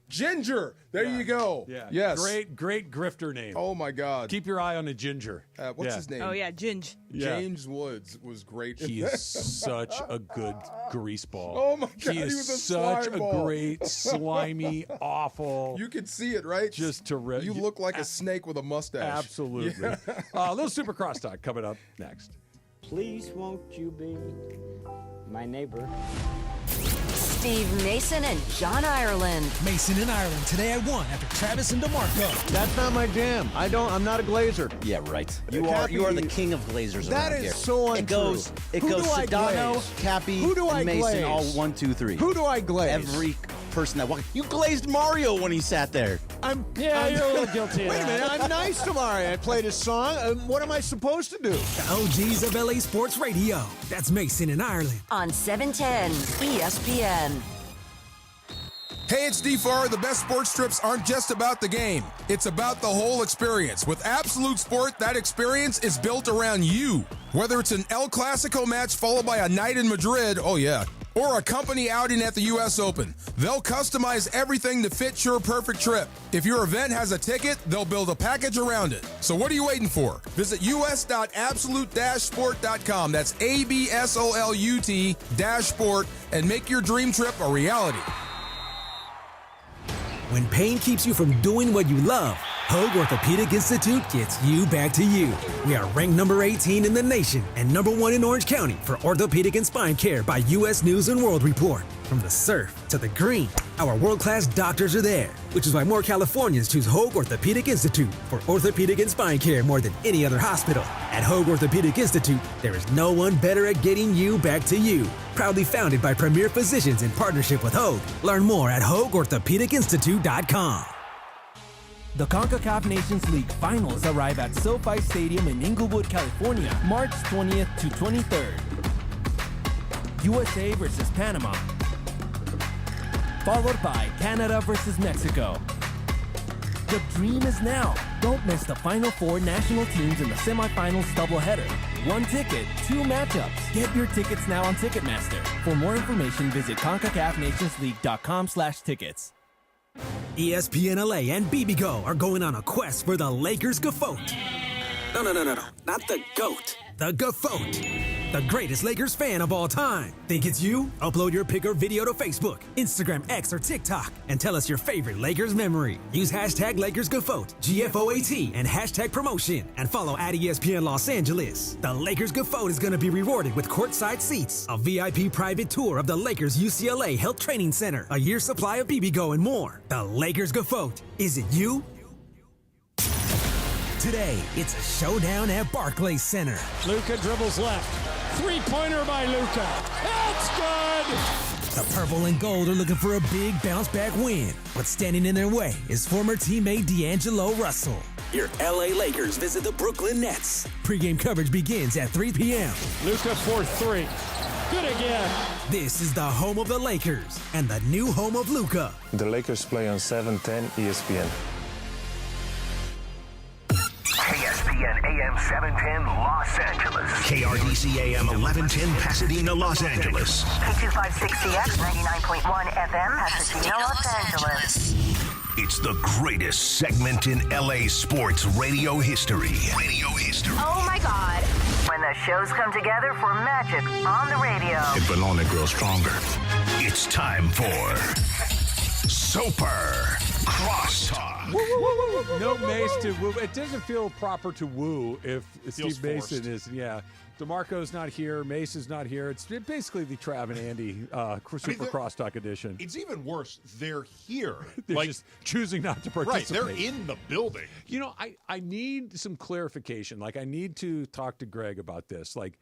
Ginger. There you go. Yeah. Yes. Great grifter name. Oh, my God. Keep your eye on a Ginger. What's his name? Oh, yeah, Ginge. Yeah. James Woods was great. He is such a good greaseball. Oh, my God. He is was a such slime a ball. great, slimy, awful. You can see it, right? Just terrific. You look like a snake with a mustache. Absolutely. Yeah. A little Super Crosstalk coming up next. Please won't you be my neighbor? Steve Mason and John Ireland. Mason in Ireland today at 1 after Travis and DeMarco. That's not my jam. I'm not a Glazer. Yeah, right. You are the king of Glazers That around is here. so untrue. It goes Sedano, Cappy, and Mason, all 1, 2, 3. Who do I glaze? Every person that walked. You glazed Mario when he sat there. You're a little guilty of Wait a minute, that. I'm nice to Mario. I played his song. What am I supposed to do? The OGs of LA Sports Radio. That's Mason in Ireland. On 710 ESPN. Hey, it's D4. The best sports trips aren't just about the game. It's about the whole experience. With Absolute Sport, that experience is built around you. Whether it's an El Clasico match followed by a night in Madrid, oh yeah, or a company outing at the U.S. Open, they'll customize everything to fit your perfect trip. If your event has a ticket, they'll build a package around it. So what are you waiting for? Visit us.absolute-sport.com. That's ABSOLUT-sport and make your dream trip a reality. When pain keeps you from doing what you love, Hoag Orthopedic Institute gets you back to you. We are ranked number 18 in the nation and number 1 in Orange County for orthopedic and spine care by U.S. News & World Report. From the surf to the green, our world-class doctors are there, which is why more Californians choose Hoag Orthopedic Institute for orthopedic and spine care more than any other hospital. At Hoag Orthopedic Institute, there is no one better at getting you back to you. Proudly founded by premier physicians in partnership with Hoag. Learn more at HoagOrthopedicInstitute.com. The CONCACAF Nations League Finals arrive at SoFi Stadium in Inglewood, California, March 20th to 23rd. USA versus Panama, followed by Canada versus Mexico. The dream is now. Don't miss the Final Four national teams in the semifinals doubleheader. 1 ticket, 2 matchups. Get your tickets now on Ticketmaster. For more information, visit CONCACAFNationsLeague.com/tickets. ESPN LA and BBGO are going on a quest for the Lakers GOAT. No. Not the GOAT. The GOAT. The greatest Lakers fan of all time. Think it's you? Upload your pic or video to Facebook, Instagram, X, or TikTok, and tell us your favorite Lakers memory. Use hashtag LakersGoat, GFOAT, and hashtag promotion, and follow at ESPN Los Angeles. The Lakers GOAT is going to be rewarded with courtside seats, a VIP private tour of the Lakers UCLA Health Training Center, a year's supply of BBGO, and more. The Lakers GOAT. Is it you? Today, it's a showdown at Barclays Center. Luka dribbles left. Three-pointer by Luka. It's good! The purple and gold are looking for a big bounce-back win. What's standing in their way is former teammate D'Angelo Russell. Your LA Lakers visit the Brooklyn Nets. Pre-game coverage begins at 3 p.m. Luka for 3. Good again. This is the home of the Lakers and the new home of Luka. The Lakers play on 710 ESPN. ESPN AM 710 Los Angeles. KRDC AM 1110 Pasadena, Los Angeles. K256CX 99.1 FM Pasadena, Los Angeles. It's the greatest segment in LA sports radio history. Oh my God. When the shows come together for magic on the radio. It will only grow stronger. It's time for Super Crosstalk. No Mace to woo. It doesn't feel proper to woo if Steve Mason is. Yeah. DeMarco's not here. Mace is not here. It's basically the Trav and Andy Super Crosstalk edition. It's even worse. They're here. They're just choosing not to participate. Right. They're in the building. You know, I need some clarification. Like, I need to talk to Greg about this. Like,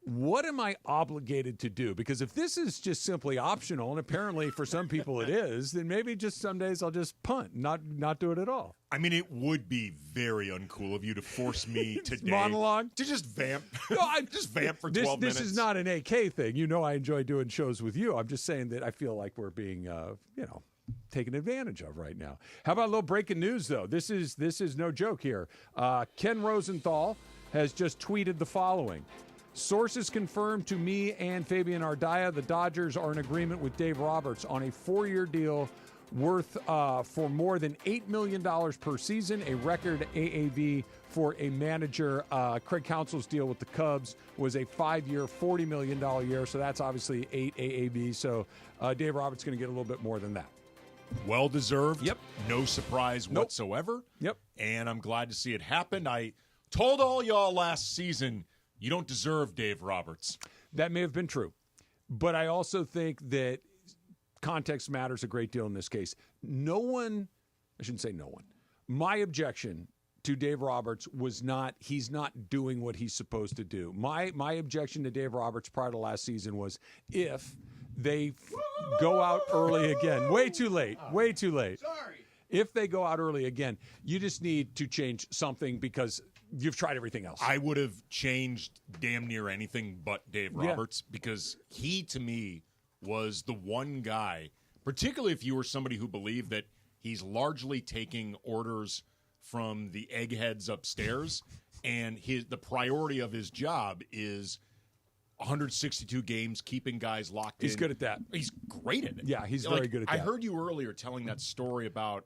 what am I obligated to do? Because if this is just simply optional, and apparently for some people it is, then maybe just some days I'll just punt, not do it at all. I mean, it would be very uncool of you to force me today monologue to just vamp. No, I just vamp for 12 minutes. This is not an AK thing. You know, I enjoy doing shows with you. I'm just saying that I feel like we're being, taken advantage of right now. How about a little breaking news though? This is no joke here. Ken Rosenthal has just tweeted the following. Sources confirmed to me and Fabian Ardaya the Dodgers are in agreement with Dave Roberts on a 4-year deal worth for more than $8 million per season, a record AAV for a manager. Craig Counsell's deal with the Cubs was a 5-year, $40 million year, so that's obviously 8 AAV. So Dave Roberts is going to get a little bit more than that. Well deserved. Yep. No surprise whatsoever. Yep. And I'm glad to see it happen. I told all y'all last season, you don't deserve Dave Roberts. That may have been true. But I also think that context matters a great deal in this case. I shouldn't say no one. My objection to Dave Roberts was not he's not doing what he's supposed to do. My objection to Dave Roberts prior to last season was if they go out early again. Way too late. Sorry. If they go out early again, you just need to change something because you've tried everything else. I would have changed damn near anything but Dave Roberts because he, to me, was the one guy, particularly if you were somebody who believed that he's largely taking orders from the eggheads upstairs, and the priority of his job is 162 games, keeping guys locked in. He's good at that. He's great at it. Yeah, he's very good at that. I heard you earlier telling that story about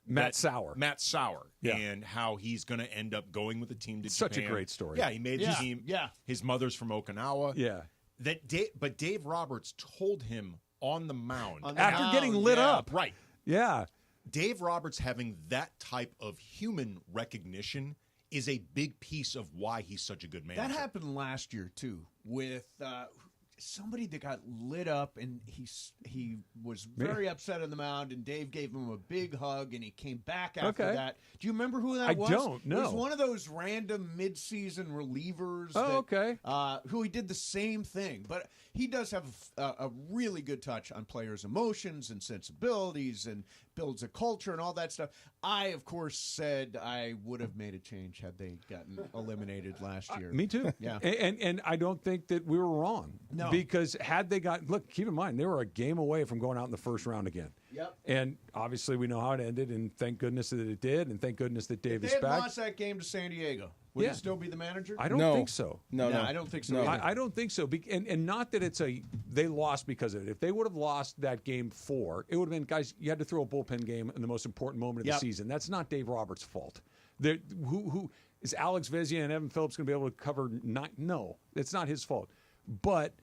Matt Sauer. And how he's going to end up going with the team to Such Japan. a great story. Yeah, he made the team. Yeah. His mother's from Okinawa. Yeah. But Dave Roberts told him on the mound. After getting lit up. Right. Yeah. Dave Roberts having that type of human recognition is a big piece of why he's such a good manager. That happened last year, too, with somebody that got lit up, and he was very upset on the mound, and Dave gave him a big hug, and he came back after that. Do you remember who that was? I don't know. It was one of those random mid-season relievers who he did the same thing. But he does have a really good touch on players' emotions and sensibilities and builds a culture and all that stuff. I, of course, said I would have made a change had they gotten eliminated last year. Me too. Yeah. And I don't think that we were wrong. No. Because had they keep in mind, they were a game away from going out in the first round again. Yep. And obviously we know how it ended, and thank goodness that it did, and thank goodness that Dave is back. If they back. had lost that game to San Diego, would he still be the manager? I don't think so. No, I don't think so. No. I don't think so. And not that it's they lost because of it. If they would have lost that game 4, it would have been, guys, you had to throw a bullpen game in the most important moment of the season. That's not Dave Roberts' fault. Who is Alex Vezina and Evan Phillips going to be able to cover 9? No, it's not his fault. But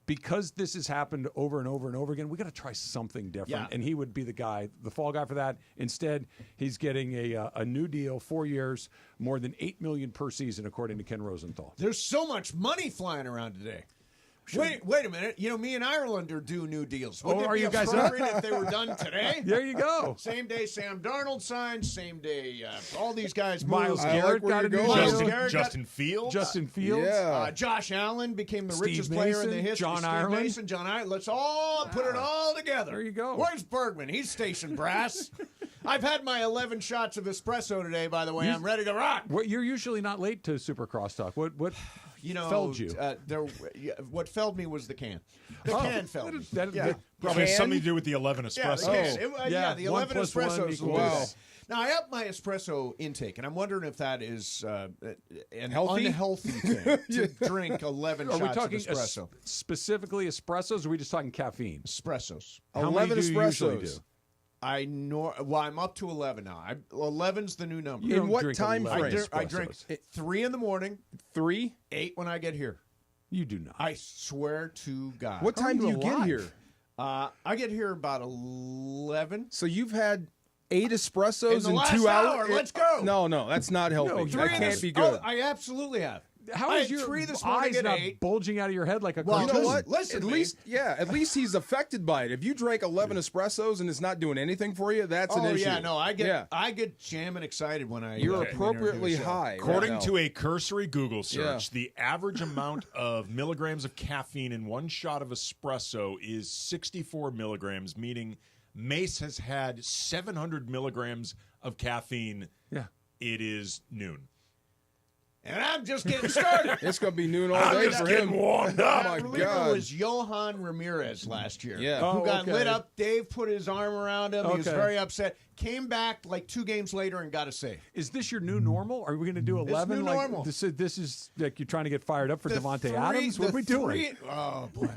because this has happened over and over and over again, we got to try something different. Yeah. And he would be the fall guy for that. Instead, he's getting a new deal, 4 years, more than $8 million per season, according to Ken Rosenthal. There's so much money flying around today. Wait a minute. Me and Ireland are due new deals. Wouldn't it be appropriate if they were done today? There you go. Same day Sam Darnold signed. Same day all these guys. Miles Garrett got a new deal. Justin Fields. Yeah. Josh Allen became the Steve richest player in the Mason, history. John Ireland. Mason, John Ireland. Let's all put it all together. There you go. Where's Bergman? He's station brass. I've had my 11 shots of espresso today, by the way. I'm ready to rock. You're usually not late to Super Crosstalk. What felled you? What felled me was the can. The can felled me. Probably has something to do with the 11 espresso. The 11 espressos. Wow. Now, I up my espresso intake, and I'm wondering if that is an unhealthy thing to drink 11 shots of espresso. Specifically espressos, or are we just talking caffeine? Espressos. How many do you usually do? I'm up to 11 now. 11's the new number. In what time frame? I drink 3 in the morning. 3? 8 when I get here. You do not. I swear to God. What time do you get here? I get here about 11. So you've had 8 espressos in 2 hours? Let's go. No, that's not healthy. That can't be good. I absolutely have. How is your eyes not bulging out of your head like a cartoon? You know what? Listen, at least he's affected by it. If you drank 11 espressos and it's not doing anything for you, that's an issue. I get jamming excited when I. You're appropriately high. According to a cursory Google search, the average amount of milligrams of caffeine in one shot of espresso is 64 milligrams, meaning Mace has had 700 milligrams of caffeine. Yeah. It is noon. And I'm just getting started. It's going to be noon all day for him. Warmed up. I believe it was Johan Ramirez last year who got lit up. Dave put his arm around him. He was very upset. came back like 2 games later and got a save. Is this your new normal? Are we going to do 11? New normal. This is like you're trying to get fired up for Davante Adams? What are we doing? Oh, boy,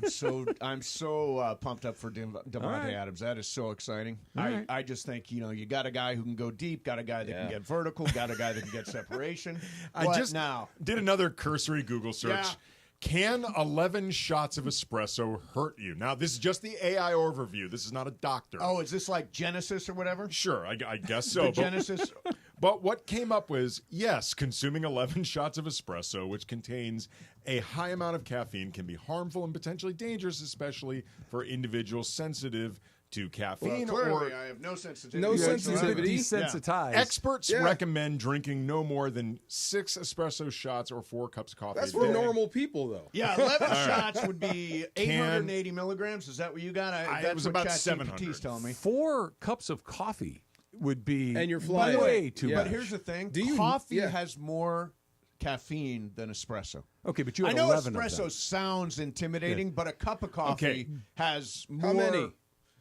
I'm so pumped up for Davante Adams. That is so exciting. I just think, you got a guy who can go deep, got a guy that can get vertical, got a guy that can get separation. I just did another cursory Google search. Yeah. Can 11 shots of espresso hurt you? Now, this is just the AI overview. This is not a doctor. Oh, is this like Genesis or whatever? Sure, I guess so. Genesis. But what came up was, yes, consuming 11 shots of espresso, which contains a high amount of caffeine, can be harmful and potentially dangerous, especially for individuals sensitive to caffeine. Well, clearly, I have no sensitivity. No sensitivity. Desensitized. Experts recommend drinking no more than 6 espresso shots or 4 cups of coffee. That's a for day. normal people, though. Yeah, 11 shots would be 880 milligrams. Is that what you got? It was about 700. Telling me 4 cups of coffee would be and you're flying way too much. But here's the thing: coffee has more caffeine than espresso. Okay, but you have I know 11 espresso of them. sounds intimidating, but a cup of coffee has more. How many?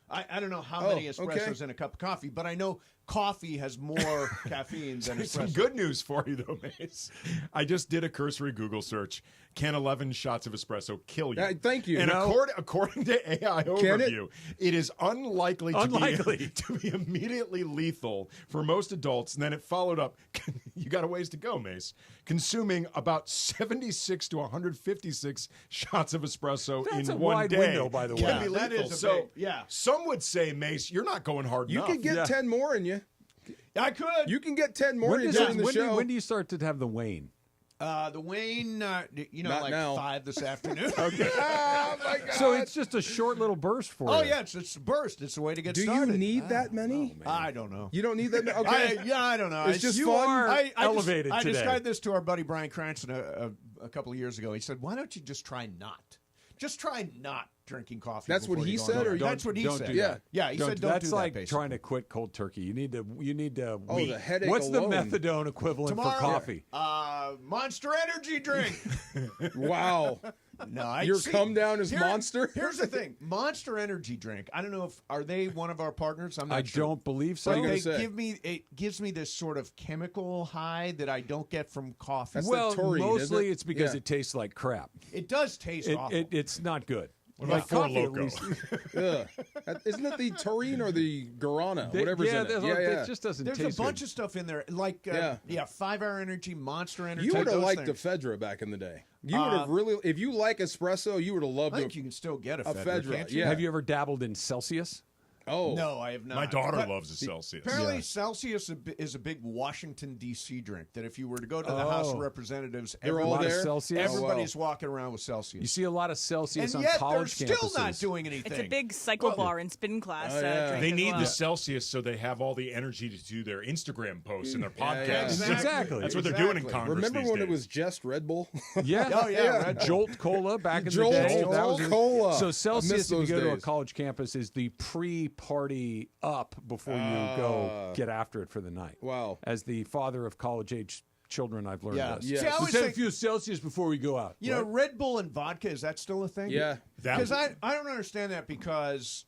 I don't know how many espressos in a cup of coffee, but I know coffee has more caffeine than espresso. Some good news for you, though, Mace. I just did a cursory Google search. Can 11 shots of espresso kill you? Thank you. And according to AI Overview, it is unlikely to be immediately lethal for most adults. And then it followed up, you got a ways to go, Mace, consuming about 76 to 156 shots of espresso That's in a one wide day. window, by the way. Can be that lethal. is a So big, some would say, Mace, you're not going hard You enough. could get 10 more in you. I could. You can get 10 more in during the show. When do you start to have the wane? The Wayne, Not like now. 5 this afternoon. Okay. Oh, my God. So it's just a short little burst for you. Oh, yeah, it's a burst. It's a way to get Do started. you need that many? I don't know. You don't need that many? Okay. I don't know. It's just you fun. are elevated I today. described this to our buddy Brian Cranston a couple of years ago. He said, why don't you just try not? Just try not drinking coffee. That's what before he you go said, on. or That's what he don't said. do Yeah. that. Yeah, he said don't That's do that, like basically. trying to quit cold turkey. You need to the headache What's alone. the methadone equivalent Tomorrow, for coffee? Monster Energy drink. Wow. No, Your come down is Monster? Here's the thing: Monster Energy drink. I don't know if are they one of our partners. I'm not I sure. don't believe so. What are you They gonna say? gives me this sort of chemical high that I don't get from coffee. That's well, the taurine, mostly isn't it? it's because Yeah. it tastes like crap. It does taste awful. It's not good. What about Four coffee, at Loko? least. Ugh. Isn't it the taurine or the guarana? Whatever's in it. It just doesn't There's taste a bunch good. of stuff in there, like 5-Hour Energy, Monster Energy. You would have those liked things. Ephedra back in the day. You would have really, if you like espresso, you would have loved I think you can still get Ephedra, Ephedra. can't you? Yeah. Have you ever dabbled in Celsius? Oh. No, I have not. My daughter But loves a Celsius. Apparently, Celsius is a big Washington, D.C. drink that if you were to go to the House of Representatives, They're all there? Celsius? everybody's walking around with Celsius. You see a lot of Celsius and on yet college they're campuses. still not doing anything. It's a big cycle bar in spin class. Drink They as need well. the Celsius so they have all the energy to do their Instagram posts and their podcasts. yeah. Exactly. That's what they're doing in Congress Remember these when it days. was just Red Bull? Yeah. Oh, yeah, Red Bull. Jolt Cola back in Jolt the day. That was Cola. So I miss Celsius, if you those go to a days. college campus, is the pre-party up before you go get after it for the night. Wow. As the father of college-age children, I've learned this. Yeah. See, I always Let's have a think, few Celsius before we go out. you know, Red Bull and vodka, is that still a thing? Yeah. Because I don't understand that because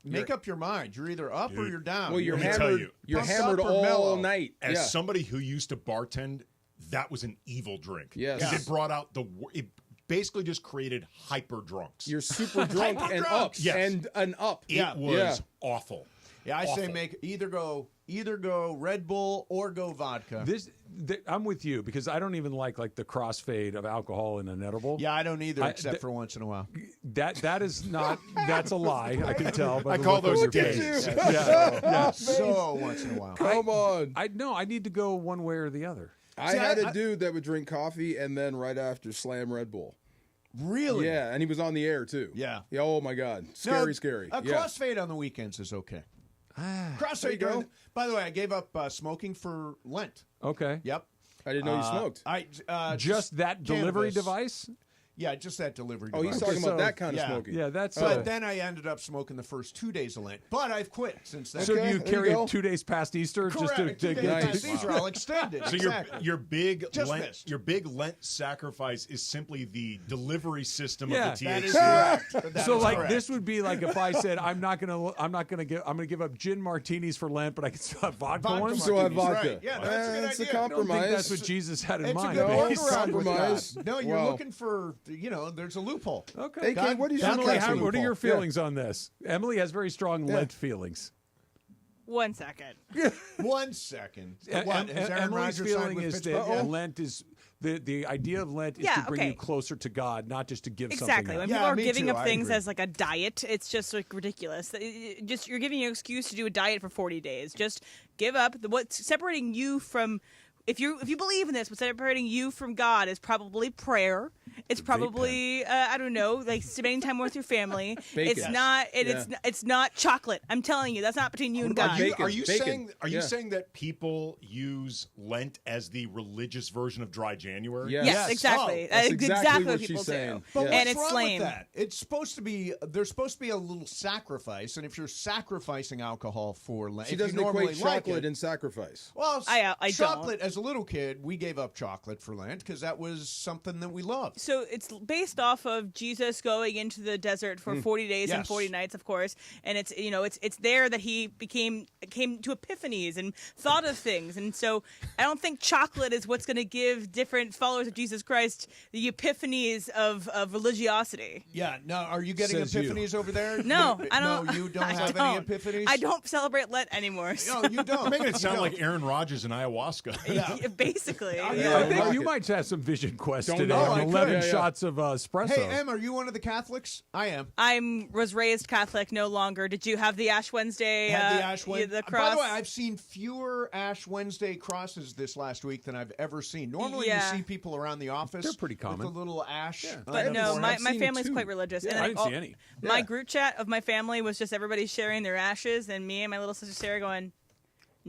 make up your mind. You're either up or you're down. Well, you're Let me tell hammered. you. You're Pumped hammered up or all mellow? night. As somebody who used to bartend, that was an evil drink. Yes. Because it brought out it basically just created hyper drunks. You're super drunk and up. Hyper-drunks. Yes. And an up. It was awful. Yeah, I say Awful. make either go Red Bull or go vodka. I'm with you because I don't even like the crossfade of alcohol in an edible. Yeah, I don't either, except for once in a while. That is not. That's a lie. I can tell. By I the call look on those your days. face. Yeah. So once in a while. Come on. I need to go one way or the other. I had a dude that would drink coffee and then right after slam Red Bull. Really? Yeah, and he was on the air too. Yeah. Oh my God. Scary. A crossfade on the weekends is okay. Crossfade. There you go. By the way, I gave up smoking for Lent. Okay. Yep. I didn't know you smoked. I Just that delivery cannabis. device? Yeah, just that delivery Oh, device. he's talking about that kind of smoking. Yeah, that's. But then I ended up smoking the first 2 days of Lent. But I've quit since then. So do you carry it 2 days past Easter Correct. just to 2 days get past Easter, I'll extend it. So Exactly. your big Just Lent, missed. your big Lent sacrifice is simply the delivery system Yeah. of the That THC. is correct. That So is like correct. this would be like if I said I'm gonna give up gin martinis for Lent, but I can still have vodka ones. Still have martinis, vodka. right. Yeah, that's a good It's a idea. compromise. I don't think that's what Jesus had in It's mind. a good No, workaround it's with compromise. God. No, you're Wow. looking for, there's a loophole. Okay. Hey, Ken, what is your Emily, catch what are your loophole? feelings on this? Emily has very strong Lent feelings. 1 second. 1 second. E- What? Has Aaron Emily's Rodgers signed feeling with is Pittsburgh that yet? Lent is the idea of Lent is Yeah, to bring okay. you closer to God, not just to give Exactly. something. When up. people are me giving too, up I things agree. as like a diet, it's just like ridiculous. Just you're giving you an excuse to do a diet for 40 days. Just give up. What's separating you from if you believe in this, what's separating you from God is probably prayer. It's probably I don't know, like spending time with your family. Bacon. It's not. It's not chocolate. I'm telling you, that's not between you and God. Are you Bacon. saying that people use Lent as the religious version of dry January? Yes, exactly. Oh, that's That's exactly what what people she's do. saying. But Yeah. what's And it's wrong lame. with that? It's supposed to be. There's supposed to be a little sacrifice, and if you're sacrificing alcohol for Lent, She if you doesn't normally equate like chocolate it, and sacrifice. well, I chocolate. As a little kid, we gave up chocolate for Lent because that was something that we loved. So it's based off of Jesus going into the desert for 40 days and Yes. 40 nights, of course. And it's it's there that he came to epiphanies and thought of things. And so I don't think chocolate is what's going to give different followers of Jesus Christ the epiphanies of religiosity. Yeah. Now, are you getting Says you. ephanies over there? No, I don't. No, you don't I have don't. any epiphanies. I don't celebrate Lent anymore. No, you don't. You're making it You sound don't. like Aaron Rodgers and ayahuasca. Yeah. Basically. Yeah, I think you might have some vision quest Don't today. know. On I could. 11 Yeah, yeah. shots of espresso. Hey, Em, are you one of the Catholics? I am. I was raised Catholic, no longer. Did you have the Ash Wednesday? Had the Ash Wednesday. The cross? By the way, I've seen fewer Ash Wednesday crosses this last week than I've ever seen. Normally, Yeah. you see people around the office. They're pretty common. with a little ash. on But their no, forehead. my seen family's two. quite religious. Yeah, and I didn't see any. My group chat of my family was just everybody sharing their ashes, and me and my little sister Sarah going,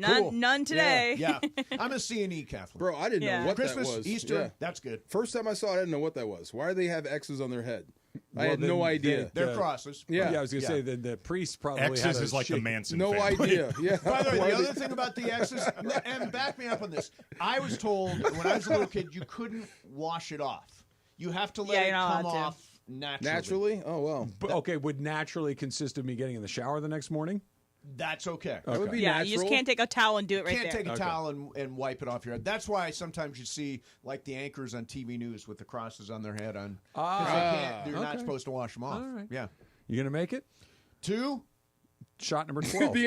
Cool. none today. Yeah, I'm a C&E Catholic. Bro, I didn't Yeah. know what Christmas, that was. Easter, Yeah. that's good. First time I saw it, I didn't know what that was. Why do they have X's on their head? I Well, had then no idea. They're crosses. Yeah. I was going to say that the priest probably X's had a is like the shake- Manson No family. idea. Yeah. By the way, Why the they- other thing about the X's, and back me up on this, I was told when I was a little kid you couldn't wash it off. You have to let Yeah, it you're not come allowed to. off naturally. Naturally? Oh, well. But, okay, would naturally consist of me getting in the shower the next morning? That's okay. That would be Yeah, natural. you just can't take a towel and do it right Can't there. take a towel and wipe it off your head. That's why sometimes you see like the anchors on TV news with the crosses on their head on. 'Cause they're not okay. supposed to wash them off. All right. Yeah. You going to make it? 2. Shot number 12. The